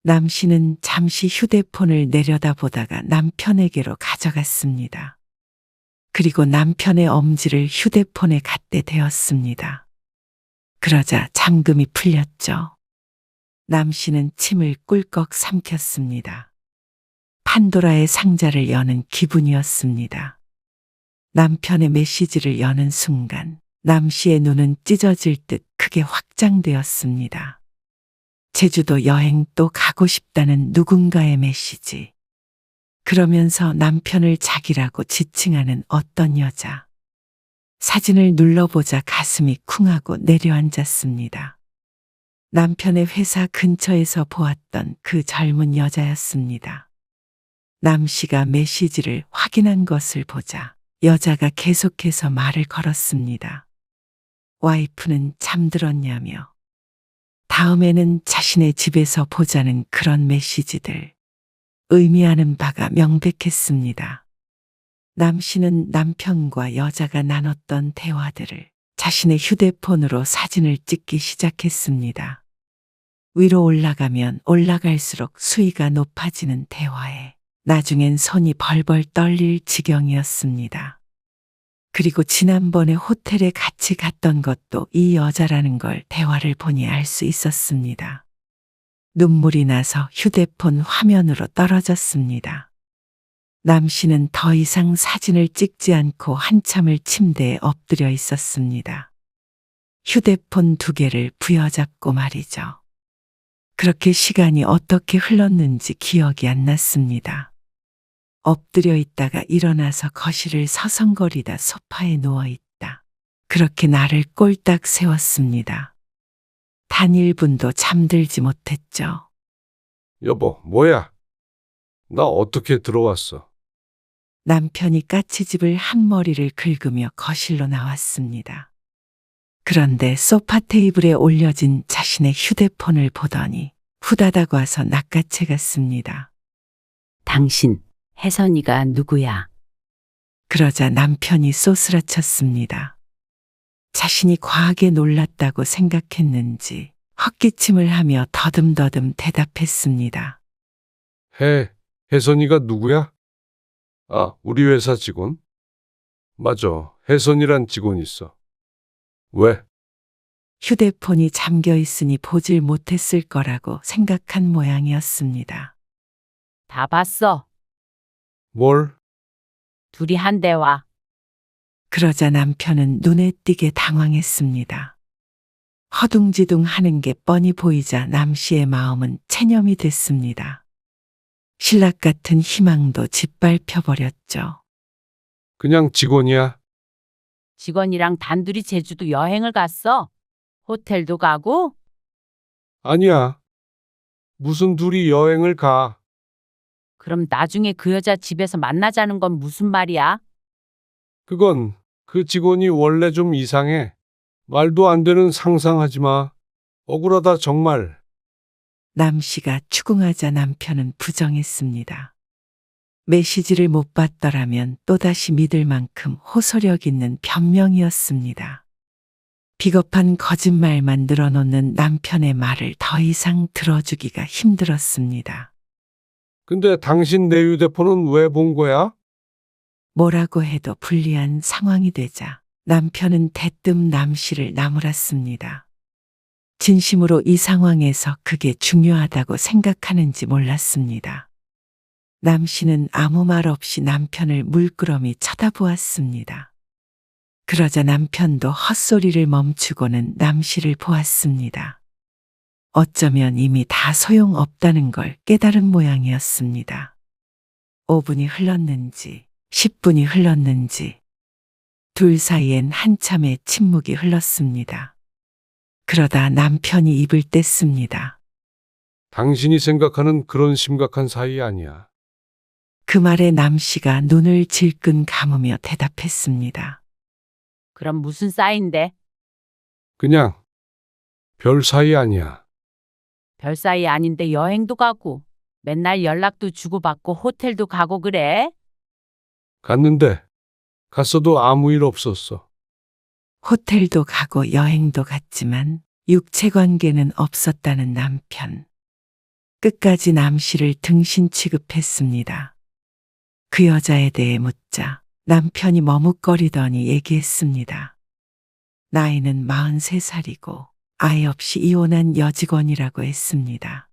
남씨는 잠시 휴대폰을 내려다보다가 남편에게로 가져갔습니다. 그리고 남편의 엄지를 휴대폰에 갖대 대었습니다. 그러자 잠금이 풀렸죠. 남씨는 침을 꿀꺽 삼켰습니다. 판도라의 상자를 여는 기분이었습니다. 남편의 메시지를 여는 순간 남씨의 눈은 찢어질 듯 크게 확장되었습니다. 제주도 여행 또 가고 싶다는 누군가의 메시지. 그러면서 남편을 자기라고 지칭하는 어떤 여자. 사진을 눌러보자 가슴이 쿵하고 내려앉았습니다. 남편의 회사 근처에서 보았던 그 젊은 여자였습니다. 남씨가 메시지를 확인한 것을 보자 여자가 계속해서 말을 걸었습니다. 와이프는 잠들었냐며. 다음에는 자신의 집에서 보자는 그런 메시지들. 의미하는 바가 명백했습니다. 남 씨는 남편과 여자가 나눴던 대화들을 자신의 휴대폰으로 사진을 찍기 시작했습니다. 위로 올라가면 올라갈수록 수위가 높아지는 대화에 나중엔 손이 벌벌 떨릴 지경이었습니다. 그리고 지난번에 호텔에 같이 갔던 것도 이 여자라는 걸 대화를 보니 알 수 있었습니다. 눈물이 나서 휴대폰 화면으로 떨어졌습니다. 남 씨는 더 이상 사진을 찍지 않고 한참을 침대에 엎드려 있었습니다. 휴대폰 2개를 부여잡고 말이죠. 그렇게 시간이 어떻게 흘렀는지 기억이 안 났습니다. 엎드려 있다가 일어나서 거실을 서성거리다 소파에 누워 있다. 그렇게 나를 꼴딱 세웠습니다. 단 1분도 잠들지 못했죠. 여보, 뭐야? 나 어떻게 들어왔어? 남편이 까치집을 한 머리를 긁으며 거실로 나왔습니다. 그런데 소파 테이블에 올려진 자신의 휴대폰을 보더니 후다닥 와서 낚아채 갔습니다. 당신, 혜선이가 누구야? 그러자 남편이 쏘스라쳤습니다. 자신이 과하게 놀랐다고 생각했는지 헛기침을 하며 더듬더듬 대답했습니다. 혜선이가 누구야? 아, 우리 회사 직원? 맞아, 혜선이란 직원 있어. 왜? 휴대폰이 잠겨 있으니 보질 못했을 거라고 생각한 모양이었습니다. 다 봤어. 뭘? 둘이 한 대화. 그러자 남편은 눈에 띄게 당황했습니다. 허둥지둥 하는 게 뻔히 보이자 남 씨의 마음은 체념이 됐습니다. 신락 같은 희망도 짓밟혀버렸죠. 그냥 직원이야. 직원이랑 단둘이 제주도 여행을 갔어. 호텔도 가고. 아니야. 무슨 둘이 여행을 가. 그럼 나중에 그 여자 집에서 만나자는 건 무슨 말이야? 그건 그 직원이 원래 좀 이상해. 말도 안 되는 상상하지 마. 억울하다 정말. 남 씨가 추궁하자 남편은 부정했습니다. 메시지를 못 받더라면 또다시 믿을 만큼 호소력 있는 변명이었습니다. 비겁한 거짓말만 늘어놓는 남편의 말을 더 이상 들어주기가 힘들었습니다. 근데 당신 내 휴대폰은 왜 본 거야? 뭐라고 해도 불리한 상황이 되자 남편은 대뜸 남 씨를 나무랐습니다. 진심으로 이 상황에서 그게 중요하다고 생각하는지 몰랐습니다. 남 씨는 아무 말 없이 남편을 물끄러미 쳐다보았습니다. 그러자 남편도 헛소리를 멈추고는 남 씨를 보았습니다. 어쩌면 이미 다 소용없다는 걸 깨달은 모양이었습니다. 5분이 흘렀는지 10분이 흘렀는지 둘 사이엔 한참의 침묵이 흘렀습니다. 그러다 남편이 입을 뗐습니다. 당신이 생각하는 그런 심각한 사이 아니야. 그 말에 남 씨가 눈을 질끈 감으며 대답했습니다. 그럼 무슨 싸인데? 그냥 별 사이 아니야. 별 사이 아닌데 여행도 가고 맨날 연락도 주고받고 호텔도 가고 그래? 갔는데 갔어도 아무 일 없었어. 호텔도 가고 여행도 갔지만 육체 관계는 없었다는 남편. 끝까지 남 씨를 등신 취급했습니다. 그 여자에 대해 묻자 남편이 머뭇거리더니 얘기했습니다. 나이는 43살이고 아이 없이 이혼한 여직원이라고 했습니다.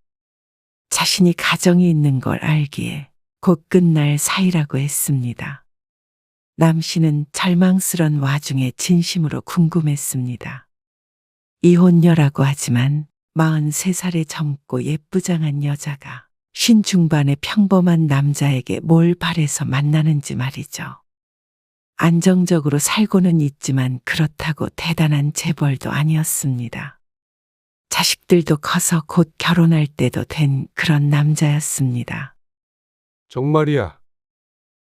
자신이 가정이 있는 걸 알기에 곧 끝날 사이라고 했습니다. 남 씨는 절망스런 와중에 진심으로 궁금했습니다. 이혼녀라고 하지만 43살의 젊고 예쁘장한 여자가 신중반의 평범한 남자에게 뭘 바래서 만나는지 말이죠. 안정적으로 살고는 있지만 그렇다고 대단한 재벌도 아니었습니다. 자식들도 커서 곧 결혼할 때도 된 그런 남자였습니다. 정말이야.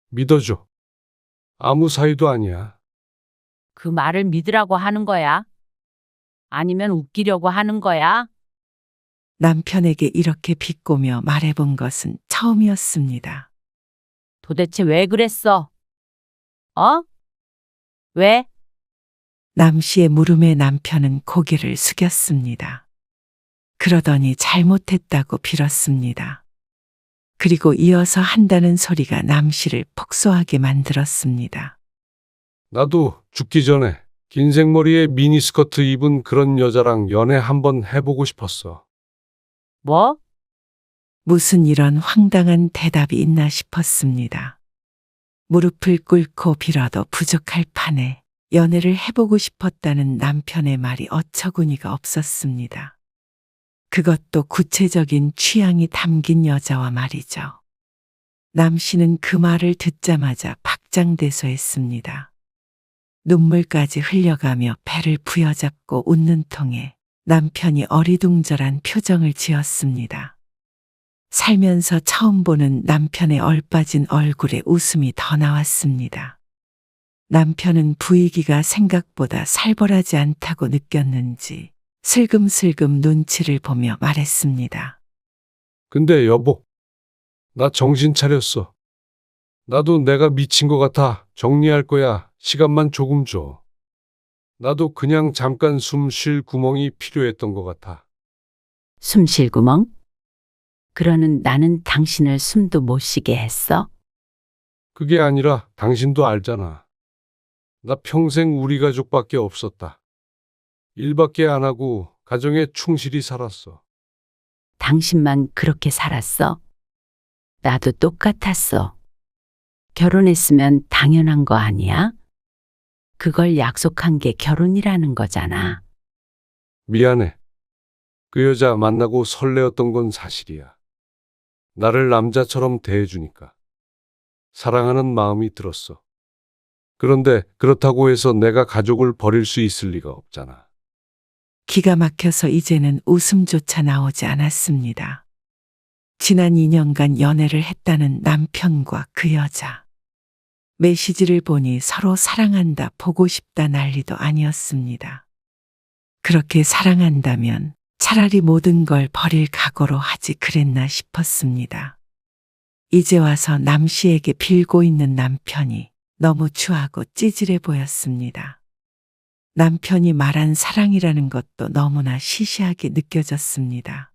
믿어줘. 아무 사이도 아니야. 그 말을 믿으라고 하는 거야? 아니면 웃기려고 하는 거야? 남편에게 이렇게 비꼬며 말해본 것은 처음이었습니다. 도대체 왜 그랬어? 어? 왜? 남 씨의 물음에 남편은 고개를 숙였습니다. 그러더니 잘못했다고 빌었습니다. 그리고 이어서 한다는 소리가 남 씨를 폭소하게 만들었습니다. 나도 죽기 전에 긴 생머리에 미니스커트 입은 그런 여자랑 연애 한번 해보고 싶었어. 뭐? 무슨 이런 황당한 대답이 있나 싶었습니다. 무릎을 꿇고 빌어도 부족할 판에 연애를 해보고 싶었다는 남편의 말이 어처구니가 없었습니다. 그것도 구체적인 취향이 담긴 여자와 말이죠. 남 씨는 그 말을 듣자마자 박장대소했습니다. 눈물까지 흘려가며 배를 부여잡고 웃는 통에 남편이 어리둥절한 표정을 지었습니다. 살면서 처음 보는 남편의 얼빠진 얼굴에 웃음이 더 나왔습니다. 남편은 부익이가 생각보다 살벌하지 않다고 느꼈는지 슬금슬금 눈치를 보며 말했습니다. 근데 여보, 나 정신 차렸어. 나도 내가 미친 것 같아. 정리할 거야. 시간만 조금 줘. 나도 그냥 잠깐 숨 쉴 구멍이 필요했던 것 같아. 숨 쉴 구멍? 그러는 나는 당신을 숨도 못 쉬게 했어? 그게 아니라 당신도 알잖아. 나 평생 우리 가족밖에 없었다. 일밖에 안 하고 가정에 충실히 살았어. 당신만 그렇게 살았어? 나도 똑같았어. 결혼했으면 당연한 거 아니야? 그걸 약속한 게 결혼이라는 거잖아. 미안해. 그 여자 만나고 설레었던 건 사실이야. 나를 남자처럼 대해주니까. 사랑하는 마음이 들었어. 그런데 그렇다고 해서 내가 가족을 버릴 수 있을 리가 없잖아. 기가 막혀서 이제는 웃음조차 나오지 않았습니다. 지난 2년간 연애를 했다는 남편과 그 여자. 메시지를 보니 서로 사랑한다, 보고 싶다 난리도 아니었습니다. 그렇게 사랑한다면 차라리 모든 걸 버릴 각오로 하지 그랬나 싶었습니다. 이제 와서 남 씨에게 빌고 있는 남편이 너무 추하고 찌질해 보였습니다. 남편이 말한 사랑이라는 것도 너무나 시시하게 느껴졌습니다.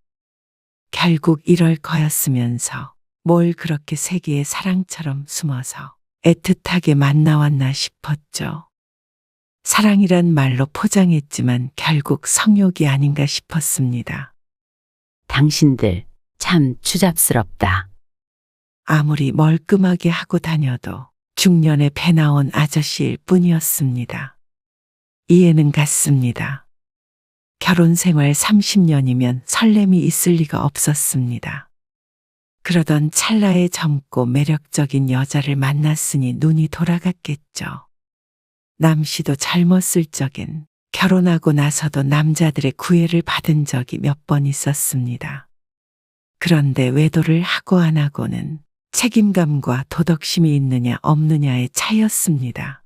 결국 이럴 거였으면서 뭘 그렇게 세기의 사랑처럼 숨어서 애틋하게 만나왔나 싶었죠. 사랑이란 말로 포장했지만 결국 성욕이 아닌가 싶었습니다. 당신들 참 추잡스럽다. 아무리 멀끔하게 하고 다녀도 중년에 배 나온 아저씨일 뿐이었습니다. 이해는 갔습니다. 결혼 생활 30년이면 설렘이 있을 리가 없었습니다. 그러던 찰나에 젊고 매력적인 여자를 만났으니 눈이 돌아갔겠죠. 남 씨도 젊었을 적엔 결혼하고 나서도 남자들의 구애를 받은 적이 몇 번 있었습니다. 그런데 외도를 하고 안 하고는 책임감과 도덕심이 있느냐 없느냐의 차이였습니다.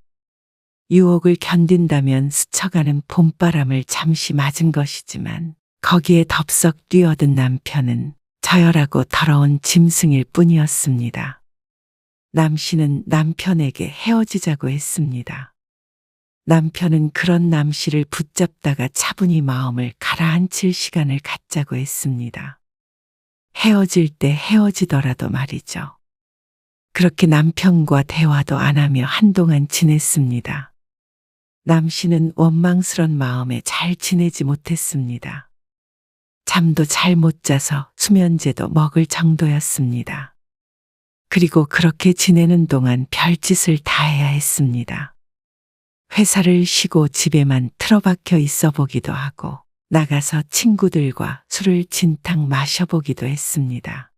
유혹을 견딘다면 스쳐가는 봄바람을 잠시 맞은 것이지만 거기에 덥석 뛰어든 남편은 저열하고 더러운 짐승일 뿐이었습니다. 남 씨는 남편에게 헤어지자고 했습니다. 남편은 그런 남 씨를 붙잡다가 차분히 마음을 가라앉힐 시간을 갖자고 했습니다. 헤어질 때 헤어지더라도 말이죠. 그렇게 남편과 대화도 안 하며 한동안 지냈습니다. 남 씨는 원망스런 마음에 잘 지내지 못했습니다. 잠도 잘 못 자서 수면제도 먹을 정도였습니다. 그리고 그렇게 지내는 동안 별짓을 다 해야 했습니다. 회사를 쉬고 집에만 틀어박혀 있어 보기도 하고 나가서 친구들과 술을 진탕 마셔보기도 했습니다.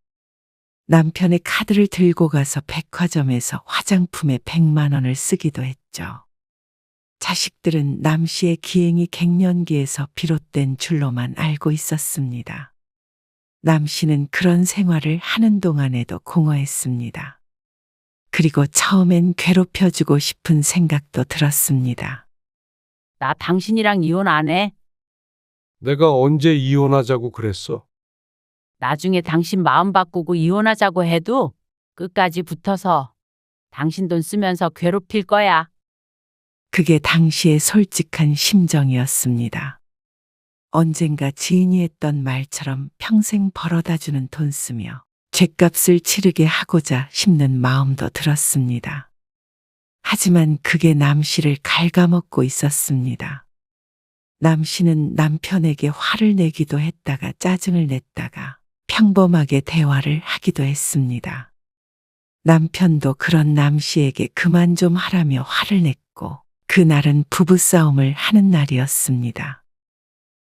남편의 카드를 들고 가서 백화점에서 화장품에 100만 원을 쓰기도 했죠. 자식들은 남 씨의 기행이 갱년기에서 비롯된 줄로만 알고 있었습니다. 남 씨는 그런 생활을 하는 동안에도 공허했습니다. 그리고 처음엔 괴롭혀주고 싶은 생각도 들었습니다. 나 당신이랑 이혼 안 해? 내가 언제 이혼하자고 그랬어? 나중에 당신 마음 바꾸고 이혼하자고 해도 끝까지 붙어서 당신 돈 쓰면서 괴롭힐 거야. 그게 당시의 솔직한 심정이었습니다. 언젠가 지인이 했던 말처럼 평생 벌어다 주는 돈 쓰며 죗값을 치르게 하고자 싶는 마음도 들었습니다. 하지만 그게 남 씨를 갉아먹고 있었습니다. 남 씨는 남편에게 화를 내기도 했다가 짜증을 냈다가 평범하게 대화를 하기도 했습니다. 남편도 그런 남 씨에게 그만 좀 하라며 화를 냈고 그날은 부부싸움을 하는 날이었습니다.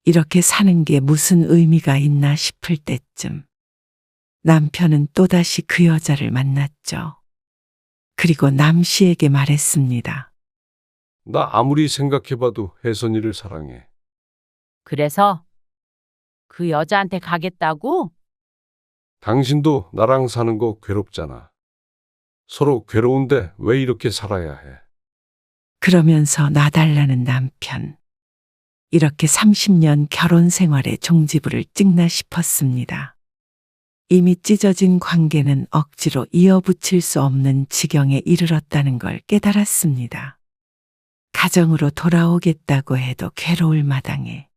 이렇게 사는 게 무슨 의미가 있나 싶을 때쯤 남편은 또다시 그 여자를 만났죠. 그리고 남 씨에게 말했습니다. 나 아무리 생각해봐도 혜선이를 사랑해. 그래서 그 여자한테 가겠다고? 당신도 나랑 사는 거 괴롭잖아. 서로 괴로운데 왜 이렇게 살아야 해? 그러면서 놔달라는 남편. 이렇게 30년 결혼 생활의 종지부를 찍나 싶었습니다. 이미 찢어진 관계는 억지로 이어붙일 수 없는 지경에 이르렀다는 걸 깨달았습니다. 가정으로 돌아오겠다고 해도 괴로울 마당에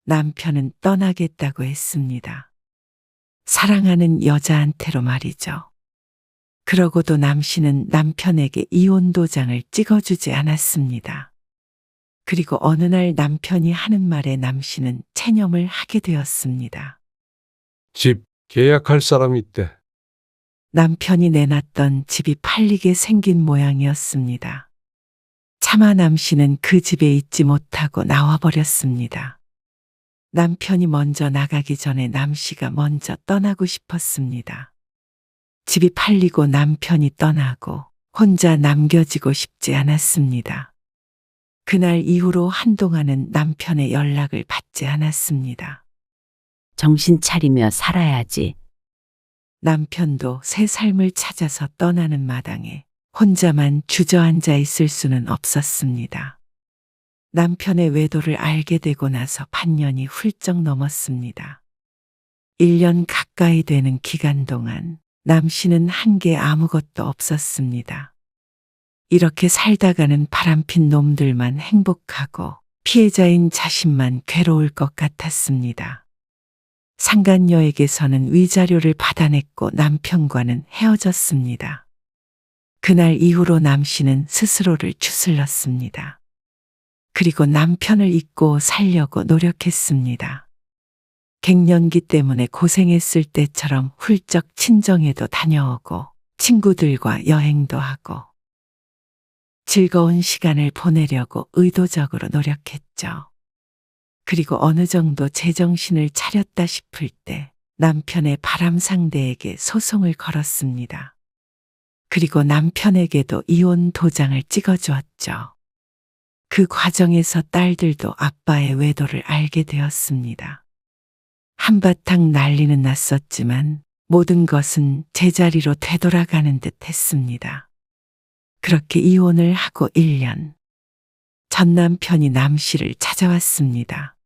남편은 떠나겠다고 했습니다. 사랑하는 여자한테로 말이죠. 그러고도 남 씨는 남편에게 이혼 도장을 찍어주지 않았습니다. 그리고 어느 날 남편이 하는 말에 남 씨는 체념을 하게 되었습니다. 집 계약할 사람이 있대. 남편이 내놨던 집이 팔리게 생긴 모양이었습니다. 차마 남 씨는 그 집에 있지 못하고 나와버렸습니다. 남편이 먼저 나가기 전에 남 씨가 먼저 떠나고 싶었습니다. 집이 팔리고 남편이 떠나고 혼자 남겨지고 싶지 않았습니다. 그날 이후로 한동안은 남편의 연락을 받지 않았습니다. 정신 차리며 살아야지. 남편도 새 삶을 찾아서 떠나는 마당에 혼자만 주저앉아 있을 수는 없었습니다. 남편의 외도를 알게 되고 나서 반년이 훌쩍 넘었습니다. 1년 가까이 되는 기간 동안 남 씨는 한 게 아무것도 없었습니다. 이렇게 살다가는 바람핀 놈들만 행복하고 피해자인 자신만 괴로울 것 같았습니다. 상간녀에게서는 위자료를 받아냈고 남편과는 헤어졌습니다. 그날 이후로 남 씨는 스스로를 추슬렀습니다. 그리고 남편을 잊고 살려고 노력했습니다. 갱년기 때문에 고생했을 때처럼 훌쩍 친정에도 다녀오고 친구들과 여행도 하고 즐거운 시간을 보내려고 의도적으로 노력했죠. 그리고 어느 정도 제정신을 차렸다 싶을 때 남편의 바람 상대에게 소송을 걸었습니다. 그리고 남편에게도 이혼 도장을 찍어주었죠. 그 과정에서 딸들도 아빠의 외도를 알게 되었습니다. 한바탕 난리는 났었지만 모든 것은 제자리로 되돌아가는 듯 했습니다. 그렇게 이혼을 하고 1년, 전 남편이 남 씨를 찾아왔습니다.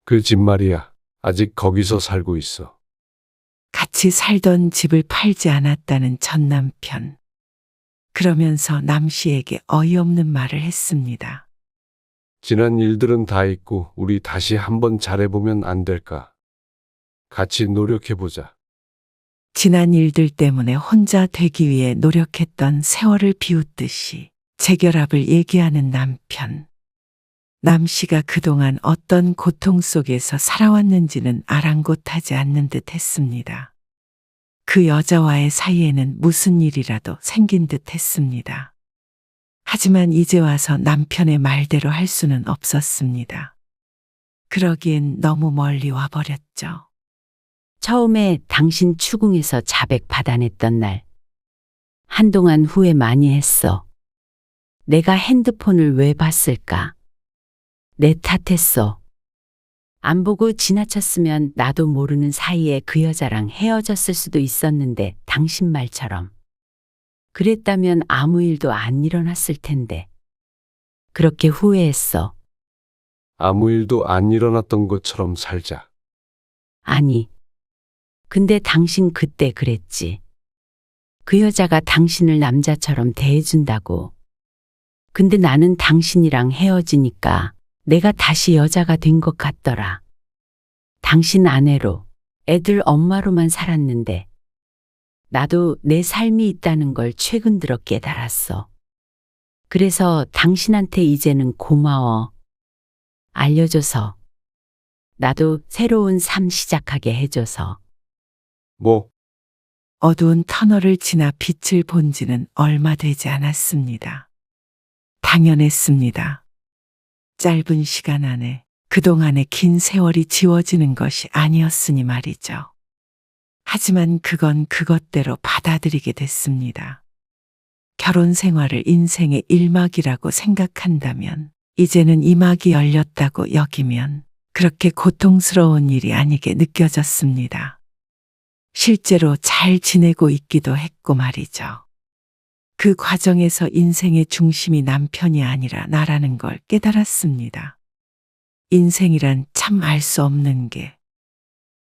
그 집 말이야. 아직 거기서 살고 있어. 같이 살던 집을 팔지 않았다는 전 남편. 그러면서 남 씨에게 어이없는 말을 했습니다. 지난 일들은 다 있고 우리 다시 한번 잘해보면 안 될까? 같이 노력해보자. 지난 일들 때문에 혼자 되기 위해 노력했던 세월을 비웃듯이 재결합을 얘기하는 남편. 남 씨가 그동안 어떤 고통 속에서 살아왔는지는 아랑곳하지 않는 듯 했습니다. 그 여자와의 사이에는 무슨 일이라도 생긴 듯 했습니다. 하지만 이제 와서 남편의 말대로 할 수는 없었습니다. 그러기엔 너무 멀리 와버렸죠. 처음에 당신 추궁해서 자백 받아냈던 날. 한동안 후회 많이 했어. 내가 핸드폰을 왜 봤을까? 내 탓했어. 안 보고 지나쳤으면 나도 모르는 사이에 그 여자랑 헤어졌을 수도 있었는데 당신 말처럼. 그랬다면 아무 일도 안 일어났을 텐데. 그렇게 후회했어. 아무 일도 안 일어났던 것처럼 살자. 아니, 근데 당신 그때 그랬지. 그 여자가 당신을 남자처럼 대해준다고. 근데 나는 당신이랑 헤어지니까 내가 다시 여자가 된 것 같더라. 당신 아내로, 애들 엄마로만 살았는데 나도 내 삶이 있다는 걸 최근 들어 깨달았어. 그래서 당신한테 이제는 고마워. 알려줘서. 나도 새로운 삶 시작하게 해줘서. 뭐, 어두운 터널을 지나 빛을 본 지는 얼마 되지 않았습니다. 당연했습니다. 짧은 시간 안에 그동안의 긴 세월이 지워지는 것이 아니었으니 말이죠. 하지만 그건 그것대로 받아들이게 됐습니다. 결혼 생활을 인생의 일막이라고 생각한다면, 이제는 이 막이 열렸다고 여기면 그렇게 고통스러운 일이 아니게 느껴졌습니다. 실제로 잘 지내고 있기도 했고 말이죠. 그 과정에서 인생의 중심이 남편이 아니라 나라는 걸 깨달았습니다. 인생이란 참 알 수 없는 게,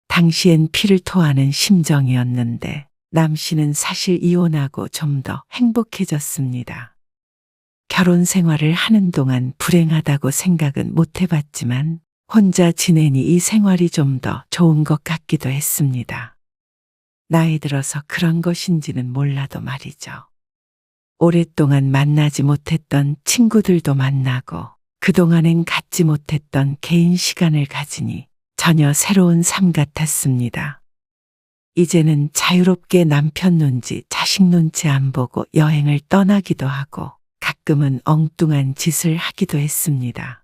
당시엔 피를 토하는 심정이었는데 남 씨는 사실 이혼하고 좀 더 행복해졌습니다. 결혼 생활을 하는 동안 불행하다고 생각은 못 해봤지만 혼자 지내니 이 생활이 좀 더 좋은 것 같기도 했습니다. 나이 들어서 그런 것인지는 몰라도 말이죠. 오랫동안 만나지 못했던 친구들도 만나고 그동안엔 갖지 못했던 개인 시간을 가지니 전혀 새로운 삶 같았습니다. 이제는 자유롭게 남편 눈치, 자식 눈치 안 보고 여행을 떠나기도 하고 가끔은 엉뚱한 짓을 하기도 했습니다.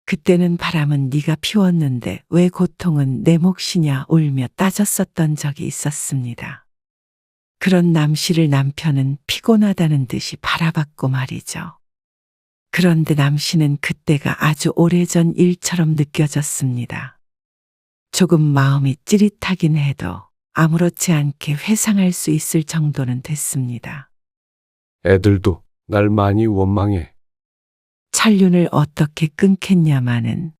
그때는 바람은 네가 피웠는데 왜 고통은 내 몫이냐 울며 따졌었던 적이 있었습니다. 그런 남 씨를 남편은 피곤하다는 듯이 바라봤고 말이죠. 그런데 남 씨는 그때가 아주 오래전 일처럼 느껴졌습니다. 조금 마음이 찌릿하긴 해도 아무렇지 않게 회상할 수 있을 정도는 됐습니다. 애들도 날 많이 원망해. 천륜을 어떻게 끊겠냐마는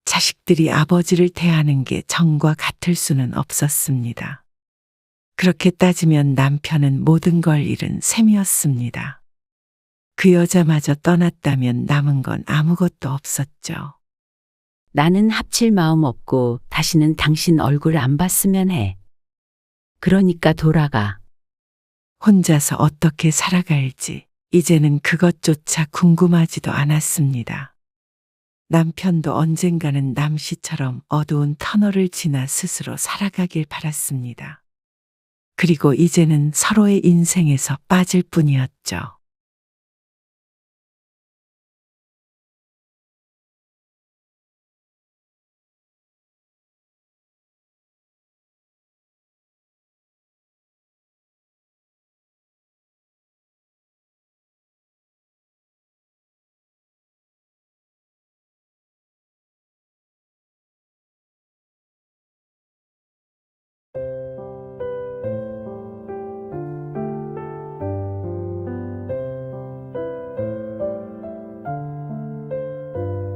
자식들이 아버지를 대하는 게 정과 같을 수는 없었습니다. 그렇게 따지면 남편은 모든 걸 잃은 셈이었습니다. 그 여자마저 떠났다면 남은 건 아무것도 없었죠. 나는 합칠 마음 없고 다시는 당신 얼굴 안 봤으면 해. 그러니까 돌아가. 혼자서 어떻게 살아갈지 이제는 그것조차 궁금하지도 않았습니다. 남편도 언젠가는 남 씨처럼 어두운 터널을 지나 스스로 살아가길 바랐습니다. 그리고 이제는 서로의 인생에서 빠질 뿐이었죠.